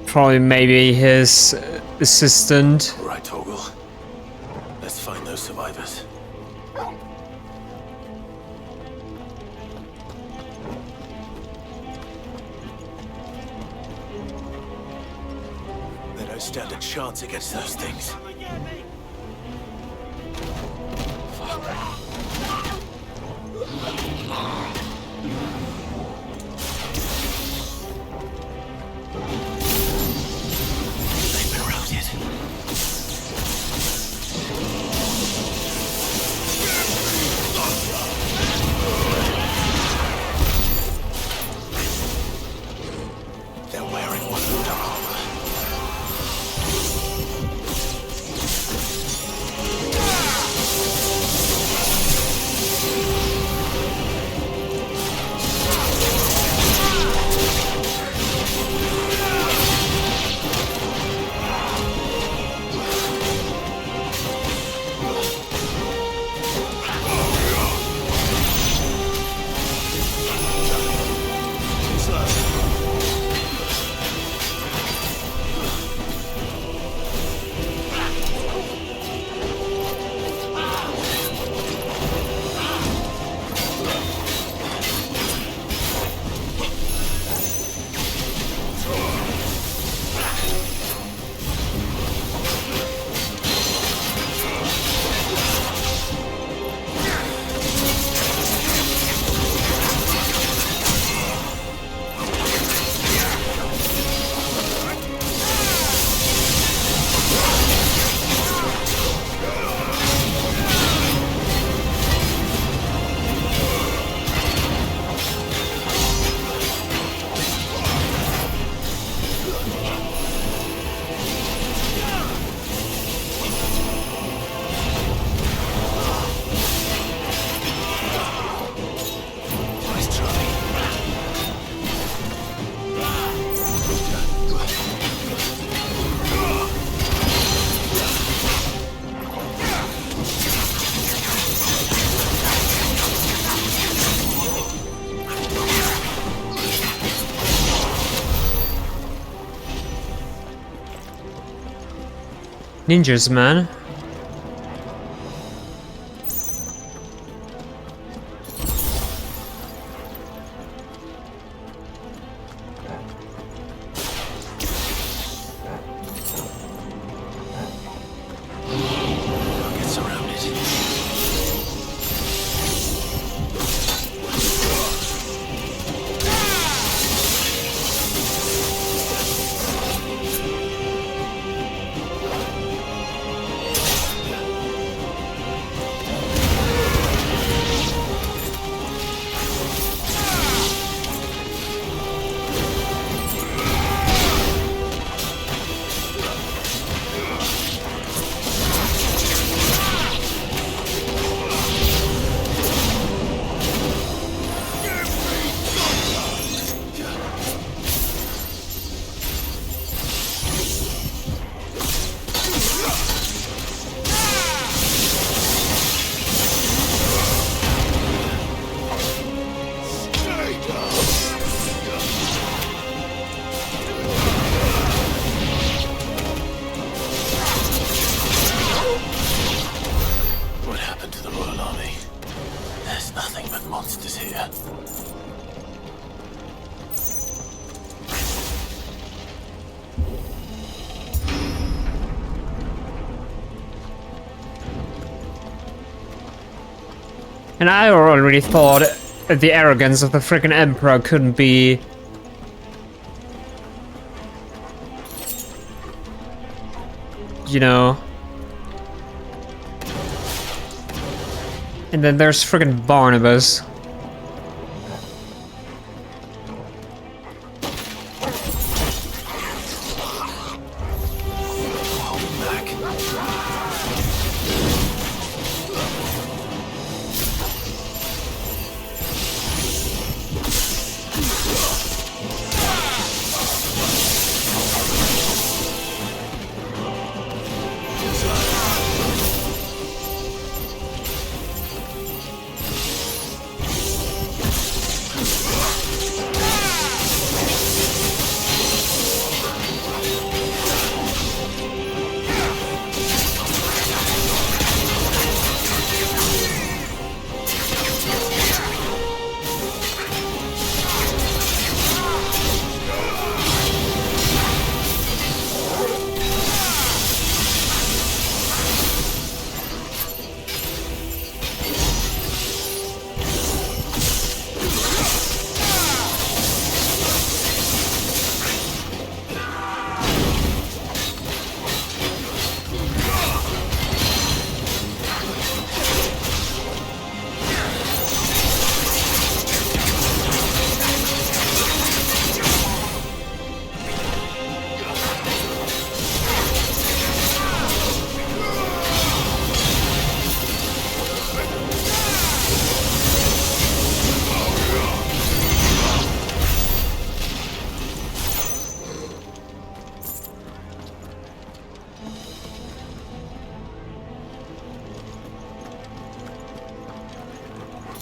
probably maybe his assistant. All right, Torgal. Let's find those survivors. They don't stand a chance against those things. They've been routed. They're wearing wonder armor. Ninjas, man. monsters here. And I already thought the arrogance of the freaking Emperor couldn't be... you know... And then there's freaking Barnabas.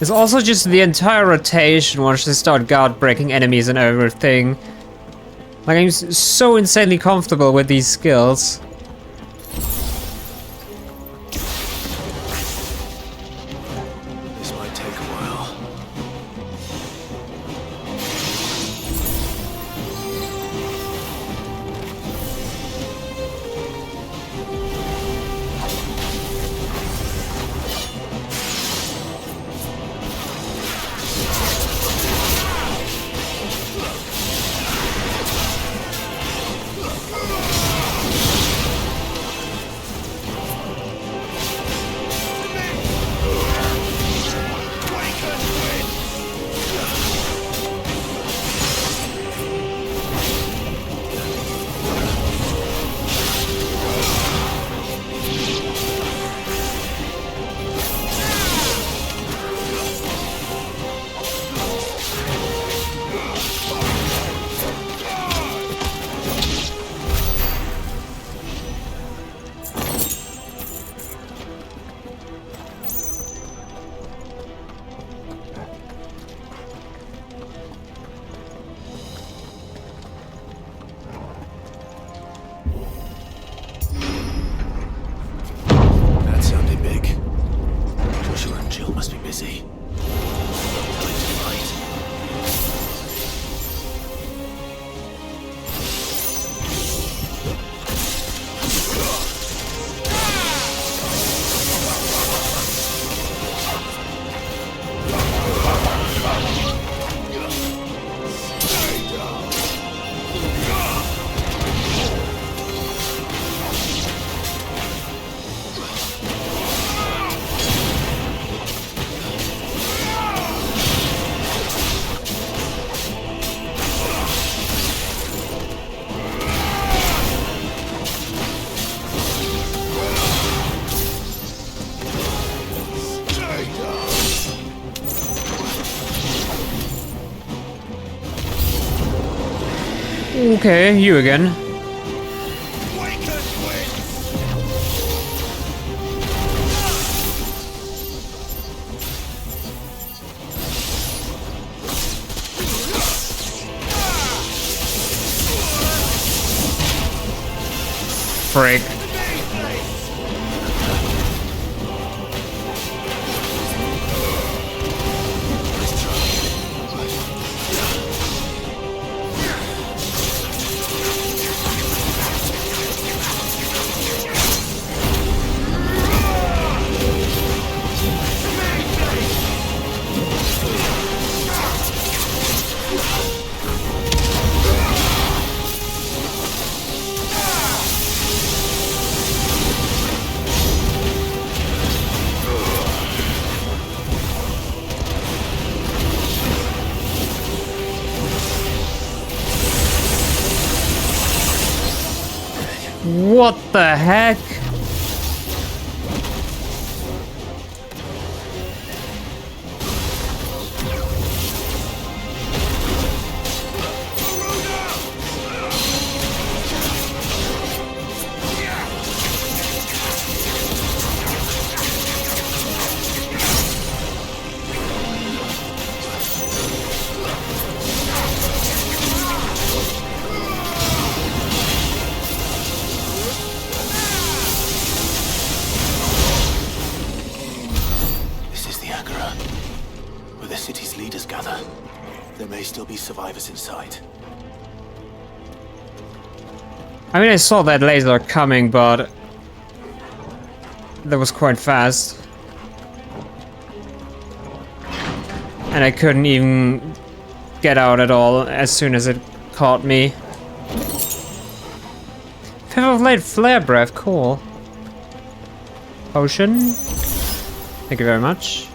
It's also just the entire rotation once they start guard-breaking enemies and everything. Like, I'm so insanely comfortable with these skills. This might take a while. Okay, you again. Frick. What the heck? Survivors inside. I mean, I saw that laser coming, but that was quite fast. And I couldn't even get out at all as soon as it caught me. Pivot Blade Flare Breath, cool. Potion. Thank you very much.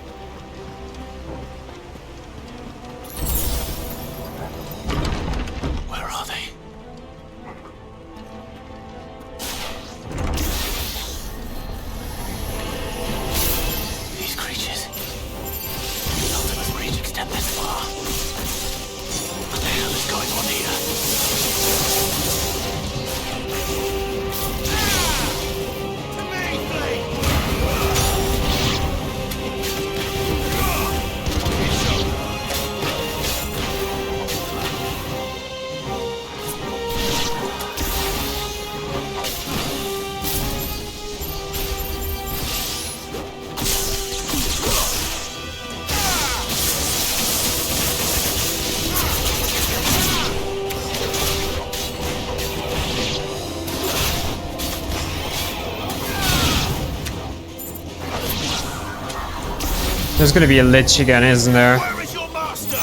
There's gonna be a lich again, isn't there? Where is your master?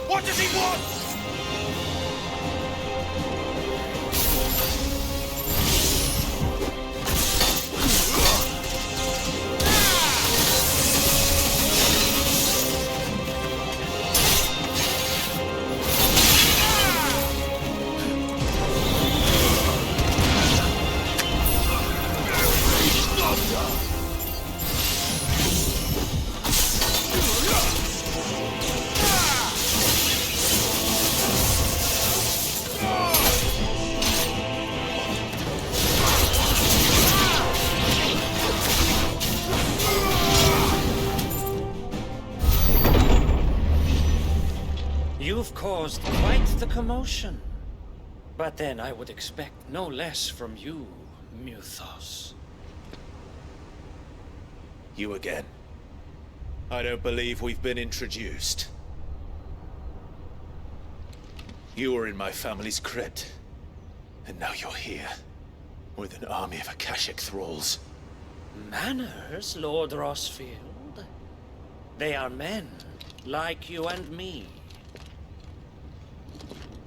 What does he want? You've caused quite the commotion. But then I would expect no less from you, Muthos. You again. I don't believe we've been introduced. You were in my family's crypt. And now you're here. With an army of Akashic thralls. Manners, Lord Rosfield? They are men, like you and me.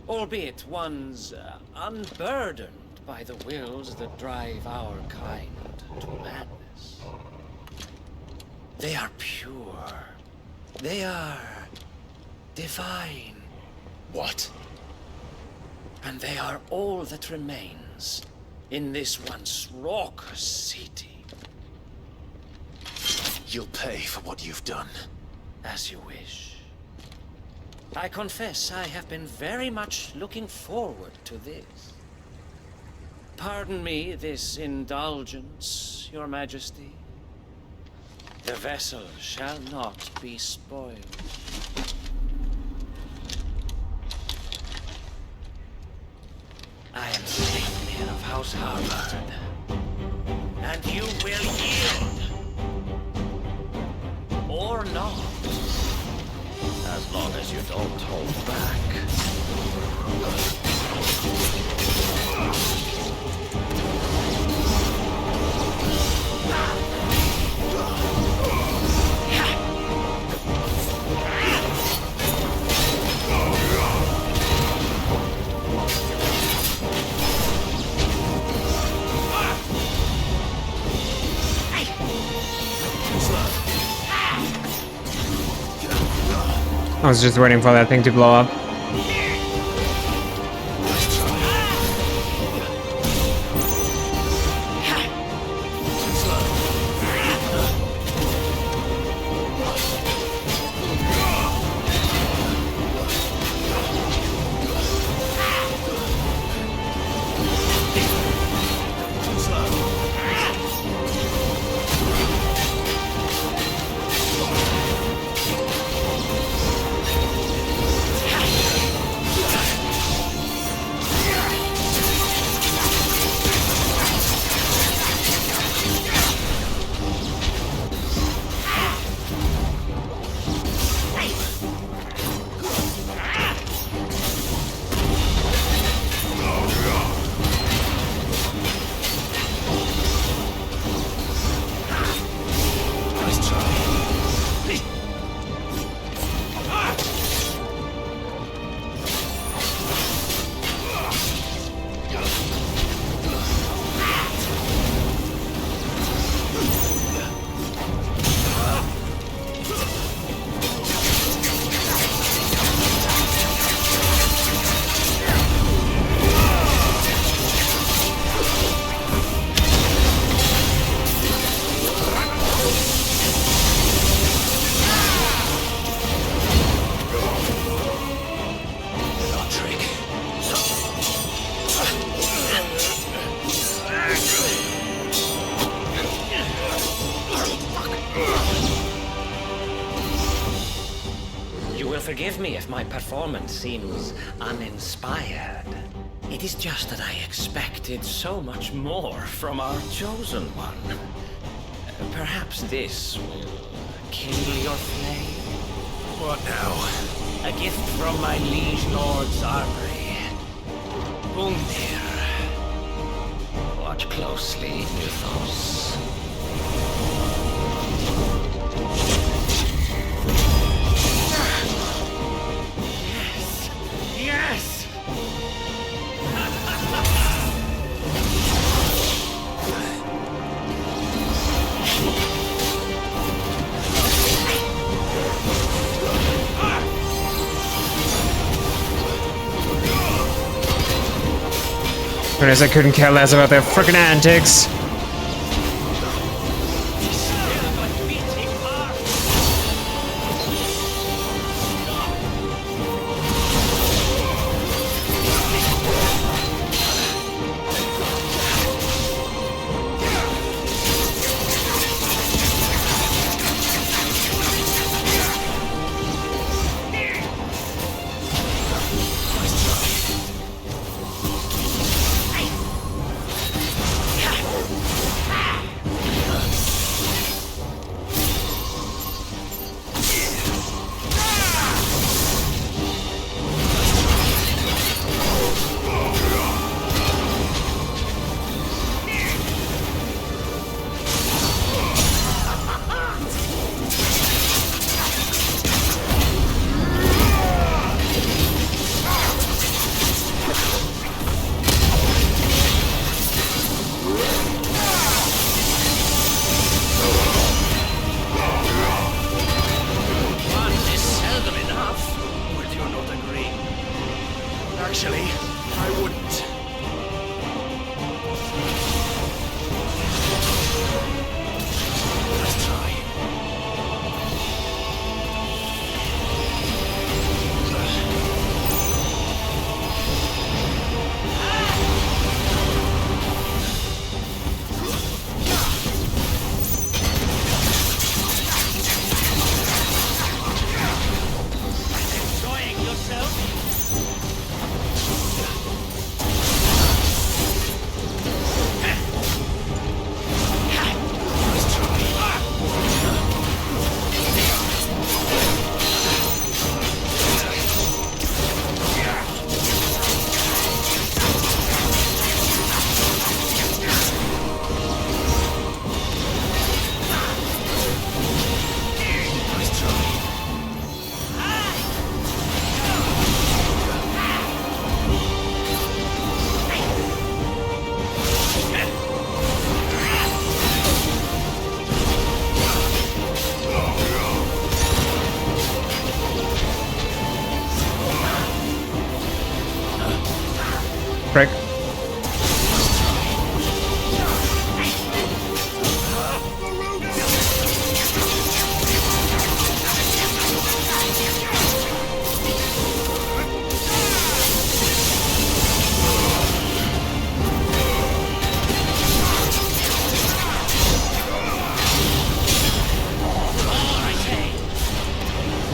Albeit ones unburdened by the wills that drive our kind to madness. They are pure. They are divine. What? And they are all that remains in this once raucous city. You'll pay for what you've done. As you wish. I confess I have been very much looking forward to this. Pardon me this indulgence, Your Majesty. The vessel shall not be spoiled. I am Sigmund of House Harvard, and you will yield. Or not. As long as you don't hold back. I was just waiting for that thing to blow up. Forgive me if my performance seems uninspired. It is just that I expected so much more from our chosen one. Perhaps this will kindle your flame. What now? A gift from my liege lord's armory. Gungnir. Watch closely, Mythos. Yes! Whereas I couldn't care less about their frickin' antics.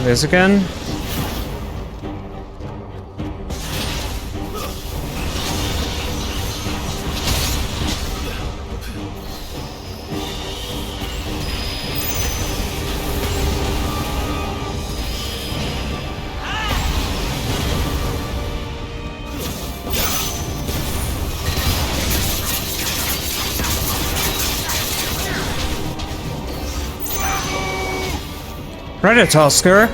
this again. Right, Oscar.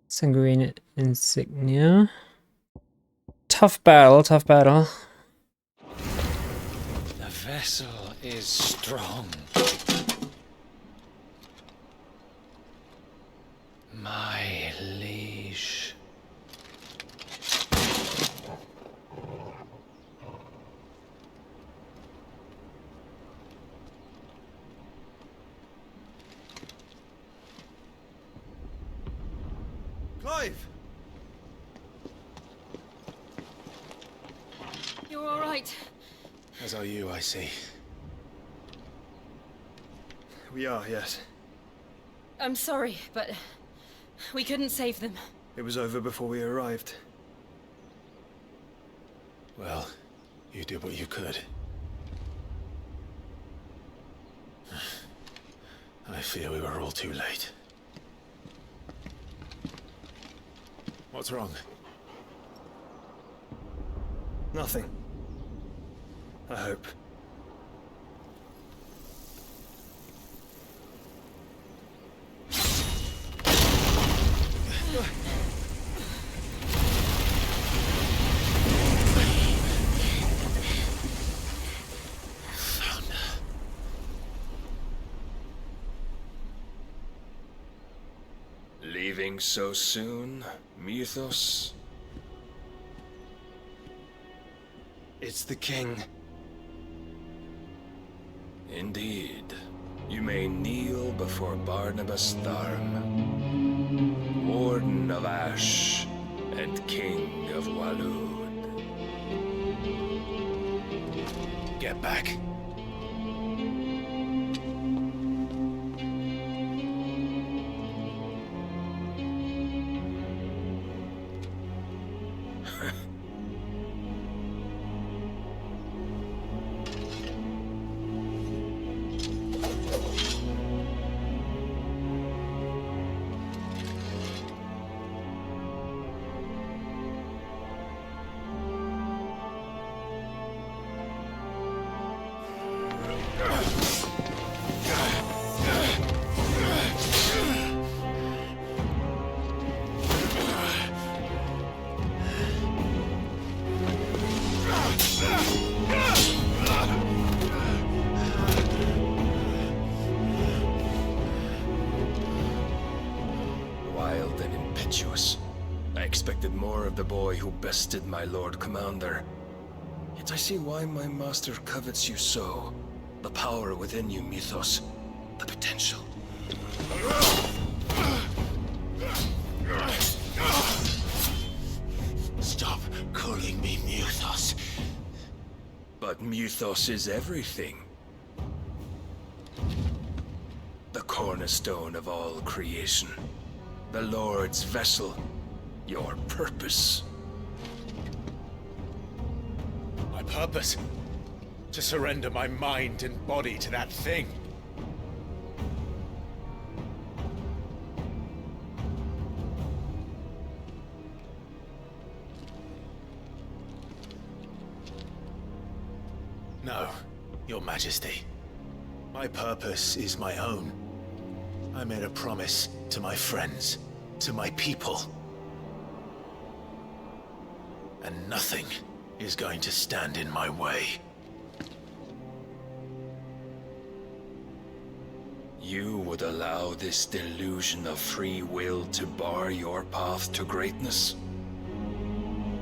Sanguine insignia. Tough battle, tough battle. The vessel is strong. My liege. Clive! You're all right. As are you, I see. We are, yes. I'm sorry, but we couldn't save them. It was over before we arrived. Well, you did what you could. I fear we were all too late. What's wrong? Nothing. I hope. Leaving so soon, Mythos? It's the king. Indeed. You may kneel before Barnabas Tharm, Warden of Ash and King of Waloed. Get back. Wild and impetuous. I expected more of the boy who bested my Lord Commander. Yet I see why my master covets you so. The power within you, Mythos. The potential. Stop calling me Mythos. But Mythos is everything. The cornerstone of all creation. The Lord's vessel. Your purpose. My purpose? To surrender my mind and body to that thing. No, Your Majesty. My purpose is my own. I made a promise to my friends, to my people. And nothing is going to stand in my way. You would allow this delusion of free will to bar your path to greatness?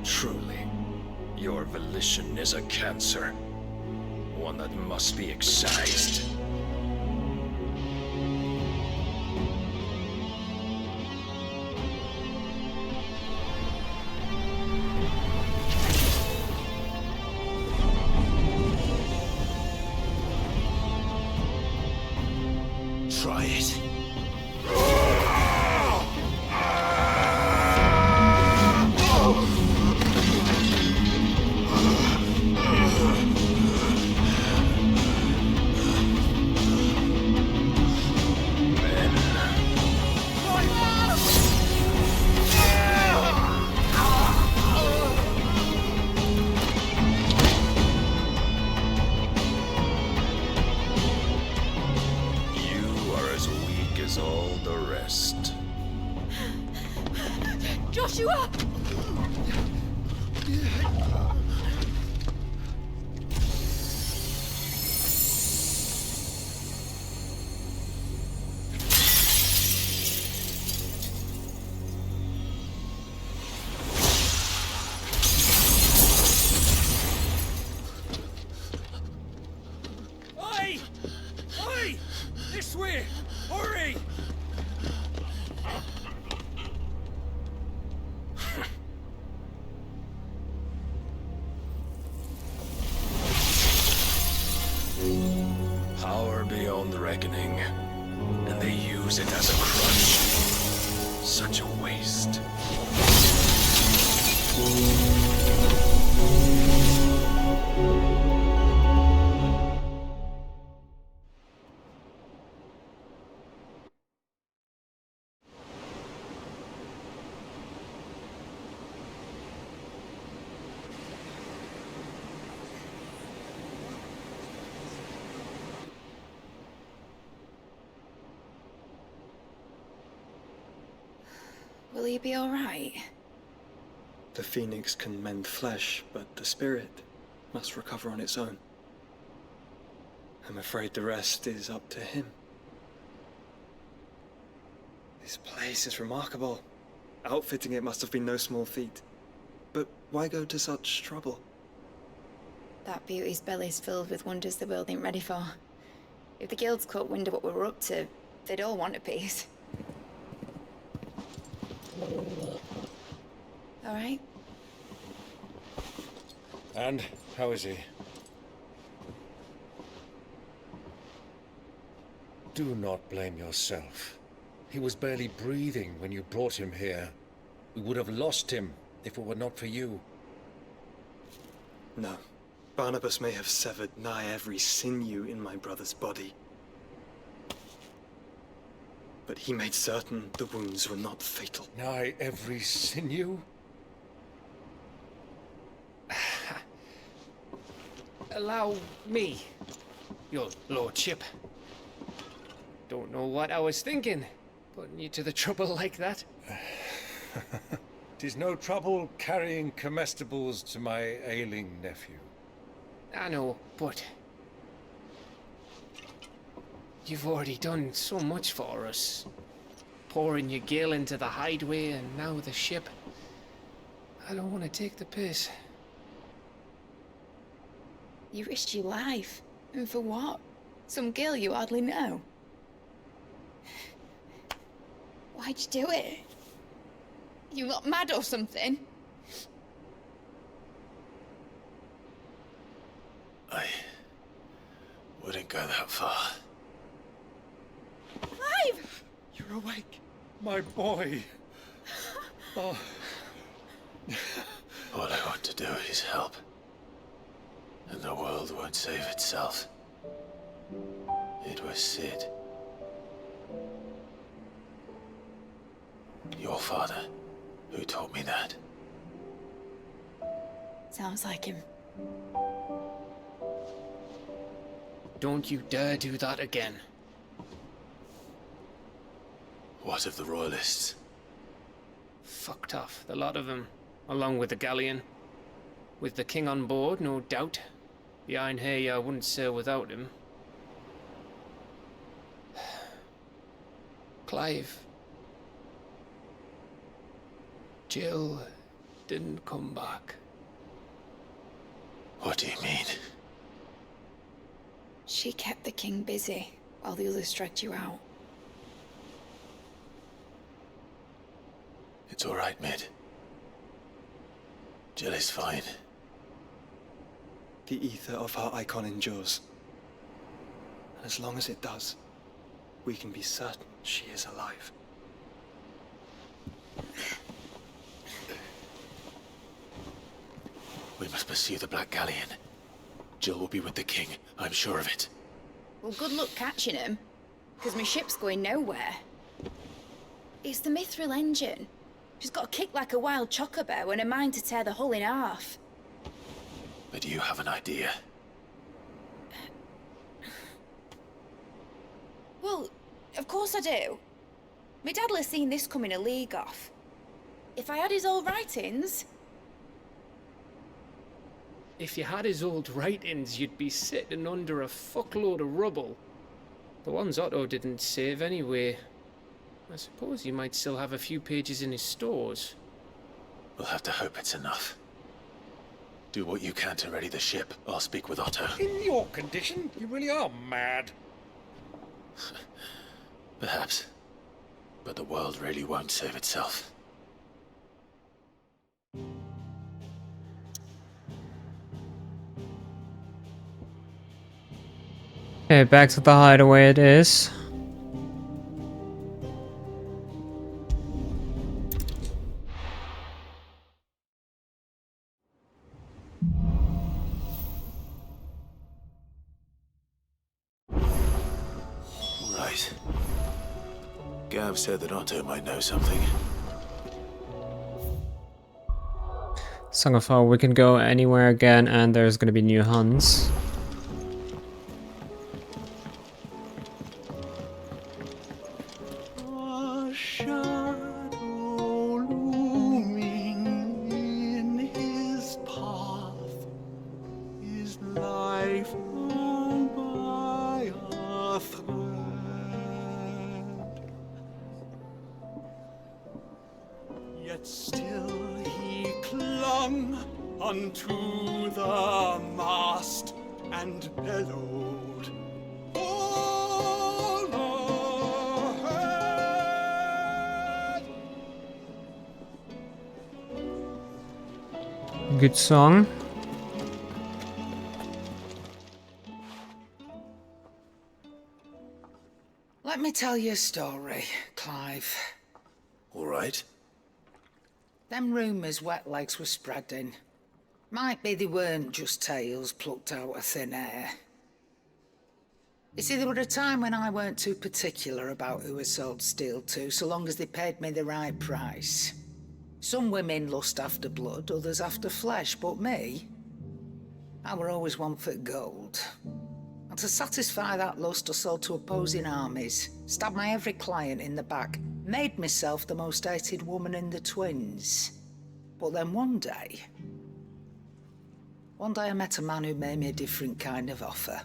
Truly, Your volition is a cancer. One that must be excised. Try it. You are as weak as all the rest. Joshua! Oi! Oi! This way! Hurry! Power beyond reckoning, and they use it as a crutch. Such a waste. Will you be alright? The Phoenix can mend flesh, but the spirit must recover on its own. I'm afraid the rest is up to him. This place is remarkable. Outfitting it must have been no small feat. But why go to such trouble? That beauty's belly's filled with wonders the world ain't ready for. If the guilds caught wind of what we were up to, they'd all want a piece. Alright? And how is he? Do not blame yourself. He was barely breathing when you brought him here. We would have lost him if it were not for you. No. Barnabas may have severed nigh every sinew in my brother's body. But he made certain the wounds were not fatal. Nigh every sinew? Allow me, your lordship. Don't know what I was thinking, putting you to the trouble like that. 'Tis no trouble carrying comestibles to my ailing nephew. I know, but you've already done so much for us. Pouring your gil into the hideaway and now the ship. I don't want to take the piss. You risked your life. And for what? Some girl you hardly know. Why'd you do it? You got mad or something? I wouldn't go that far. Clive! You're awake, my boy. Oh. All I want to do is help. And the world won't save itself. It was Sid. Your father, who taught me that. Sounds like him. Don't you dare do that again. What of the Royalists? Fucked off, the lot of them, along with the galleon. With the king on board, no doubt. The Iron Hair I wouldn't sail without him. Clive. Jill didn't come back. What do you mean? She kept the king busy while the others dragged you out. It's all right, Mid. Jill is fine. The ether of her icon endures. And as long as it does, we can be certain she is alive. We must pursue the Black Galleon. Jill will be with the king, I'm sure of it. Well, good luck catching him, because my ship's going nowhere. It's the Mithril engine. She's got a kick like a wild chocobo and a mind to tear the hull in half. But you have an idea. Well, of course I do. My dad'll have seen this coming a league off. If I had his old writings... If you had his old writings, you'd be sitting under a fuckload of rubble. The ones Otto didn't save anyway. I suppose you might still have a few pages in his stores. We'll have to hope it's enough. Do what you can to ready the ship. I'll speak with Otto. In your condition, you really are mad. Perhaps. But the world really won't save itself. Okay, back to the hideaway it is. Right. Gav said that Otto might know something. Song of Hope, we can go anywhere again, and there's gonna be new Huns. Yet still he clung unto the mast and bellowed, "All ahead!" Good song. Let me tell you a story, Clive. All right. Them rumours Wetlegs were spreading. Might be they weren't just tales plucked out of thin air. You see, there were a time when I weren't too particular about who I sold steel to, so long as they paid me the right price. Some women lust after blood, others after flesh, but me, I were always one for gold. And to satisfy that lust, I sold to opposing armies, stabbed my every client in the back, made myself the most hated woman in the twins. But then one day I met a man who made me a different kind of offer.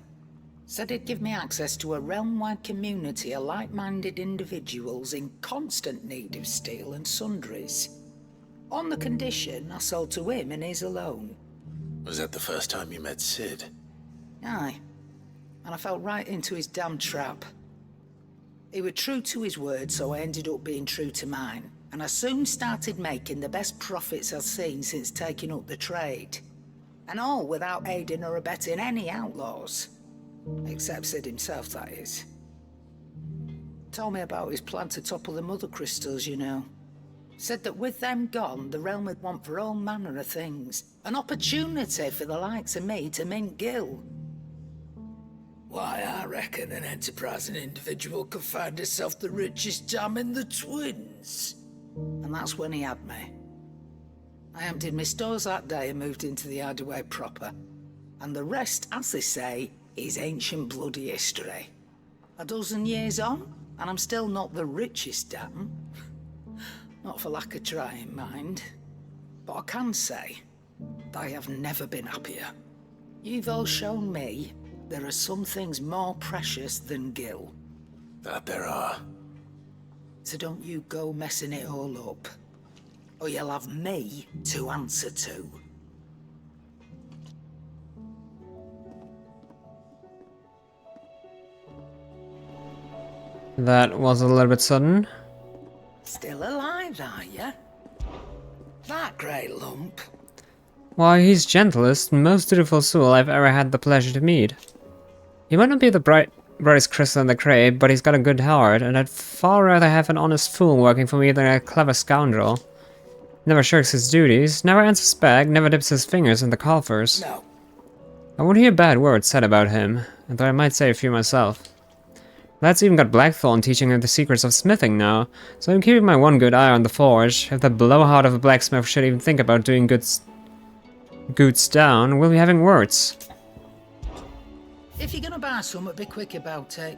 Said he'd give me access to a realm-wide community of like-minded individuals in constant need of steel and sundries. On the condition I sold to him and his alone. Was that the first time you met Sid? Aye. And I fell right into his damn trap. He was true to his word, so I ended up being true to mine. And I soon started making the best profits I've seen since taking up the trade. And all without aiding or abetting any outlaws. Except Sid himself, that is. Told me about his plan to topple the mothercrystals, you know. Said that with them gone, the realm would want for all manner of things. An opportunity for the likes of me to mint gil. Why, I reckon an enterprising individual could find himself the richest dam in the twins. And that's when he had me. I emptied my stores that day and moved into the hideaway proper. And the rest, as they say, is ancient bloody history. A dozen years on, and I'm still not the richest dam. Not for lack of trying, mind. But I can say, I have never been happier. You've all shown me there are some things more precious than gil. That there are. So don't you go messing it all up, or you'll have me to answer to. That was a little bit sudden. Still alive, are ya? That great lump. Why, he's gentlest, most dutiful soul I've ever had the pleasure to meet. He might not be the brightest crystal in the crate, but he's got a good heart, and I'd far rather have an honest fool working for me than a clever scoundrel. Never shirks his duties, never answers back, never dips his fingers in the coffers. No. I won't hear bad words said about him, though I might say a few myself. Lad's even got Blackthorn teaching him the secrets of smithing now, so I'm keeping my one good eye on the forge. If the blowhard of a blacksmith should even think about doing goods down, we'll be having words. If you're gonna buy some, be quick about it.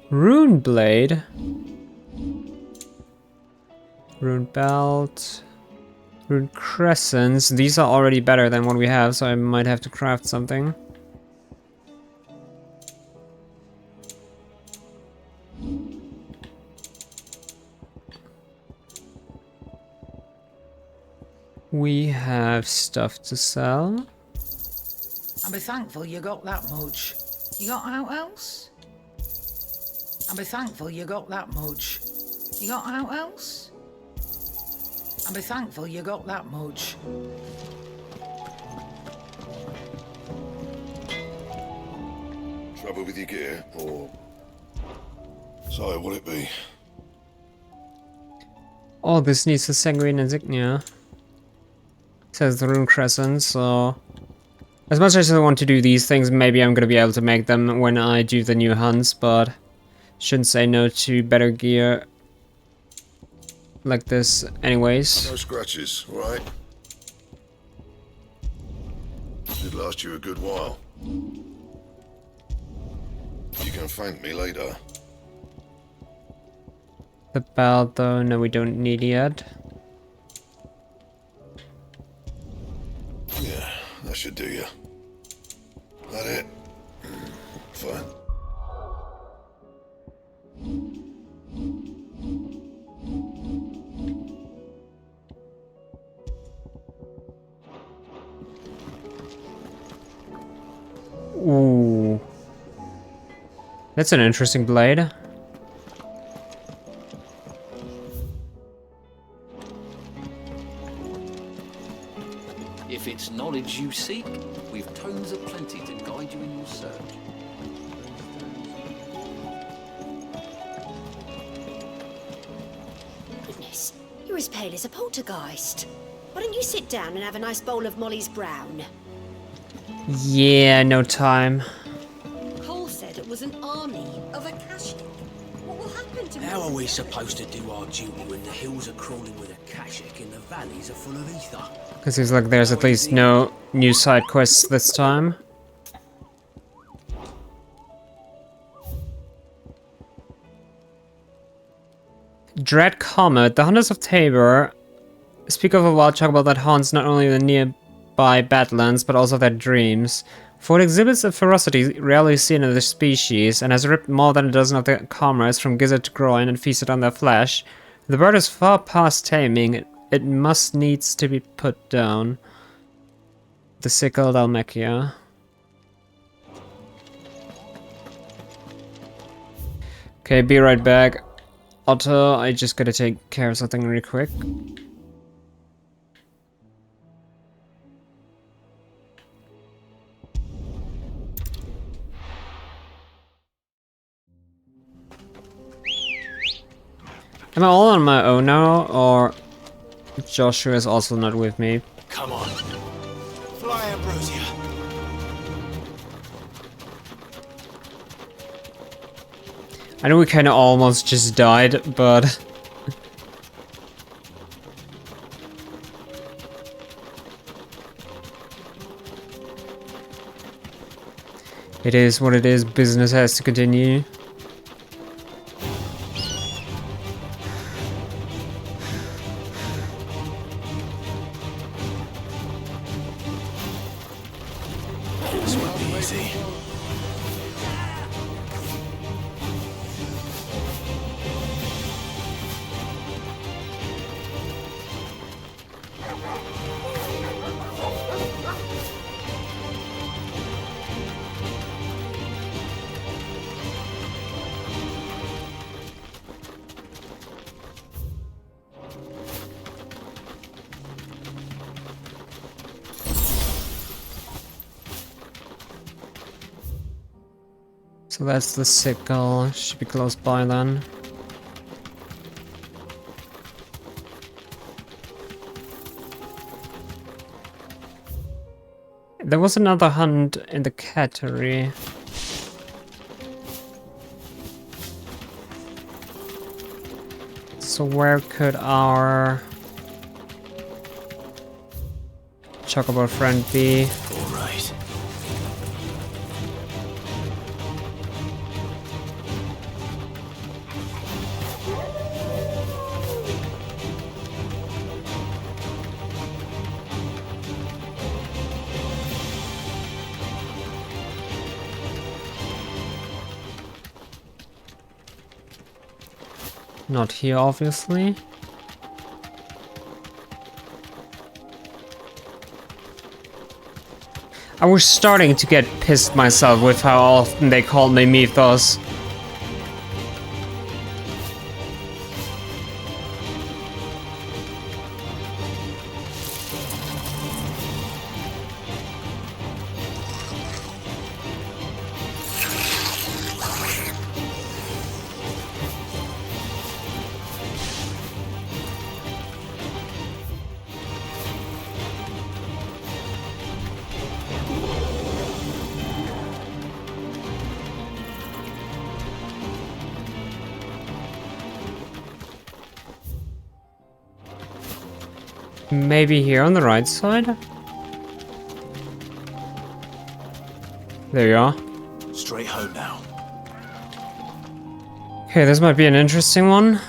Rune blade. Rune belt. Rune crescents. These are already better than what we have, so I might have to craft something. We have stuff to sell. And be thankful you got that much. You got out else? And be thankful you got that much. You got out else? And be thankful you got that much. Trouble with your gear, or... So, what'll it be? Oh, this needs a sanguine insignia. Says the rune crescent, so... As much as I want to do these things, maybe I'm gonna be able to make them when I do the new hunts, but... Shouldn't say no to better gear like this anyways. No scratches, right? Should last you a good while. You can thank me later. The belt though, no we don't need yet. Yeah, that should do you. That it? Fine. Ooh. That's an interesting blade. If it's knowledge you seek, we've tomes aplenty to guide you in your search. Goodness, you're as pale as a poltergeist. Why don't you sit down and have a nice bowl of Molly's brown? Yeah, no time. Cole said it was an army of Akashic. What will happen to How are we supposed to do our duty when the hills are crawling with Akashic and the valleys are full of ether? Because seems like there's at least no new side quests this time. Dread Comet. The Hunters of Tabor speak of a wild chocobo that haunts not only the nearby Badlands, but also their dreams. For it exhibits a ferocity rarely seen in the species, and has ripped more than a dozen of their comrades from gizzard to groin and feasted on their flesh. The bird is far past taming. It must needs to be put down. The Sickled Almechia. Okay, be right back. Otto, I just gotta take care of something really quick. Am I all on my own now, or Joshua is also not with me? Come on. Fly, Ambrosia. I know we kinda almost just died, but... It is what it is, business has to continue. This won't be easy. So that's the sickle. Should be close by then. There was another hunt in the cattery. So where could our chocobo friend be? All right. Not here, obviously. I was starting to get pissed myself with how often they called me Mythos. Maybe here on the right side? There you are. Straight home now. Okay, this might be an interesting one.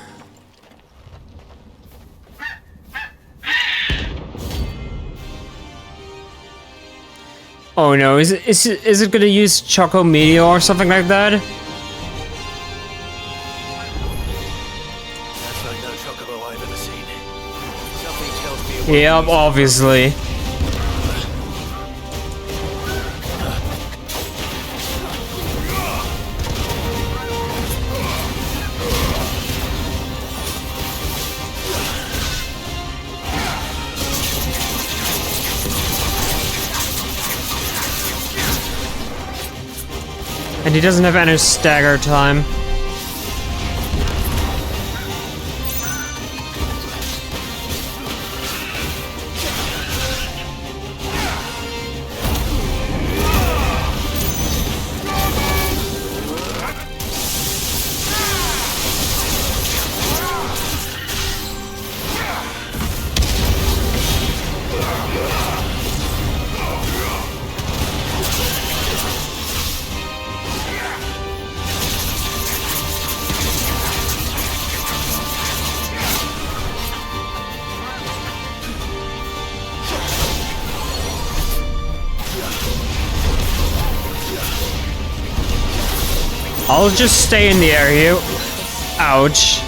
Oh no, is it gonna use Choco Meteor or something like that? That's like no chocobo I've ever seen. Something tells me. Yep, obviously. And he doesn't have any stagger time. I'll just stay in the air here. Ouch.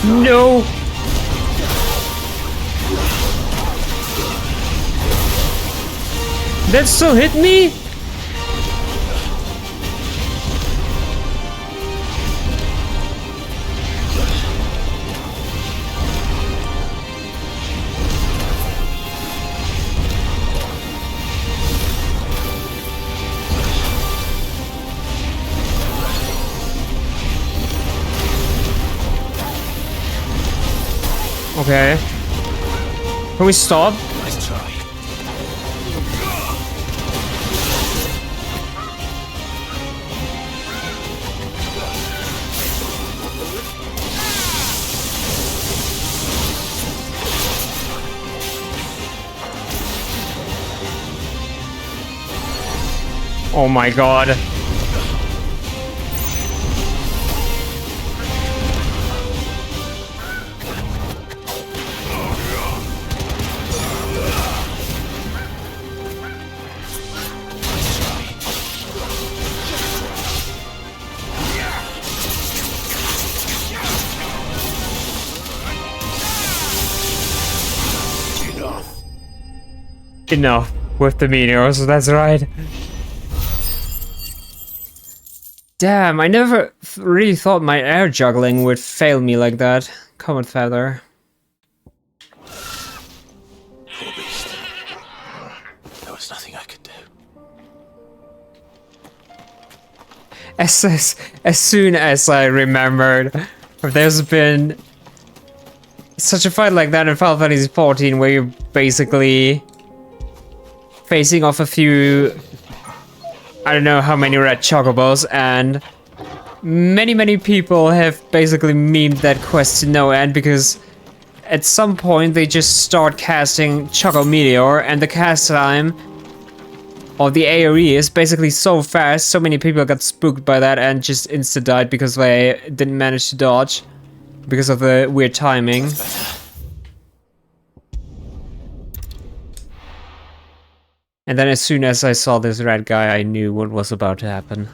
No! That still hit me? Okay. Can we stop? Nice try. Oh my god. enough with the meteors, that's right. Damn, I never really thought my air juggling would fail me like that. Comet feather. Poor beast. There was nothing I could do. As soon as I remembered, there's been such a fight like that in Final Fantasy XIV where you're basically facing off a few, I don't know how many red chocobos, and many people have basically memed that quest to no end because at some point they just start casting Choco Meteor and the cast time or the AoE is basically so fast, so many people got spooked by that and just insta-died because they didn't manage to dodge because of the weird timing. And then as soon as I saw this red guy, I knew what was about to happen.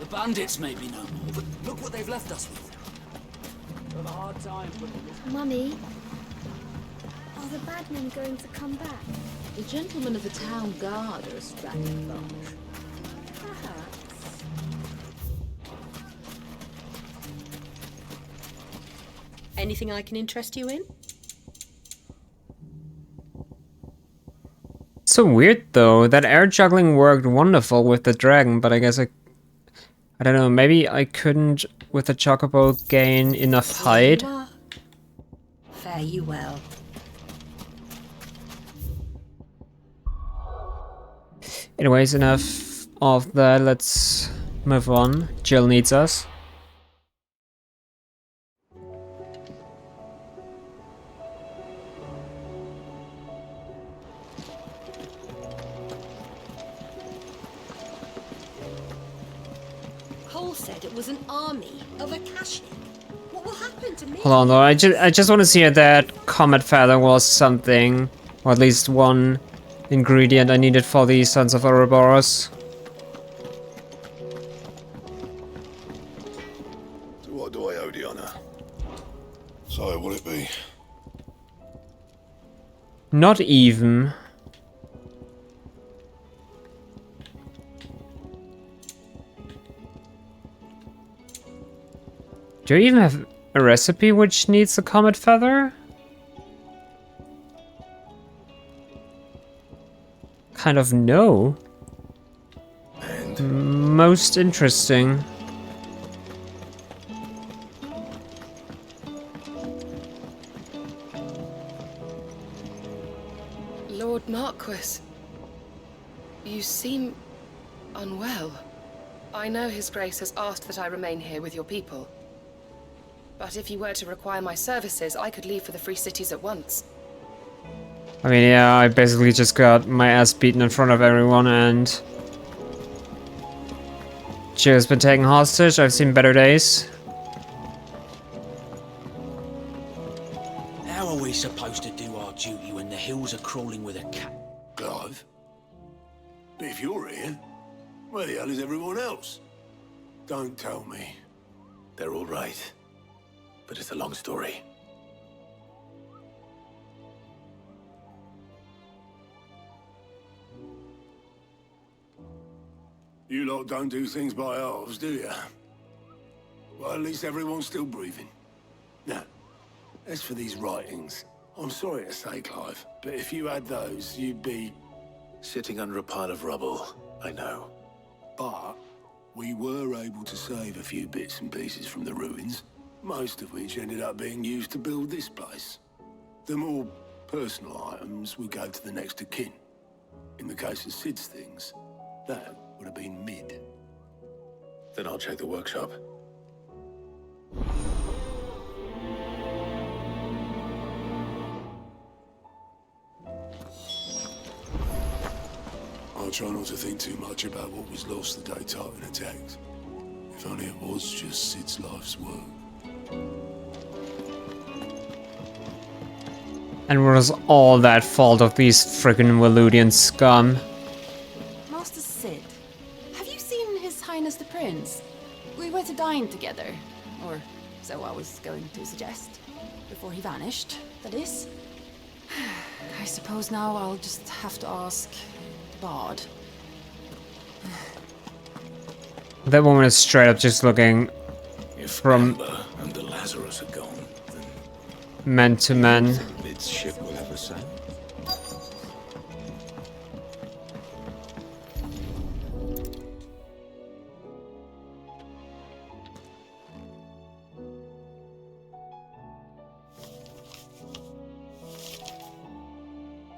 The bandits may be no more, but look what they've left us with. We'll have a hard time putting this... Mummy, are the bad men going to come back? The gentlemen of the town guard are a strapping bunch. Perhaps. Anything I can interest you in? So weird though, that air juggling worked wonderful with the dragon, but I guess I don't know, maybe I couldn't with the chocobo gain enough height. Fare you well. Anyways, enough of that, let's move on. Jill needs us. Cole said it was an army of Akashic. What will happen to me? Hold on though, I just want to see if that comet feather was something, or at least one ingredient I needed for the Sons of Ouroboros. So what do I owe the honor? So will it be? Not even. Do you even have a recipe which needs a comet feather? Kind of no. Most interesting. Lord Marquis, you seem unwell. I know His Grace has asked that I remain here with your people. But if you were to require my services, I could leave for the Free Cities at once. I mean, yeah, I basically just got my ass beaten in front of everyone and Jill's been taken hostage. I've seen better days. How are we supposed to do our duty when the hills are crawling with a cat? Clive? But if you're here, where the hell is everyone else? Don't tell me. They're all right. But it's a long story. You lot don't do things by halves, do you? Well, at least everyone's still breathing. Now, as for these writings, I'm sorry to say, Clive, but if you had those, you'd be... Sitting under a pile of rubble, I know. But we were able to save a few bits and pieces from the ruins, most of which ended up being used to build this place. The more personal items would go to the next of kin. In the case of Sid's things, that would have been mid. Then I'll check the workshop. I'll try not to think too much about what was lost the day Tartan attacked. If only it was just Sid's life's work. And was all that fault of these friggin' Waludian scum? Master Sid, have you seen His Highness the Prince? We were to dine together, or so I was going to suggest. Before he vanished, that is. I suppose now I'll just have to ask Bard. That woman is straight up just looking from Amber and the Lazarus are gone, then man to man. Mid's ship will ever sail.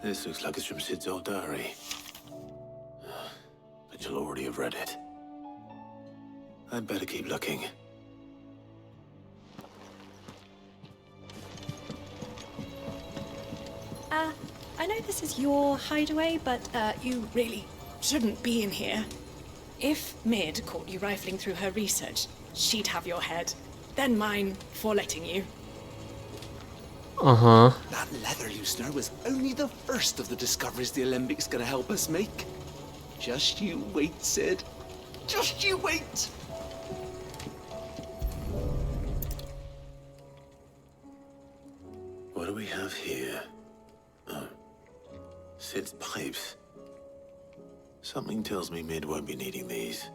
This looks like it's from Sid's old diary. But you'll already have read it. I'd better keep looking. I know this is your hideaway, but you really shouldn't be in here. If Mid caught you rifling through her research, she'd have your head. Then mine for letting you. Uh-huh. That leather loosener was only the first of the discoveries the Alembics gonna help us make. Just you wait, Sid. Just you wait! What do we have here? Oh. Sid's pipes. Something tells me Mid won't be needing these.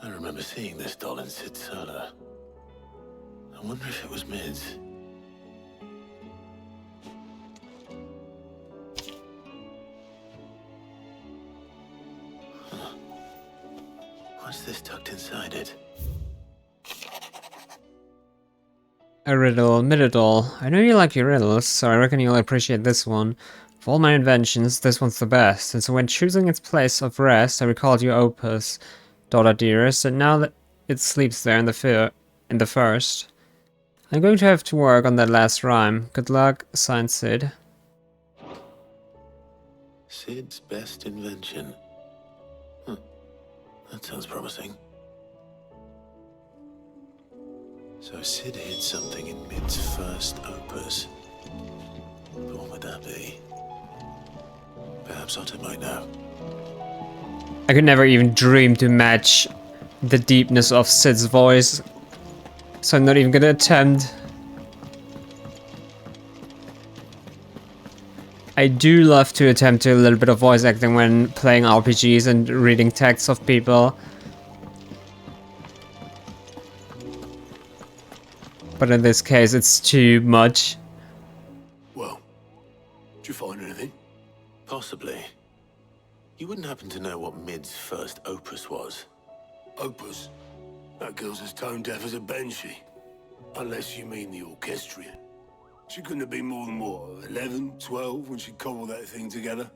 I remember seeing this doll in Sid's cellar. I wonder if it was Mid's. Huh. What's this tucked inside it? A riddle, Mididol. I know you like your riddles, so I reckon you'll appreciate this one. Of all my inventions, this one's the best, and so when choosing its place of rest, I recalled your opus, daughter dearest, and now that it sleeps there in the first. I'm going to have to work on that last rhyme. Good luck, signed Sid. Sid's best invention. Huh. That sounds promising. So Sid hid something in Mid's first opus. But what would that be? Perhaps Otter might know. I could never even dream to match the deepness of Sid's voice, so I'm not even gonna attempt. I do love to attempt to a little bit of voice acting when playing RPGs and reading texts of people. But in this case, it's too much. Well, did you find anything? Possibly. You wouldn't happen to know what Mid's first opus was? Opus? That girl's as tone deaf as a banshee. Unless you mean the orchestrion. She couldn't have been more than, what, 11, 12 when she cobbled that thing together?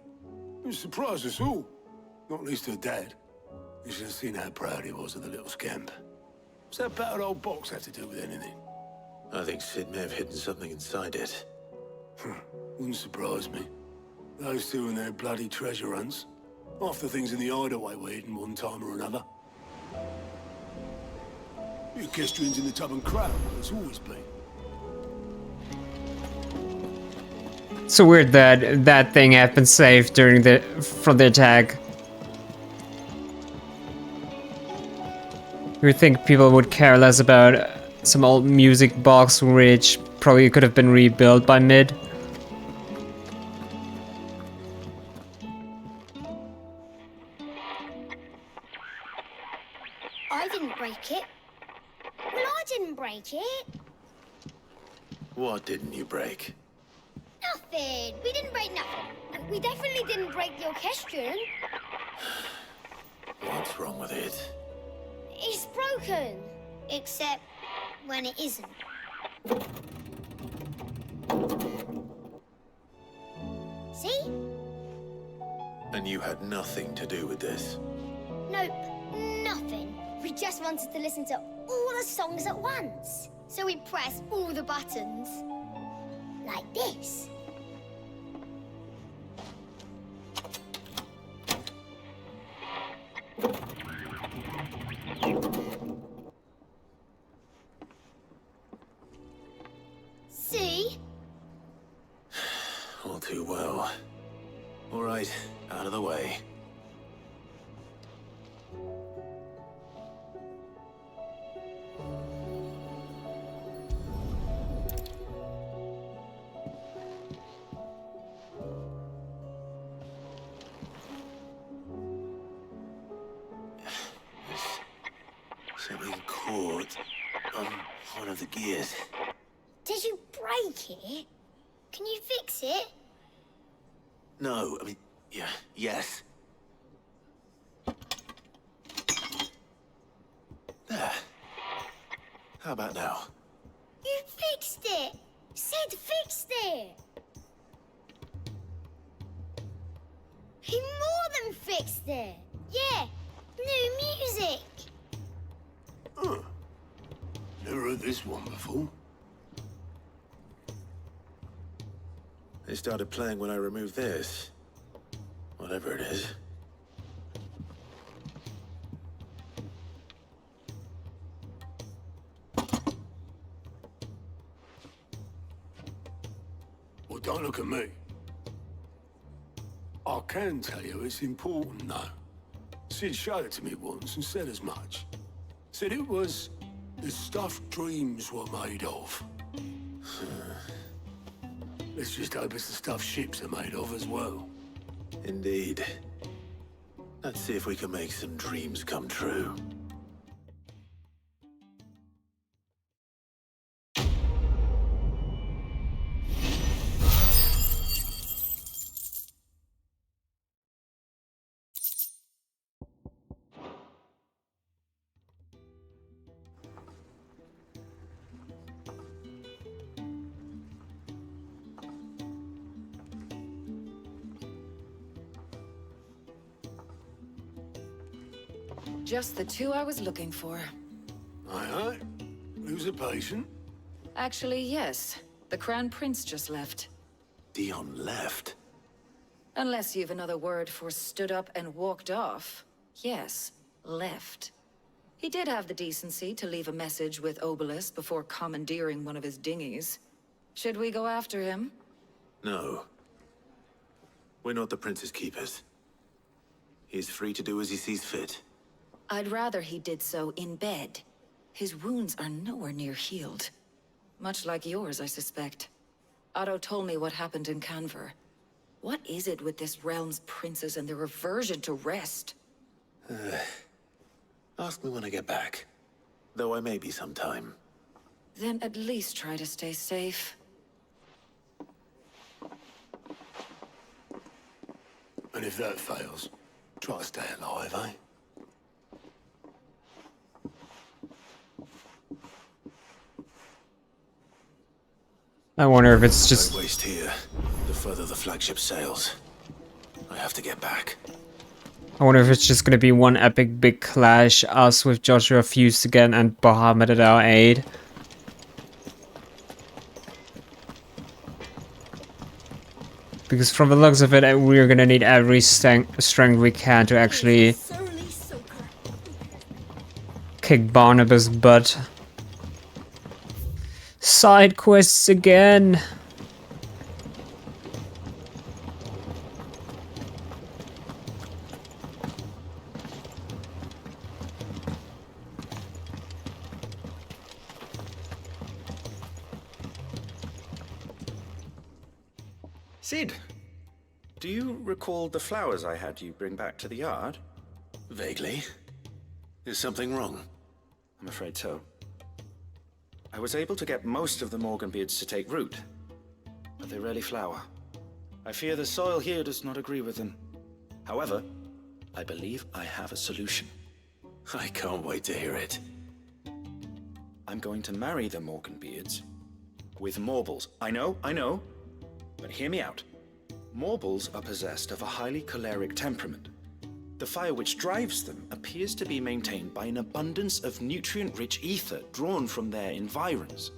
It surprised us all. Not least her dad. You should have seen how proud he was of the little scamp. What's that battered old box have to do with anything? I think Sid may have hidden something inside it. Wouldn't surprise me. Those two and their bloody treasure hunts. Half the things in the hideaway were hidden one time or another. The orchestrions in the tub and crown, it's always been. It's so weird that that thing had been saved from the attack. You would think people would care less about some old music box which probably could have been rebuilt by Mid. I didn't break it. Well, I didn't break it. What didn't you break? Nothing. We didn't break nothing. We definitely didn't break the orchestrion. What's wrong with it? It's broken. Except when it isn't. See? And you had nothing to do with this? Nope, nothing. We just wanted to listen to all the songs at once. So we pressed all the buttons. Like this. See? All too well. All right, out of the way. Something caught on one of the gears. Did you break it? Can you fix it? No, I mean, yeah, yes. There. How about now? You fixed it! Sid fixed it! He more than fixed it! Yeah, new music! Huh. Never heard this one before. They started playing when I removed this. Whatever it is. Well, don't look at me. I can tell you it's important, though. Sid showed it to me once and said as much. Said it was the stuff dreams were made of. Let's just hope it's the stuff ships are made of as well. Indeed. Let's see if we can make some dreams come true. Just the two I was looking for. Aye, aye. Who's a patient? Actually, yes. The Crown Prince just left. Dion left? Unless you've another word for stood up and walked off. Yes, left. He did have the decency to leave a message with Obelisk before commandeering one of his dinghies. Should we go after him? No. We're not the Prince's keepers. He's free to do as he sees fit. I'd rather he did so in bed. His wounds are nowhere near healed. Much like yours, I suspect. Otto told me what happened in Canver. What is it with this realm's princes and their aversion to rest? Ask me when I get back. Though I may be sometime. Then at least try to stay safe. And if that fails, try to stay alive, eh? I wonder if it's just... I waste here, the further the flagship sails. I have to get back. I wonder if it's just gonna be one epic big clash, us with Joshua fused again and Bahamut at our aid. Because from the looks of it, we're gonna need every strength we can to actually kick Barnabas' butt. Side quests again. Sid, do you recall the flowers I had you bring back to the yard? Vaguely. Is something wrong? I'm afraid so. I was able to get most of the Morganbeards to take root, but they rarely flower. I fear the soil here does not agree with them. However, I believe I have a solution. I can't wait to hear it. I'm going to marry the Morganbeards with Morbles. I know, but hear me out. Morbles are possessed of a highly choleric temperament. The fire which drives them appears to be maintained by an abundance of nutrient-rich ether drawn from their environs.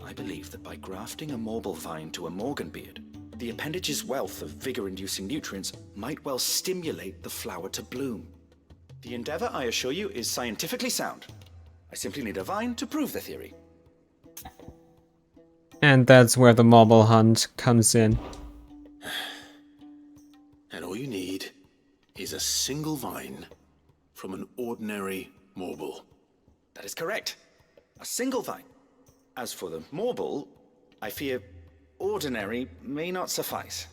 I believe that by grafting a Morble vine to a Morganbeard, the appendage's wealth of vigor-inducing nutrients might well stimulate the flower to bloom. The endeavor, I assure you, is scientifically sound. I simply need a vine to prove the theory. And that's where the marble hunt comes in. And all you need is a single vine from an ordinary marble. That is correct. A single vine. As for the marble, I fear ordinary may not suffice.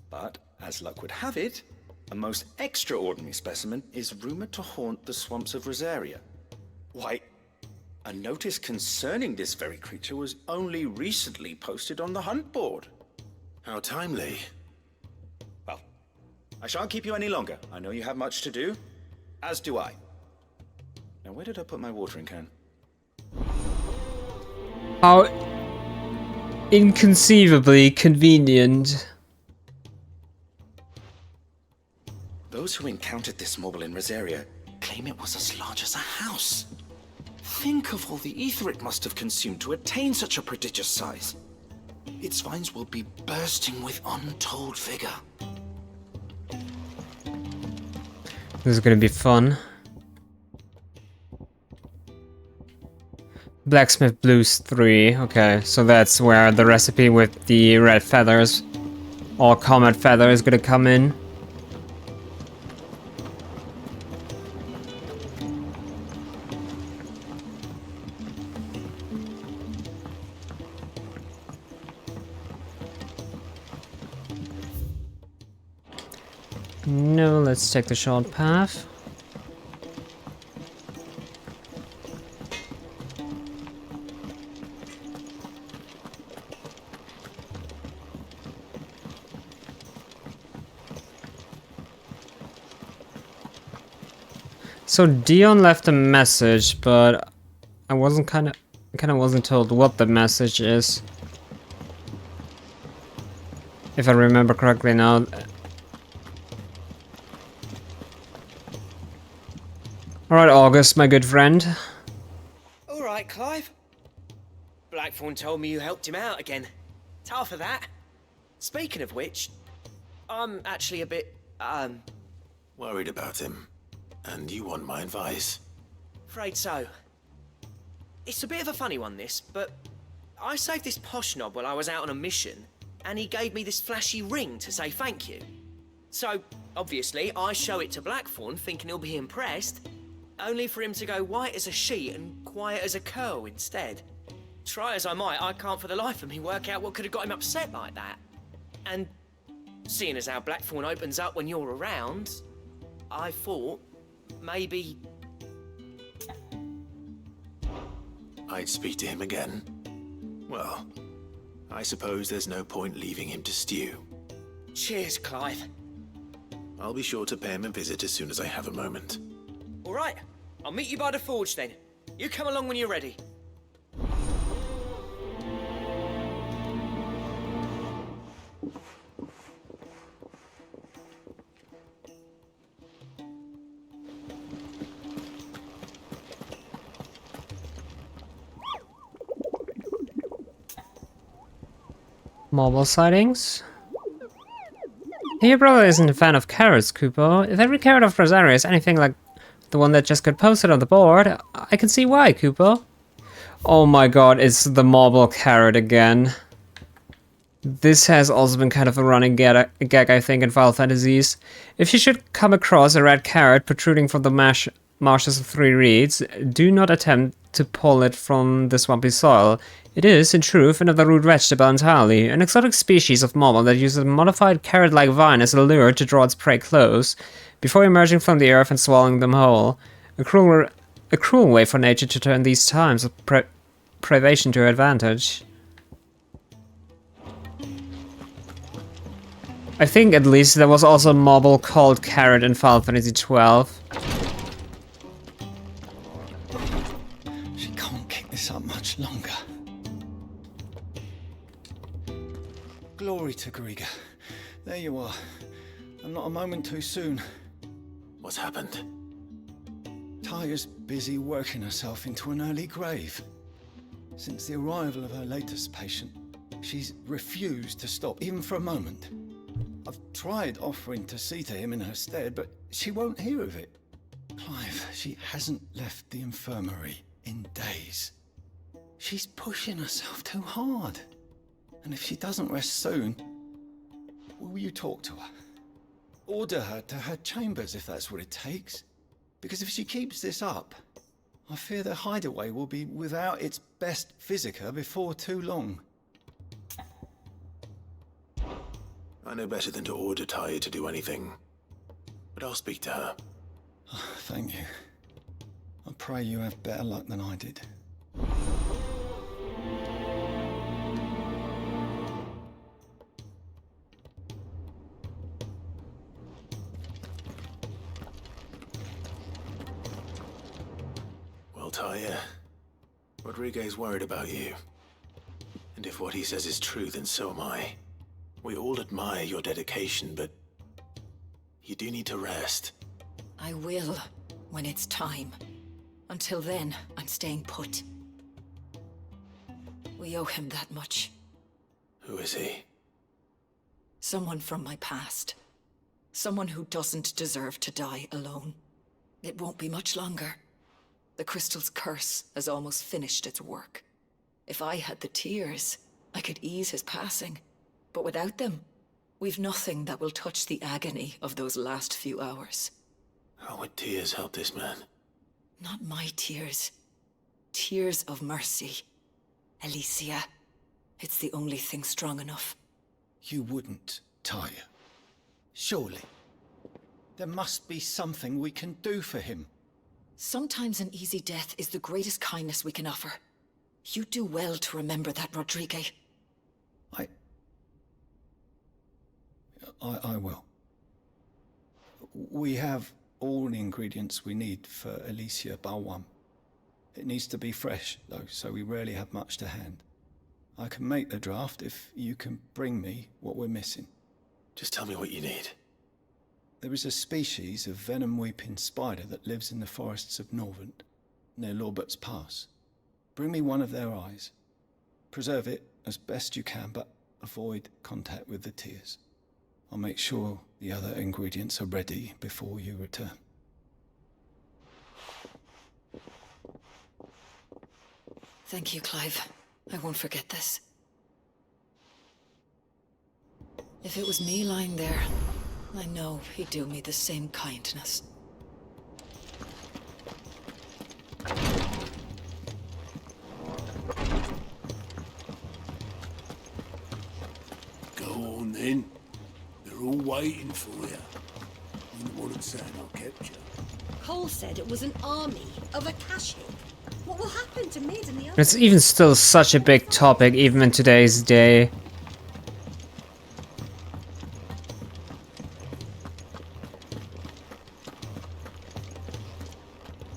But, as luck would have it, a most extraordinary specimen is rumored to haunt the swamps of Rosaria. Why, a notice concerning this very creature was only recently posted on the hunt board. How timely. Well, I shan't keep you any longer. I know you have much to do, as do I. Now, where did I put my watering can? How inconceivably convenient. Those who encountered this marble in Rosaria claim it was as large as a house. Think of all the ether it must have consumed to attain such a prodigious size. Its vines will be bursting with untold vigor. This is gonna be fun. Blacksmith Blues 3. Okay, so that's where the recipe with the red feathers, or comet feather, is gonna come in. No, let's take the short path. So Dion left a message, but I wasn't kind of wasn't told what the message is. If I remember correctly now. Alright, August, my good friend. Alright, Clive. Blackthorn told me you helped him out again. Tough for that. Speaking of which, I'm actually a bit, Worried about him. And you want my advice? afraid so. It's a bit of a funny one, this, but I saved this posh knob while I was out on a mission, and he gave me this flashy ring to say thank you. So, obviously, I show it to Blackthorn, thinking he'll be impressed, only for him to go white as a sheet and quiet as a curl instead. Try as I might, I can't for the life of me work out what could have got him upset like that. And seeing as how Blackthorn opens up when you're around, I thought maybe I'd speak to him again. Well, I suppose there's no point leaving him to stew. Cheers, Clive. I'll be sure to pay him a visit as soon as I have a moment. All right, I'll meet you by the forge then. You come along when you're ready. Mobile sightings. He probably isn't a fan of carrots, Kupo. If every carrot of Rosaria is anything like the one that just got posted on the board, I can see why, Kupo. Oh my god, it's the marble carrot again. This has also been kind of a running gag, I think, in Final Fantasies. If you should come across a red carrot protruding from the marshes of Three Reeds, do not attempt to pull it from the swampy soil. It is, in truth, another root vegetable entirely, an exotic species of marble that uses a modified carrot-like vine as a lure to draw its prey close, before emerging from the earth and swallowing them whole. A cruel way for nature to turn these times of privation to her advantage. I think, at least, there was also a marble called carrot in Final Fantasy XII. She can't keep this up much longer. Glory to Griga. There you are. And not a moment too soon. What's happened? Tyre's busy working herself into an early grave. Since the arrival of her latest patient, she's refused to stop, even for a moment. I've tried offering to see to him in her stead, but she won't hear of it. Clive, she hasn't left the infirmary in days. She's pushing herself too hard. And if she doesn't rest soon, will you talk to her? order her to her chambers if that's what it takes. Because if she keeps this up, I fear the hideaway will be without its best physica before too long. I know better than to order Taya to do anything, but I'll speak to her. Thank you. I pray you have better luck than I did. Well, Taya, Rodriguez worried about you. And if what he says is true, then so am I. We all admire your dedication, but you do need to rest. I will, when it's time. Until then, I'm staying put. We owe him that much. Who is he? Someone from my past. Someone who doesn't deserve to die alone. It won't be much longer. The crystal's curse has almost finished its work. If I had the tears, I could ease his passing. But without them, we've nothing that will touch the agony of those last few hours. How would tears help this man? Not my tears. Tears of mercy. Alicia, it's the only thing strong enough. You wouldn't, Taya. Surely. There must be something we can do for him. Sometimes an easy death is the greatest kindness we can offer. You do well to remember that, Rodriguez. I will. We have all the ingredients we need for Alicia Balwam. It needs to be fresh, though, so we rarely have much to hand. I can make the draft if you can bring me what we're missing. Just tell me what you need. There is a species of venom-weeping spider that lives in the forests of Norvent, near Lorbert's Pass. Bring me one of their eyes. Preserve it as best you can, but avoid contact with the tears. I'll make sure the other ingredients are ready before you return. Thank you, Clive. I won't forget this. If it was me lying there, I know he'd do me the same kindness. Go on then. They're all waiting for you. You wouldn't say I'll capture. Cole said it was an army of Akashi. What will happen to Mid and the others? It's even still such a big topic, even in today's day.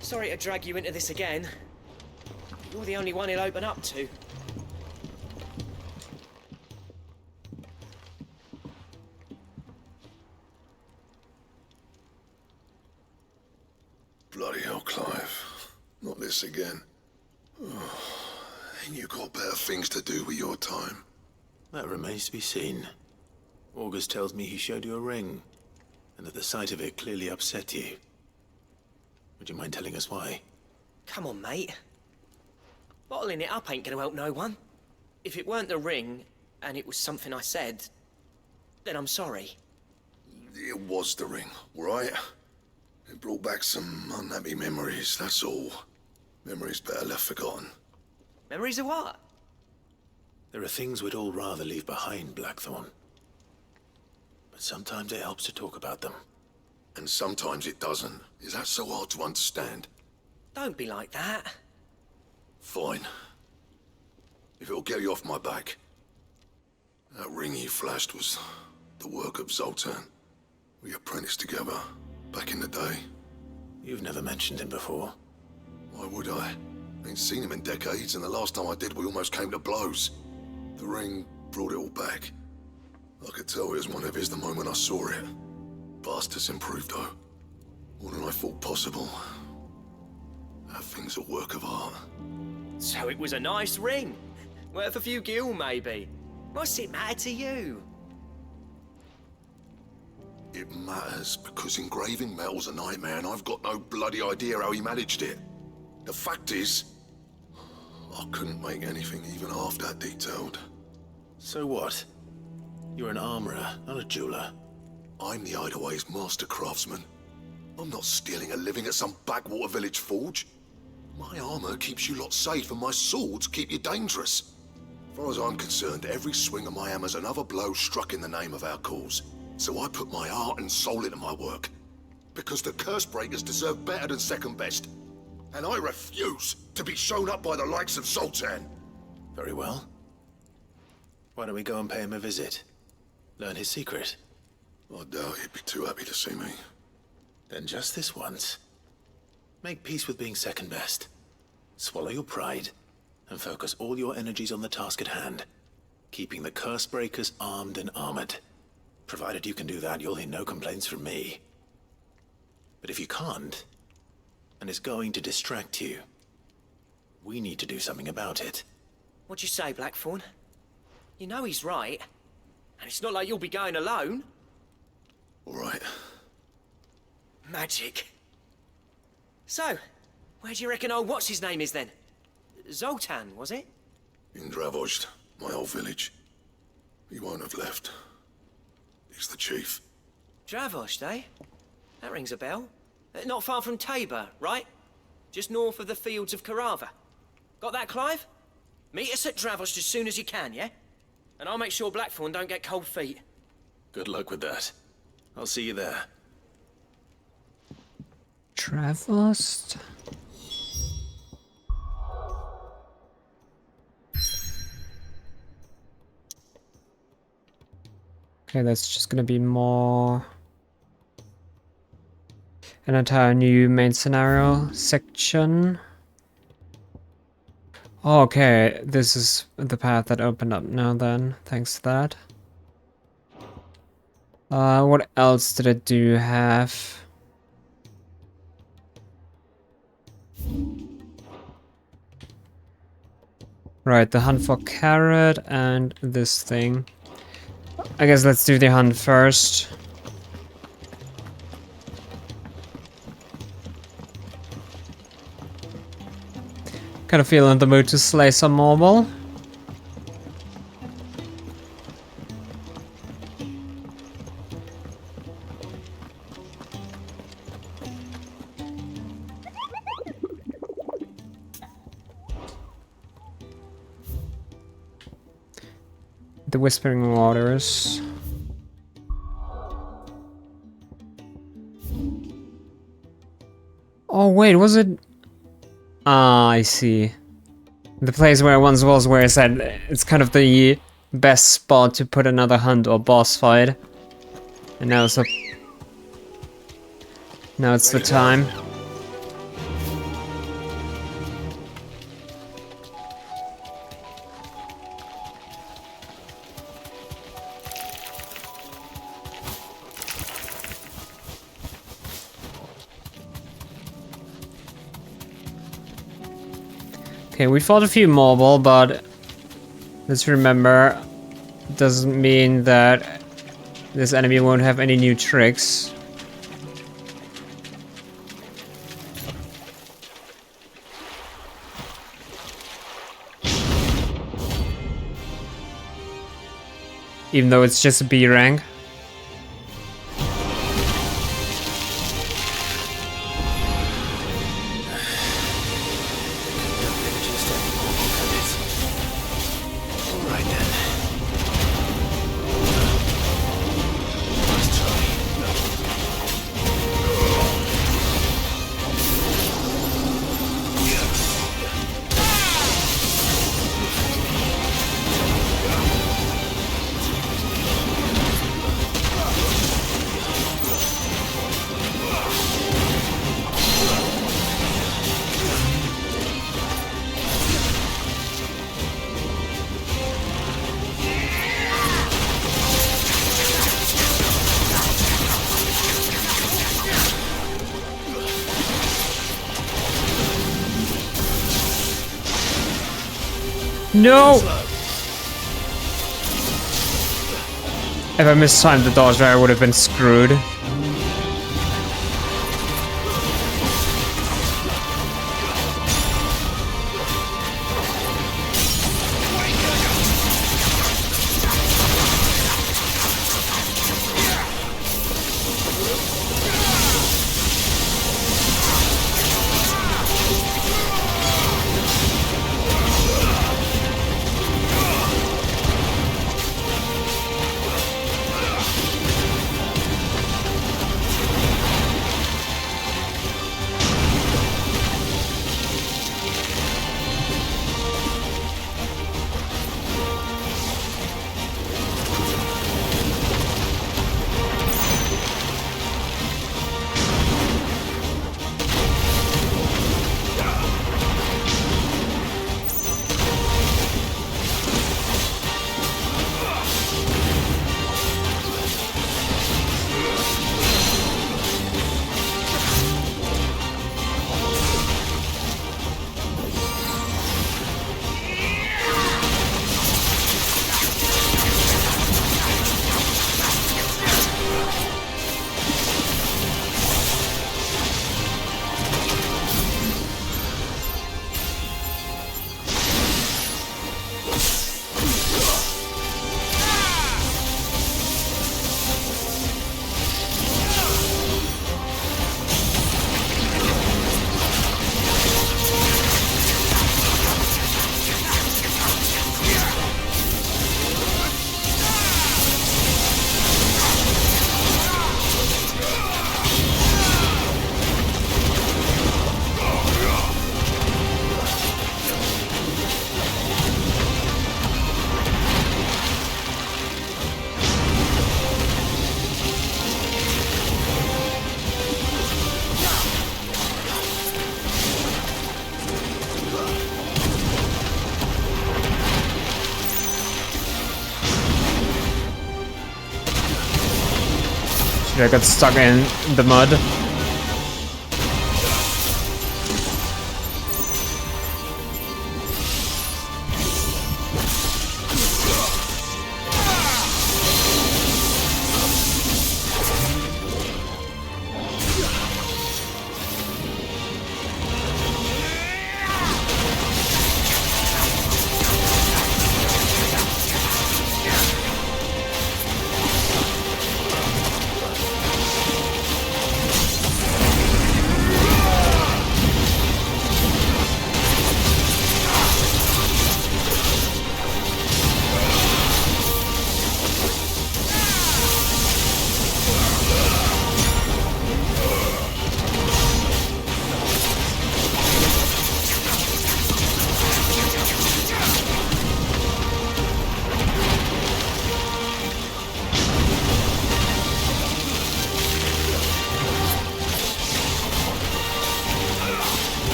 Sorry to drag you into this again. You're the only one he'll open up to. Bloody hell, Clive. Not this again. Oh, ain't you got better things to do with your time? That remains to be seen. August tells me he showed you a ring, and that the sight of it clearly upset you. Would you mind telling us why? Come on, mate. Bottling it up ain't gonna help no one. If it weren't the ring, and it was something I said, then I'm sorry. It was the ring, right? It brought back some unhappy memories, that's all. Memories better left forgotten. Memories of what? There are things we'd all rather leave behind, Blackthorn. But sometimes it helps to talk about them. And sometimes it doesn't. Is that so hard to understand? Don't be like that. Fine. If it'll get you off my back. That ring you flashed was the work of Zoltan. We apprenticed together, back in the day. You've never mentioned him before. Why would I? Ain't seen him in decades, and the last time I did, we almost came to blows. The ring brought it all back. I could tell it was one of his the moment I saw it. Bastard's improved, though. More than I thought possible. That thing's a work of art. So it was a nice ring. Worth a few gil, maybe. What's it matter to you? It matters because engraving metal's a nightmare, and I've got no bloody idea how he managed it. The fact is, I couldn't make anything even half that detailed. So what? You're an armorer, not a jeweler. I'm the Hideaway's master craftsman. I'm not stealing a living at some backwater village forge. My armor keeps you lot safe and my swords keep you dangerous. As far as I'm concerned, every swing of my hammer's another blow struck in the name of our cause. So I put my heart and soul into my work. Because the curse breakers deserve better than second best. And I refuse to be shown up by the likes of Zoltan. Very well. Why don't we go and pay him a visit? Learn his secret. I doubt he'd be too happy to see me. Then just this once. Make peace with being second best. Swallow your pride, and focus all your energies on the task at hand. Keeping the curse breakers armed and armored. Provided you can do that, you'll hear no complaints from me. But if you can't, and it's going to distract you, we need to do something about it. What'd you say, Blackthorn? You know he's right. And it's not like you'll be going alone. All right. Magic. So, where do you reckon old what's-his-name is then? Zoltan, was it? In Dravozd, my old village. He won't have left. He's the chief. Dravozd, eh? That rings a bell. Not far from Tabor, right? Just north of the fields of Carava. Got that, Clive? Meet us at Dravozd as soon as you can, yeah? And I'll make sure Blackthorn don't get cold feet. Good luck with that. I'll see you there. Dravozd. Okay, that's just gonna be more... an entire new main scenario section. Oh, okay, this is the path that opened up now then, thanks to that. What else did it do have? Right, the hunt for carrot and this thing. I guess let's do the hunt first. Kind of feel in the mood to slay some mobile. The Whispering Waters. Oh wait, was it? Ah, I see. The place where it once was, where it said it's kind of the best spot to put another hunt or boss fight. And now it's the time. Okay, we fought a few mobile, but let's remember, it doesn't mean that this enemy won't have any new tricks. Even though it's just a B rank. No! If I mistimed the dodge there, I would have been screwed. Shit, I got stuck in the mud.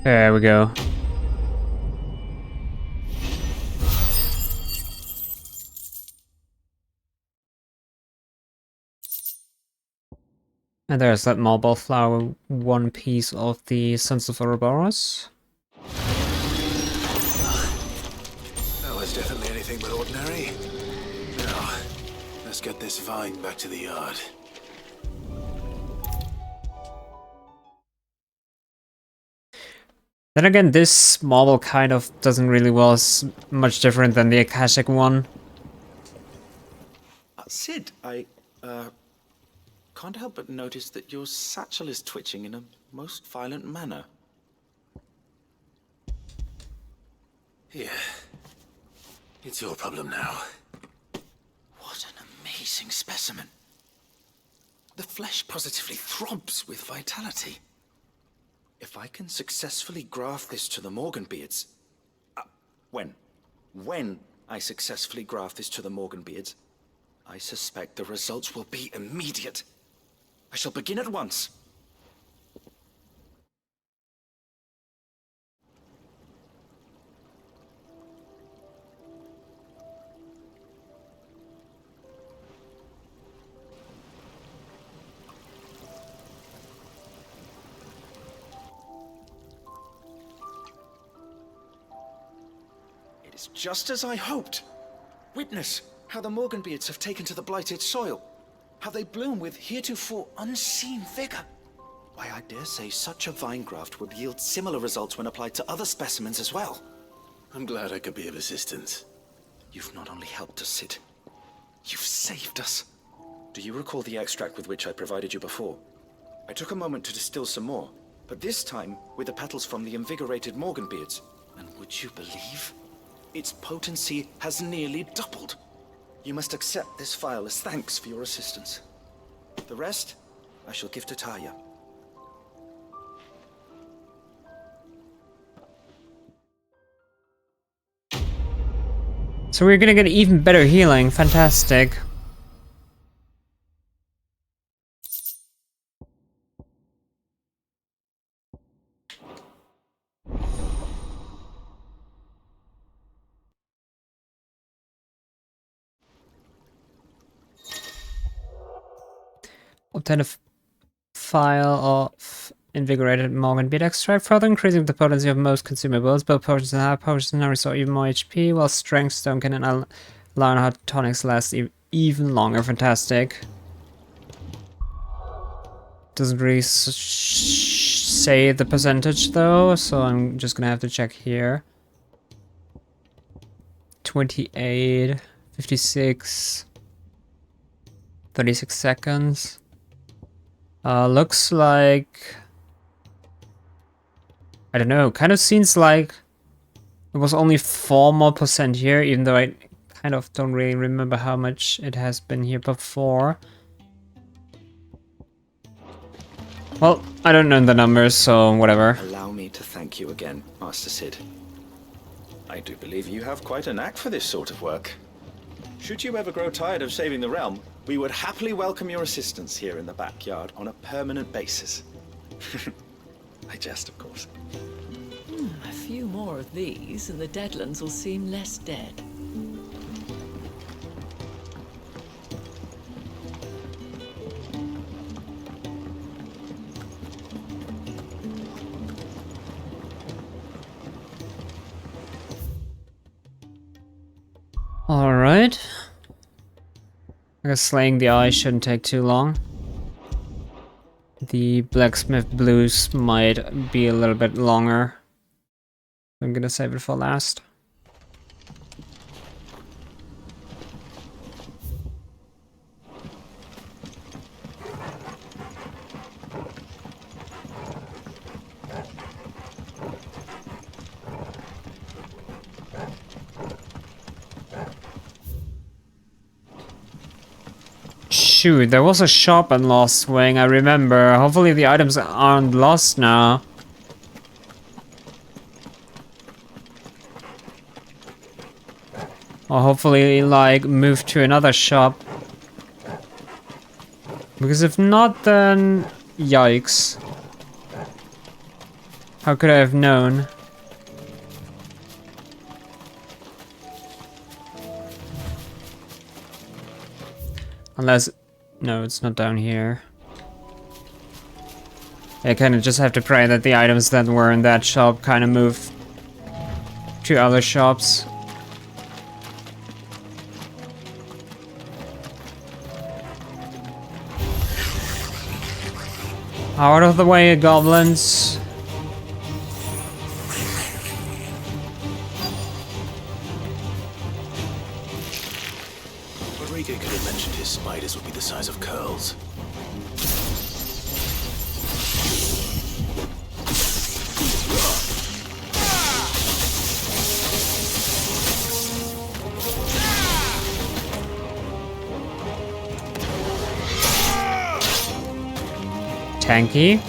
There we go. And there's that marble flower, one piece of the Sons of Ouroboros. That was definitely anything but ordinary. Now, let's get this vine back to the yard. Then again, this marble kind of doesn't really was much different than the Akashic one. Sid, I can't help but notice that your satchel is twitching in a most violent manner. Here. It's your problem now. What an amazing specimen. The flesh positively throbs with vitality. If I can successfully graft this to the Morganbeards... When I successfully graft this to the Morganbeards, I suspect the results will be immediate. I shall begin at once. It is just as I hoped. Witness how the Morganbeards have taken to the blighted soil. How they bloom with heretofore unseen vigor. Why, I dare say such a vine graft would yield similar results when applied to other specimens as well. I'm glad I could be of assistance. You've not only helped us, Sid, you've saved us. Do you recall the extract with which I provided you before? I took a moment to distill some more, but this time with the petals from the invigorated Morganbeards. And would you believe? Its potency has nearly doubled. You must accept this vial as thanks for your assistance. The rest, I shall give to Taya. So we're gonna get even better healing. Fantastic. Obtain a file of invigorated Morganbeard extract, further increasing the potency of most consumables. Both potions and high potions now restore even more HP, while strength stone can allow hard tonics last even longer. Fantastic. Doesn't really say the percentage though, so I'm just gonna have to check here. 28, 56, 36 seconds. Looks like... I don't know, kind of seems like it was only 4% more here, even though I kind of don't really remember how much it has been here before. Well, I don't know the numbers, so whatever. Allow me to thank you again, Master Sid. I do believe you have quite a knack for this sort of work. Should you ever grow tired of saving the realm, we would happily welcome your assistance here in the backyard on a permanent basis. I jest, of course. A few more of these, and the Deadlands will seem less dead. Alright. I guess slaying the eye shouldn't take too long. The blacksmith blues might be a little bit longer. I'm gonna save it for last. Shoot, there was a shop in Lost Wing, I remember. Hopefully the items aren't lost now. Or hopefully, like, move to another shop. Because if not, then... yikes. How could I have known? Unless... no, it's not down here. I kind of just have to pray that the items that were in that shop kind of move to other shops. Out of the way, goblins. Rodrigo could have mentioned his spiders would be the size of curls. Tanky.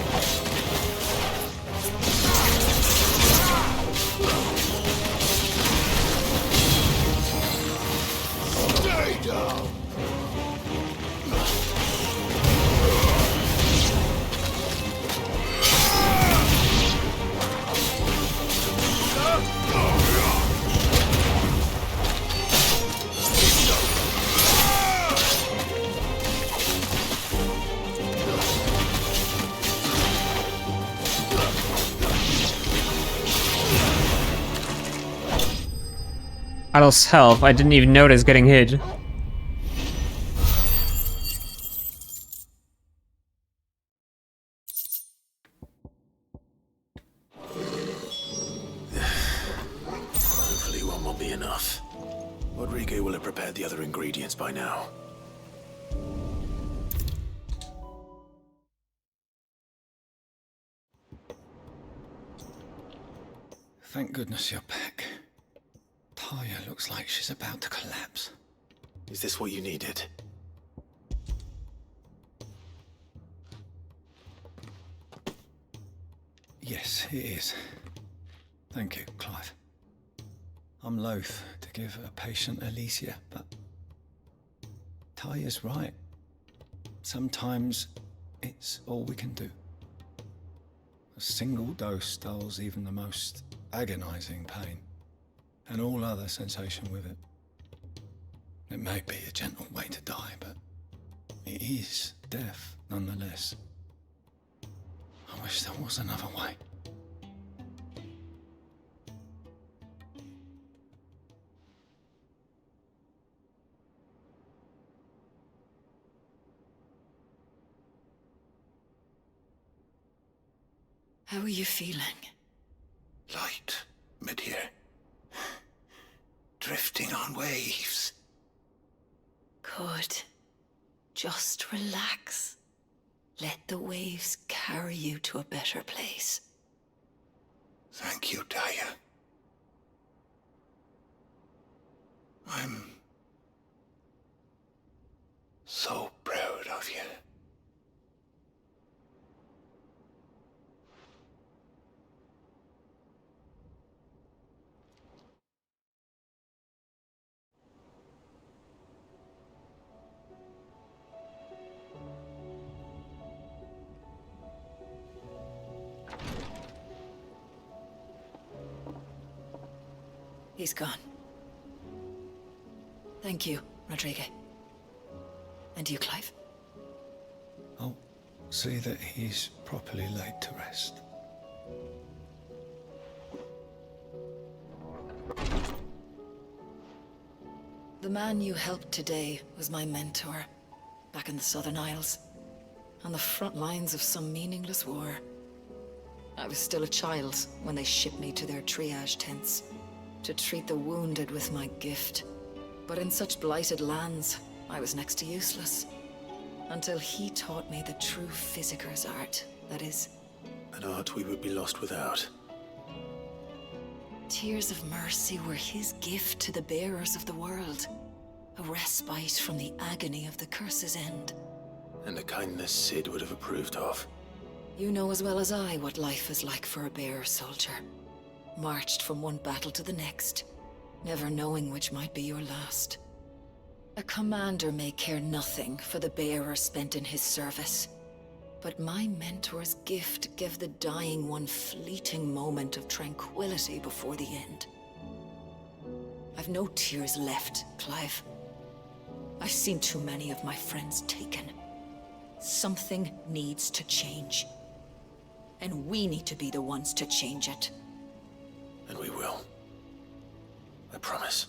Adult's help, I didn't even notice getting hit. Hopefully one won't be enough. Rodrigo will have prepared the other ingredients by now. Thank goodness you're back. Talia looks like she's about to collapse. Is this what you needed? Yes, it is. Thank you, Clive. I'm loath to give a patient Alicia, but Talia's right. Sometimes it's all we can do. A single dose dulls even the most agonizing pain, and all other sensation with it. It may be a gentle way to die, but it is death nonetheless. I wish there was another way. How are you feeling? Light, mid-here. Drifting on waves. Good. Just relax. Let the waves carry you to a better place. Thank you, Talia. I'm so proud of you. He's gone. Thank you, Rodrigo. And you, Clive? I'll see that he's properly laid to rest. The man you helped today was my mentor, back in the Southern Isles, on the front lines of some meaningless war. I was still a child when they shipped me to their triage tents, to treat the wounded with my gift. But in such blighted lands, I was next to useless. Until he taught me the true physicker's art, that is. An art we would be lost without. Tears of mercy were his gift to the bearers of the world. A respite from the agony of the curse's end. And a kindness Sid would have approved of. You know as well as I what life is like for a bearer soldier. Marched from one battle to the next, never knowing which might be your last. A commander may care nothing for the bearer spent in his service. But my mentor's gift gave the dying one fleeting moment of tranquility before the end. I've no tears left, Clive. I've seen too many of my friends taken. Something needs to change. And we need to be the ones to change it. And we will. I promise.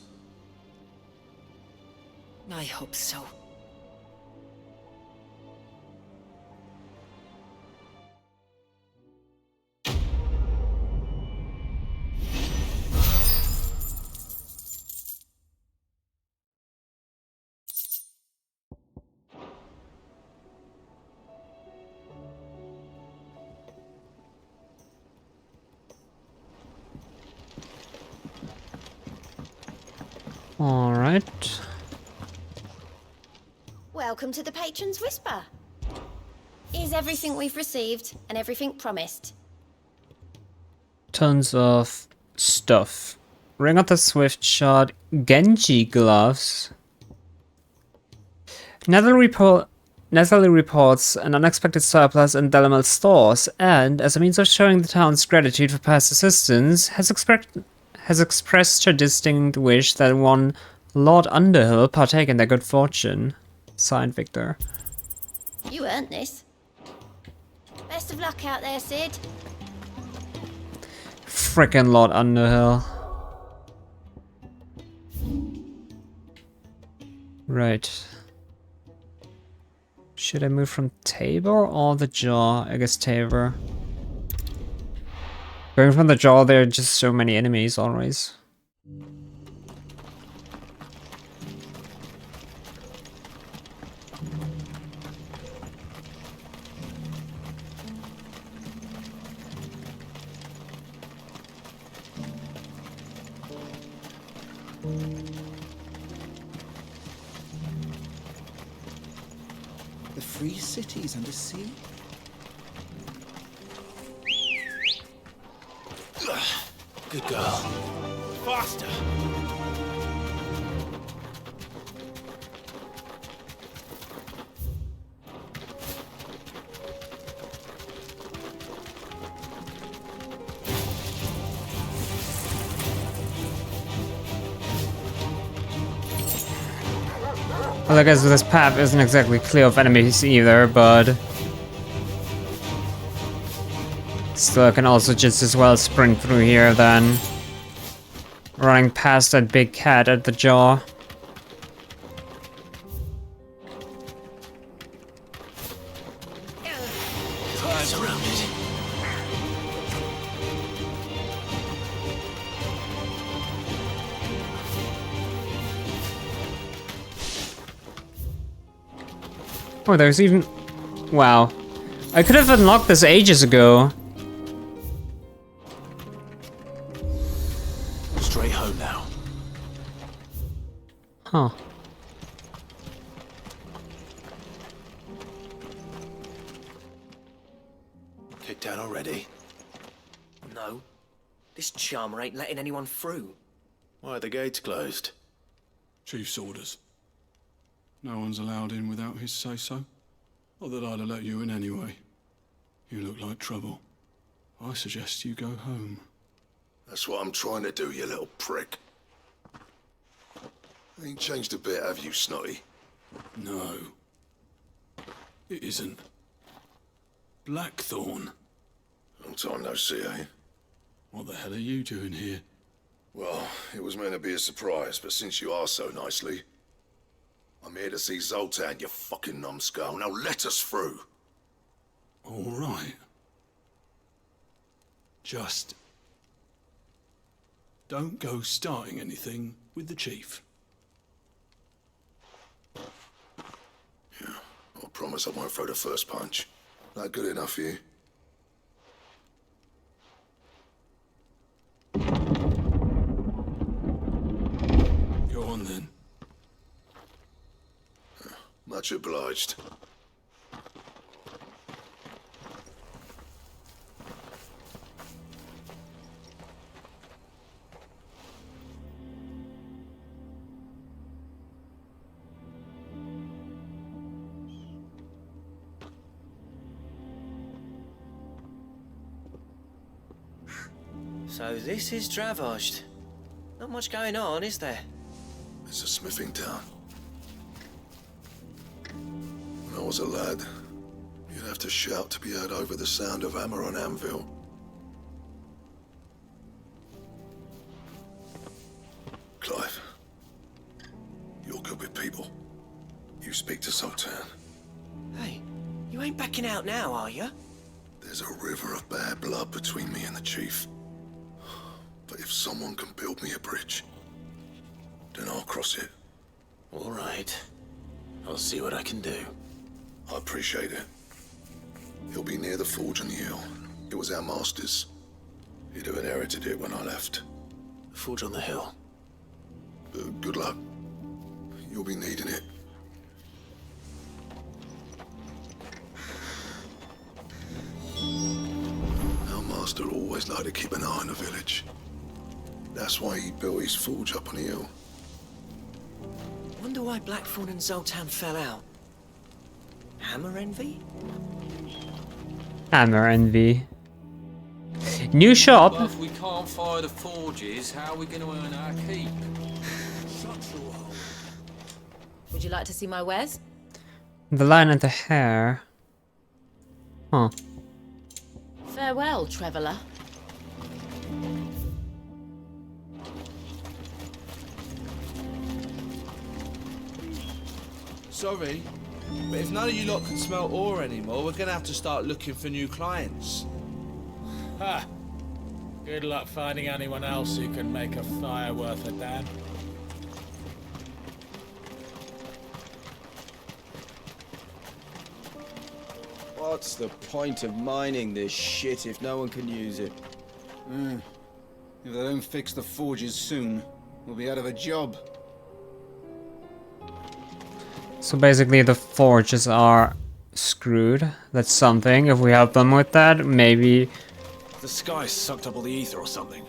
I hope so. All right. Welcome to the Patron's Whisper. Here's everything we've received and everything promised. Tons of stuff. Ring of the Swift Shot, Genji gloves. Natalie reports an unexpected surplus in Delamal stores, and as a means of showing the town's gratitude for past assistance, has expressed her distinct wish that one Lord Underhill partake in their good fortune. Signed, Victor. You earned this. Best of luck out there, Sid. Frickin' Lord Underhill. Right. Should I move from Tabor or the Jaw? I guess Tabor. Going from the Jaw, there are just so many enemies always. The free cities under sea? Good girl. Faster! Well, I guess this path isn't exactly clear of enemies either, but still I can also just as well sprint through here than running past that big cat at the Jaw. Eyes around it. Oh, there's even... Wow. I could have unlocked this ages ago. Straight home now. Huh. Kicked down already? No. This charmer ain't letting anyone through. Why are the gates closed? Chief's orders. No one's allowed in without his say-so. Not that I'd have let you in anyway. You look like trouble. I suggest you go home. That's what I'm trying to do, you little prick. Ain't changed a bit, have you, Snotty? No. It isn't. Blackthorn. Long time no see, eh? What the hell are you doing here? Well, it was meant to be a surprise, but since you asked so nicely, I'm here to see Zoltan, you fucking numbskull. Now let us through. All right. Just don't go starting anything with the chief. Yeah, I promise I won't throw the first punch. That good enough for you? Go on then. Much obliged. So this is Dravoged. Not much going on, is there? It's a smithing town. When I was a lad, you'd have to shout to be heard over the sound of hammer on anvil. Clive, you're good with people. You speak to Sultan. Hey, you ain't backing out now, are you? There's a river of bad blood between me and the chief. But if someone can build me a bridge, then I'll cross it. All right. I'll see what I can do. I appreciate it. He'll be near the forge on the hill. It was our master's. He'd have inherited it when I left. The forge on the hill? Good luck. You'll be needing it. Our master always liked to keep an eye on the village. That's why he built his forge up on the hill. Wonder why Blackthorn and Zoltan fell out. Hammer envy? Hammer envy. New shop. But if we can't fire the forges, how are we going to earn our keep? Would you like to see my wares? The line and the hair. Huh. Farewell, traveller. Sorry, but if none of you lot can smell ore anymore, we're gonna have to start looking for new clients. Ha! Good luck finding anyone else who can make a fire worth a damn. What's the point of mining this shit if no one can use it? If they don't fix the forges soon, we'll be out of a job. So basically the forges are screwed. That's something. If we help them with that, maybe... The sky sucked up all the ether or something.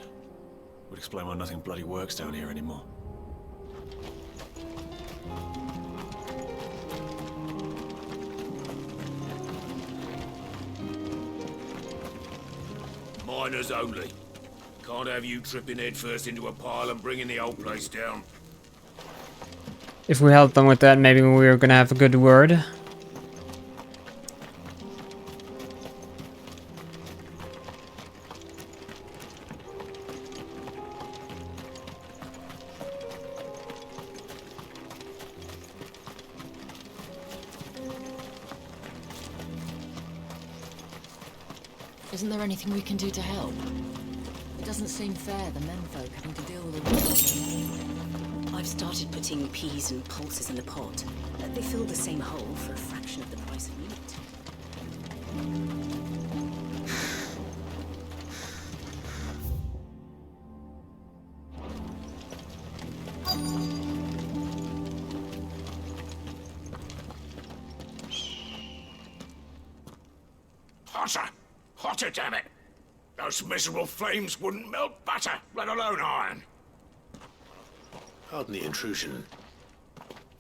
Would explain why nothing bloody works down here anymore. Miners only. Can't have you tripping headfirst into a pile and bringing the whole place down. If we help them with that, maybe we're gonna have a good word. Isn't there anything we can do to help? It doesn't seem fair, the menfolk having to deal with all. I've started putting peas and pulses in the pot. They fill the same hole for a fraction of the price of meat. Hotter! Hotter, damn it! Those miserable flames wouldn't melt butter, let alone iron. Pardon the intrusion.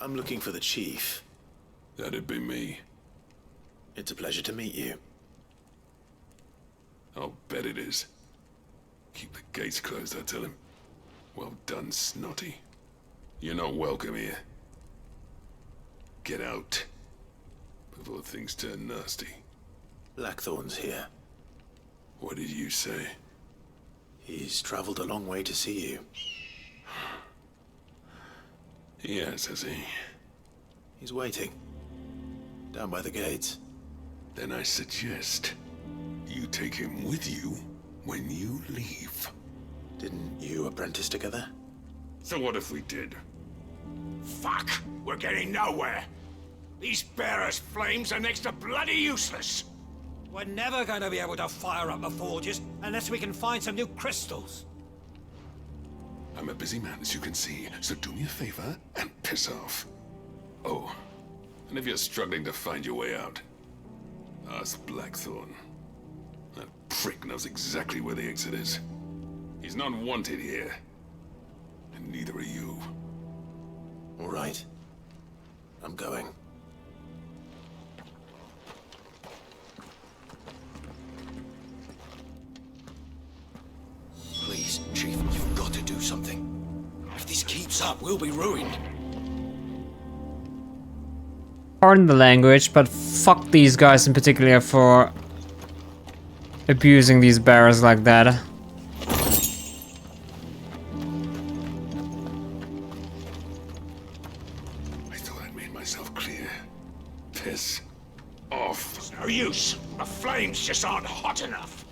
I'm looking for the chief. That'd be me. It's a pleasure to meet you. I'll bet it is. Keep the gates closed, I tell him. Well done, Snotty. You're not welcome here. Get out. Before things turn nasty. Blackthorn's here. What did you say? He's traveled a long way to see you. Yes, has he? He's waiting. Down by the gates. Then I suggest you take him with you when you leave. Didn't you apprentice together? So what if we did? Fuck! We're getting nowhere! These bearers' flames are next to bloody useless! We're never going to be able to fire up the forges unless we can find some new crystals. I'm a busy man, as you can see, so do me a favor and piss off. Oh, and if you're struggling to find your way out, ask Blackthorn. That prick knows exactly where the exit is. He's not wanted here, and neither are you. All right. I'm going. Please, Chief, you've got to do something. If this keeps up, we'll be ruined. Pardon the language, but fuck these guys in particular for abusing these bearers like that. I thought I'd made myself clear. Piss off. It's no use. The flames just aren't hot enough.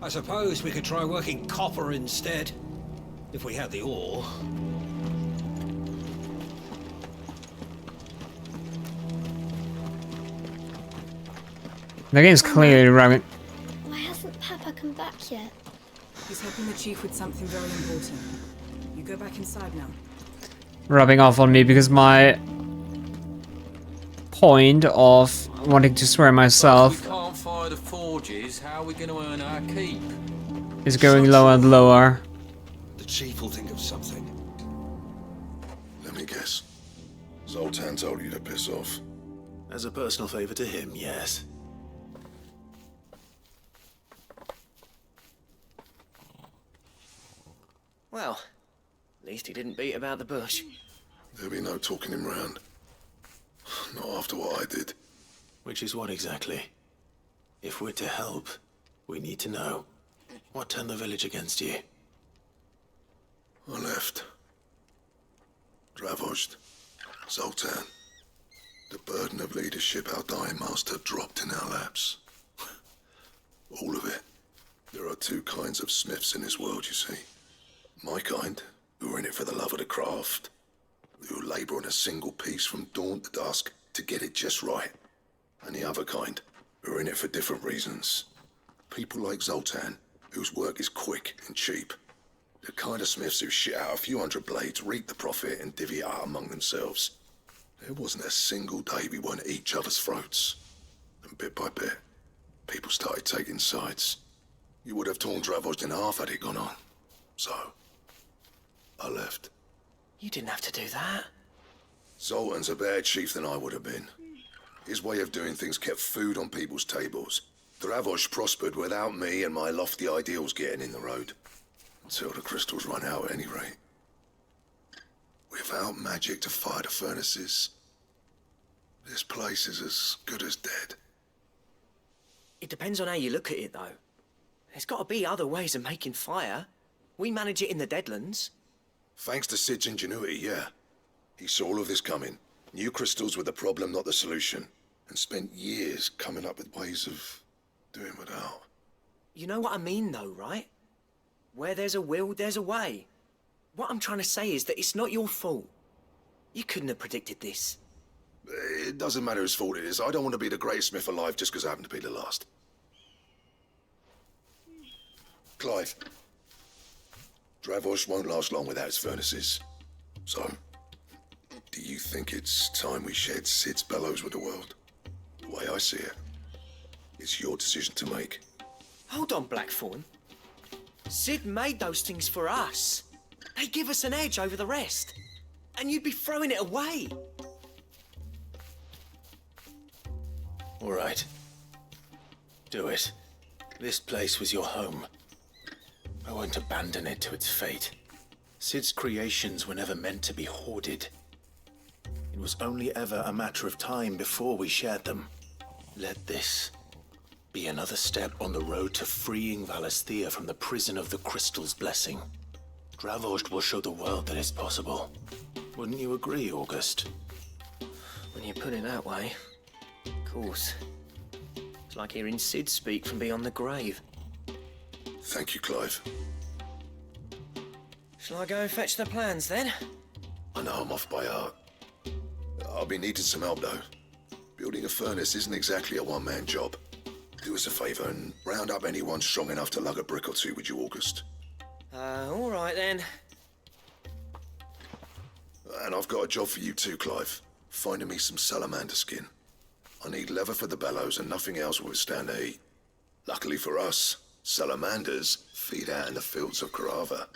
I suppose we could try working copper instead, if we had the ore. The game's clearly running. Why hasn't Papa come back yet? He's helping the chief with something very important. You go back inside now. Rubbing off on me because my point of wanting to swear myself If we can't fire the forges, how are we going to earn our keep? is going lower and lower. The Chief will think of something. Let me guess. Zoltan told you to piss off. As a personal favor to him, yes. Well, at least he didn't beat about the bush. There'll be no talking him round. Not after what I did. Which is what exactly? If we're to help, we need to know. What turned the village against you? I left. Dravost. Zoltan. The burden of leadership our dying master dropped in our laps. All of it. There are two kinds of smiths in this world, you see. My kind, who are in it for the love of the craft, who labour on a single piece from dawn to dusk to get it just right. And the other kind, who are in it for different reasons. People like Zoltan, whose work is quick and cheap. The kind of smiths who shit out a few hundred blades, reap the profit, and divvy it out among themselves. There wasn't a single day we weren't at each other's throats. And bit by bit, people started taking sides. You would have torn Dravost in half had it gone on. So, I left. You didn't have to do that. Zoltan's a better chief than I would have been. His way of doing things kept food on people's tables. Dravost prospered without me and my lofty ideals getting in the road. Until the crystals run out at any rate. Without magic to fire the furnaces, this place is as good as dead. It depends on how you look at it, though. There's got to be other ways of making fire. We manage it in the Deadlands. Thanks to Sid's ingenuity, yeah. He saw all of this coming. Knew crystals were the problem, not the solution. And spent years coming up with ways of doing without. You know what I mean, though, right? Where there's a will, there's a way. What I'm trying to say is that it's not your fault. You couldn't have predicted this. It doesn't matter whose fault it is. I don't want to be the greatest smith alive just because I happen to be the last. Clive. Dravost won't last long without its furnaces. So, do you think it's time we shared Sid's bellows with the world? The way I see it, it's your decision to make. Hold on, Blackthorn. Sid made those things for us. They give us an edge over the rest. And you'd be throwing it away. All right. Do it. This place was your home. I won't abandon it to its fate. Sid's creations were never meant to be hoarded. It was only ever a matter of time before we shared them. Let this be another step on the road to freeing Valisthea from the prison of the Crystal's blessing. Dravost will show the world that it's possible. Wouldn't you agree, August? When you put it that way, of course. It's like hearing Sid speak from beyond the grave. Thank you, Clive. Shall I go and fetch the plans then? I know I'm off by heart. I'll be needing some help though. Building a furnace isn't exactly a one-man job. Do us a favour and round up anyone strong enough to lug a brick or two, would you, August? All right then. And I've got a job for you too, Clive. Finding me some salamander skin. I need leather for the bellows and nothing else will withstand the heat. Luckily for us, salamanders feed out in the fields of Carava.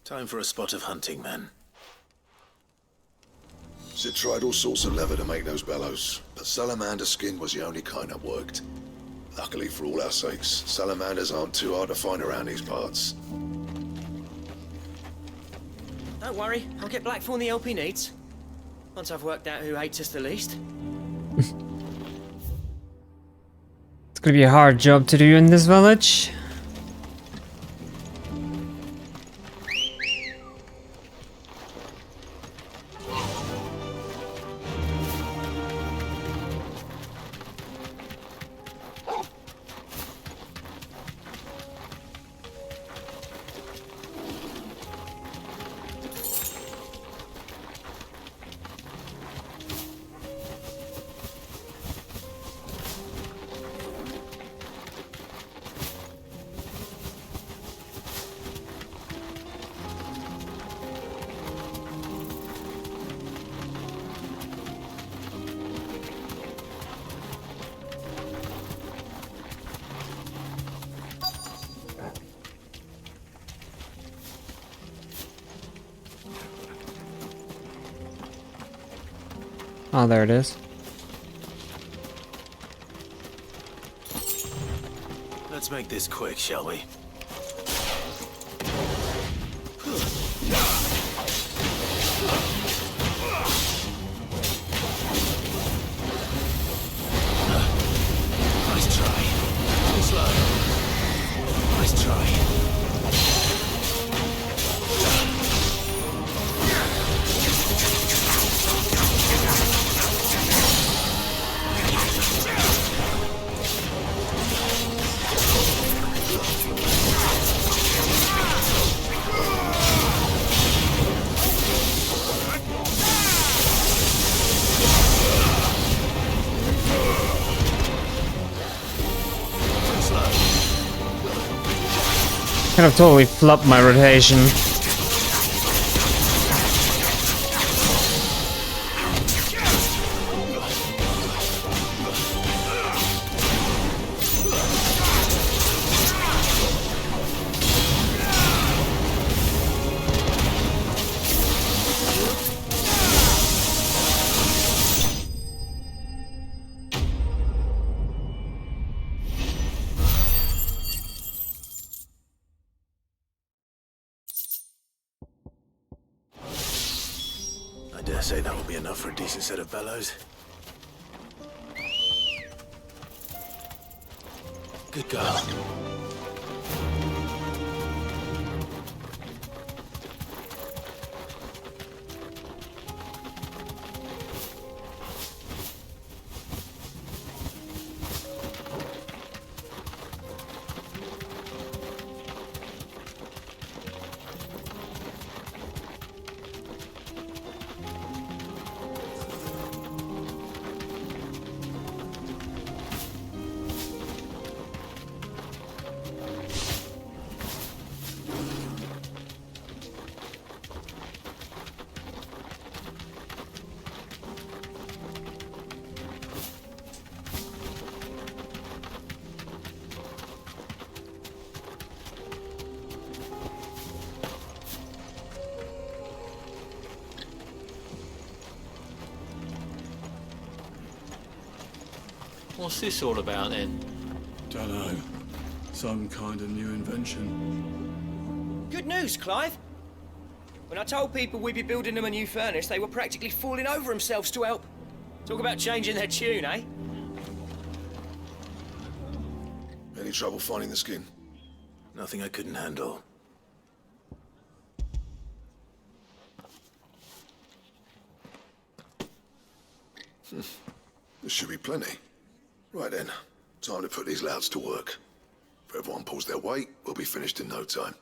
Time for a spot of hunting, then. Sid tried all sorts of leather to make those bellows, but salamander skin was the only kind that worked. Luckily for all our sakes, salamanders aren't too hard to find around these parts. Don't worry, I'll get Blackthorn the help he needs. Once I've worked out who hates us the least. It's gonna be a hard job to do in this village. Oh, there it is. Let's make this quick, shall we? Nice try. Too slow. Nice try. Kind of totally flopped my rotation. I dare say that will be enough for a decent set of bellows. Good girl. What's this all about then? Dunno. Some kind of new invention. Good news, Clive. When I told people we'd be building them a new furnace, they were practically falling over themselves to help. Talk about changing their tune, eh? Any trouble finding the skin? Nothing I couldn't handle. There should be plenty. Right then, time to put these louts to work. If everyone pulls their weight, we'll be finished in no time.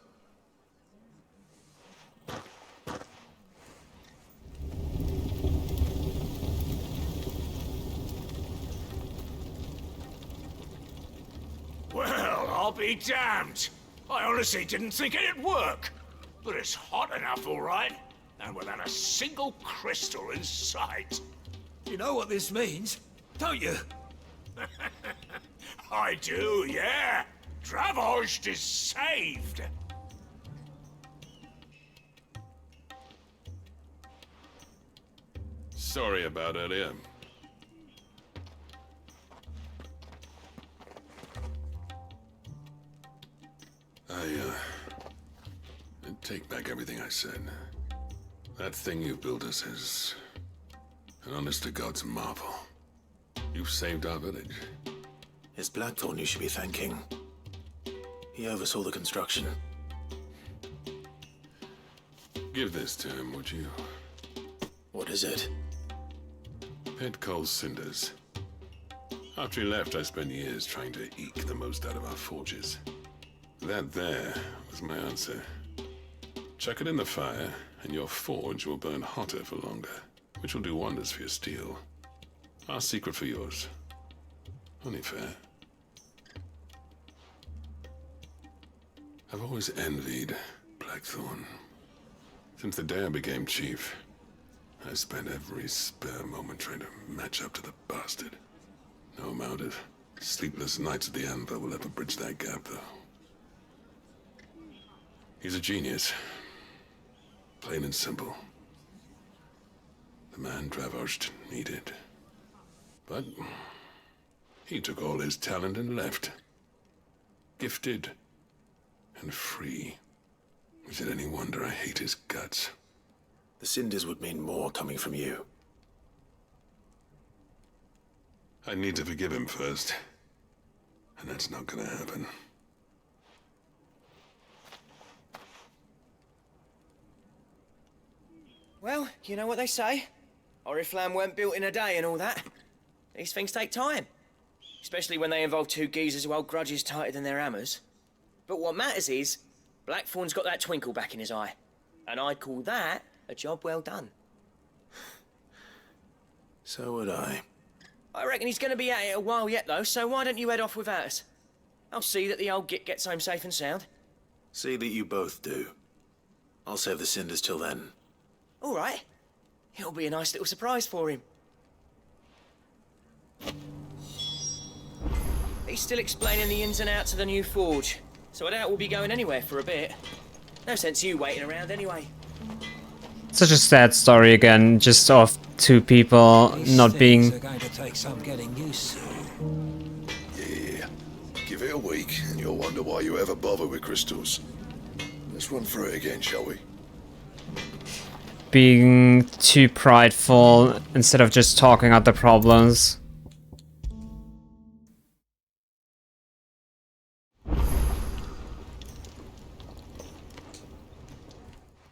Well, I'll be damned. I honestly didn't think it'd work. But it's hot enough, all right. And without a single crystal in sight. You know what this means, don't you? I do, yeah. Dravost is saved. Sorry about earlier. I take back everything I said. That thing you built us is an honest-to-God's marvel. You've saved our village. It's Blackthorn you should be thanking. He oversaw the construction. Give this to him, would you? What is it? Pit Coal's cinders. After he left, I spent years trying to eke the most out of our forges. That there was my answer. Chuck it in the fire, and your forge will burn hotter for longer, which will do wonders for your steel. Our secret for yours. Only fair. I've always envied Blackthorn. Since the day I became chief, I spent every spare moment trying to match up to the bastard. No amount of sleepless nights at the Anvil will ever bridge that gap, though. He's a genius. Plain and simple. The man Dravost needed. But he took all his talent and left. Gifted and free. Is it any wonder I hate his guts? The cinders would mean more coming from you. I need to forgive him first. And that's not gonna happen. Well, you know what they say. Oriflamme weren't built in a day and all that. These things take time. Especially when they involve two geezers who hold grudges tighter than their hammers. But what matters is, Blackthorn's got that twinkle back in his eye. And I'd call that a job well done. So would I. I reckon he's going to be at it a while yet, though, so why don't you head off without us? I'll see that the old git gets home safe and sound. See that you both do. I'll save the cinders till then. All right. It'll be a nice little surprise for him. He's still explaining the ins and outs of the new forge, so I doubt we'll be going anywhere for a bit. No sense you waiting around anyway. Such a sad story again, just of two people not being... Are going to take some getting used to. Yeah. Give it a week, and you'll wonder why you ever bother with crystals. Let's run through it again, shall we? Being too prideful instead of just talking out the problems.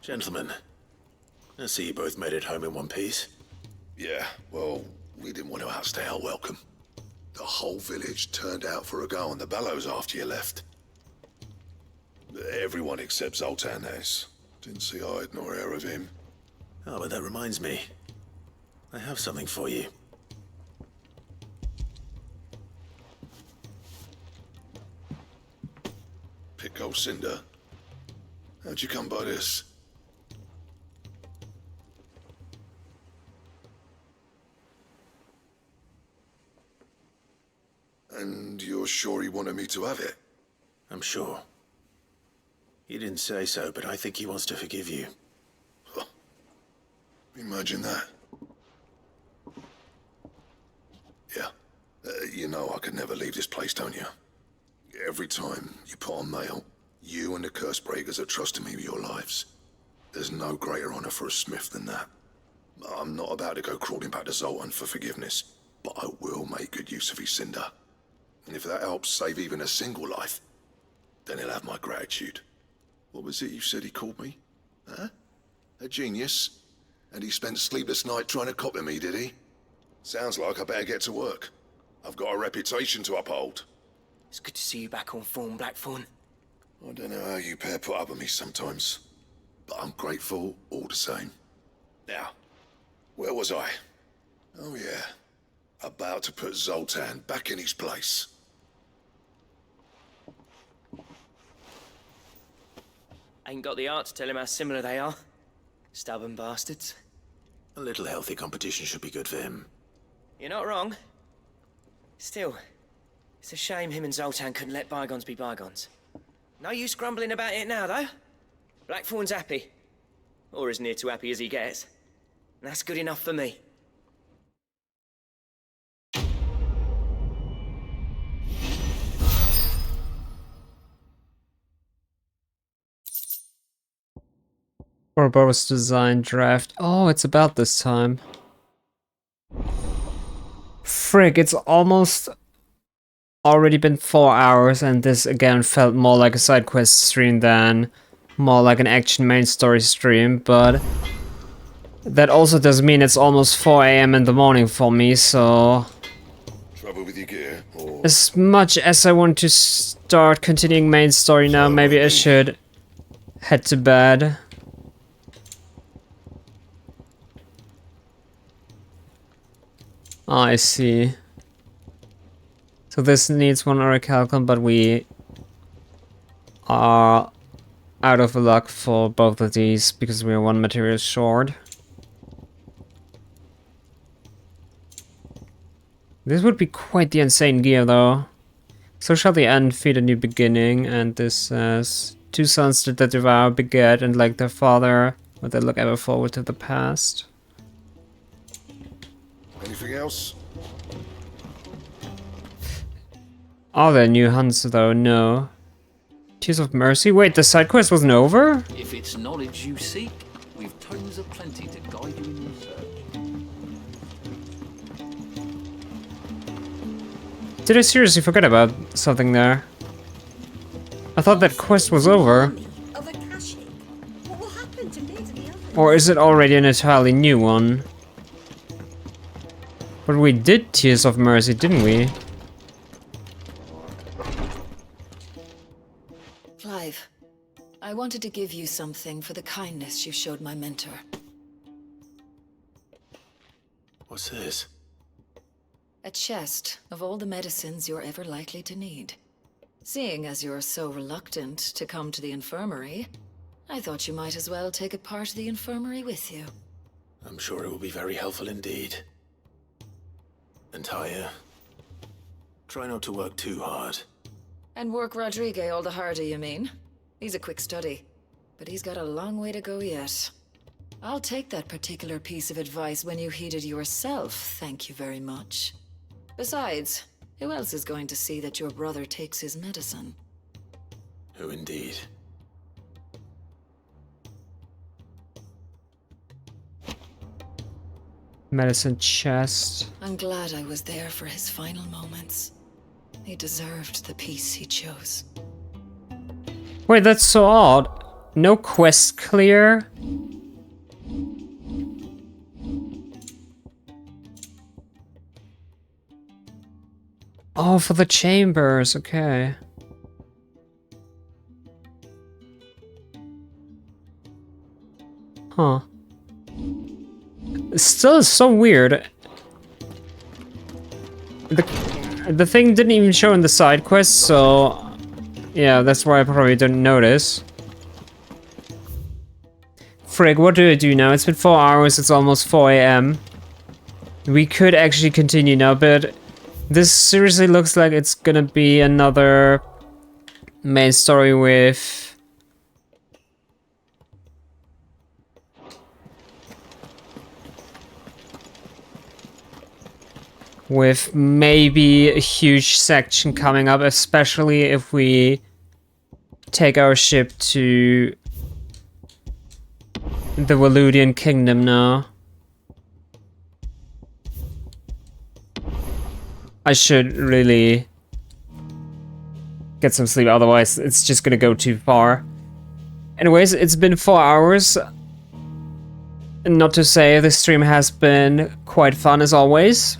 Gentlemen, I see you both made it home in one piece. Yeah, well, we didn't want to outstay our welcome. The whole village turned out for a go on the bellows after you left. Everyone except Zoltan has. Didn't see hide nor hair of him. Oh, but that reminds me. I have something for you. Pick cinder. How'd you come by this? And you're sure he wanted me to have it? I'm sure. He didn't say so, but I think he wants to forgive you. Huh. Imagine that. Yeah. You know I could never leave this place, don't you? Every time you put on mail, you and the Cursebreakers are trusting me with your lives. There's no greater honor for a smith than that. I'm not about to go crawling back to Zoltan for forgiveness, but I will make good use of his cinder. And if that helps save even a single life, then he'll have my gratitude. What was it you said he called me? Huh? A genius? And he spent sleepless night trying to copy me, did he? Sounds like I better get to work. I've got a reputation to uphold. It's good to see you back on form, Blackthorn. I don't know how you pair put up with me sometimes, but I'm grateful all the same. Now, where was I? Oh yeah, about to put Zoltan back in his place. Ain't got the art to tell him how similar they are. Stubborn bastards. A little healthy competition should be good for him. You're not wrong. Still, it's a shame him and Zoltan couldn't let bygones be bygones. No use grumbling about it now, though. Blackthorn's happy. Or as near to happy as he gets. And that's good enough for me. Ouroboros design draft. Oh, it's about this time. Frick, it's almost already been 4 hours, and this again felt more like a side quest stream than more like an action main story stream, but that also does mean it's almost 4 AM in the morning for me, so Trouble with your gear, or as much as I want to start continuing main story now, maybe I should head to bed. Oh, I see. So this needs one orichalcum, but we are out of luck for both of these because we are one material short. This would be quite the insane gear though. So shall the end feed a new beginning, and this says, two sons that devour, beget, and like their father, would they look ever forward to the past? anything else? Are there new hunts though? No. Tears of Mercy? Wait, the side quest wasn't over? If it's knowledge you seek, we've tomes aplenty to guide you in your search. Did I seriously forget about something there? I thought that quest was over. Or is it already an entirely new one? But we did Tears of Mercy, didn't we? Clive, I wanted to give you something for the kindness you showed my mentor. What's this? A chest of all the medicines you're ever likely to need. Seeing as you're so reluctant to come to the infirmary, I thought you might as well take a part of the infirmary with you. I'm sure it will be very helpful indeed. And Taya, try not to work too hard. And work Rodrigue all the harder, you mean? He's a quick study, but he's got a long way to go yet. I'll take that particular piece of advice when you heed it yourself, thank you very much. Besides, who else is going to see that your brother takes his medicine? Who indeed? Medicine chest. I'm glad I was there for his final moments. He deserved the peace he chose. Wait, that's so odd. No quest clear? Oh, for the chambers, okay. Huh. It's still so weird. The thing didn't even show in the side quest, so yeah, that's why I probably didn't notice. Frig, what do I do now? It's been 4 hours, it's almost 4 AM. We could actually continue now, but this seriously looks like it's gonna be another main story with maybe a huge section coming up, especially if we take our ship to the Waludian Kingdom now. I should really get some sleep, otherwise it's just gonna go too far. Anyways, it's been 4 hours. Not to say the stream has been quite fun as always,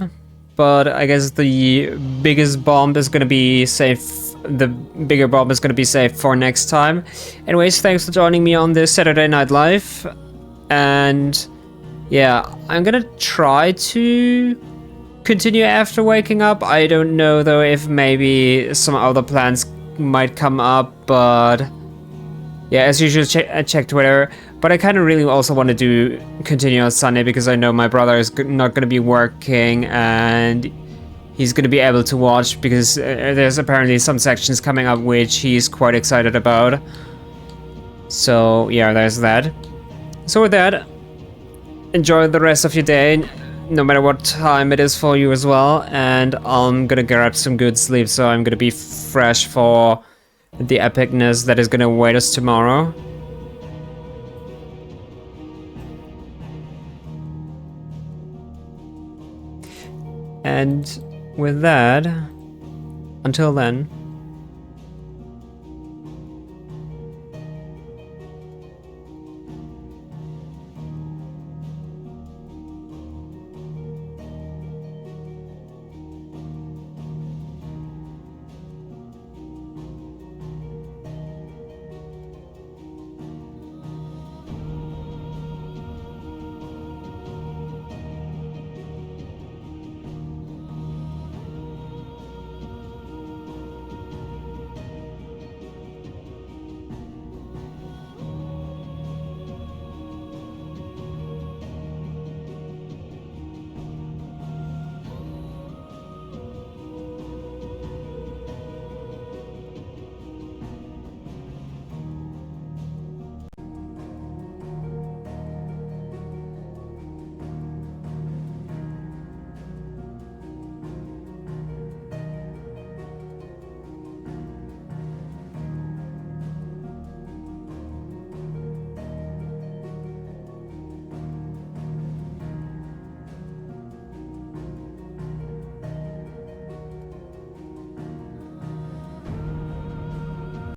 but I guess the biggest bomb is gonna be safe. The bigger bomb is gonna be saved for next time. Anyways, thanks for joining me on this Saturday Night Live, and yeah, I'm gonna try to continue after waking up. I don't know though if maybe some other plans might come up, but yeah, as usual, check Twitter. But I kind of really also want to continue on Sunday because I know my brother is not going to be working and he's going to be able to watch because there's apparently some sections coming up which he's quite excited about. So yeah, there's that. So with that, enjoy the rest of your day, no matter what time it is for you as well. And I'm going to grab some good sleep, so I'm going to be fresh for the epicness that is going to await us tomorrow. And with that, until then,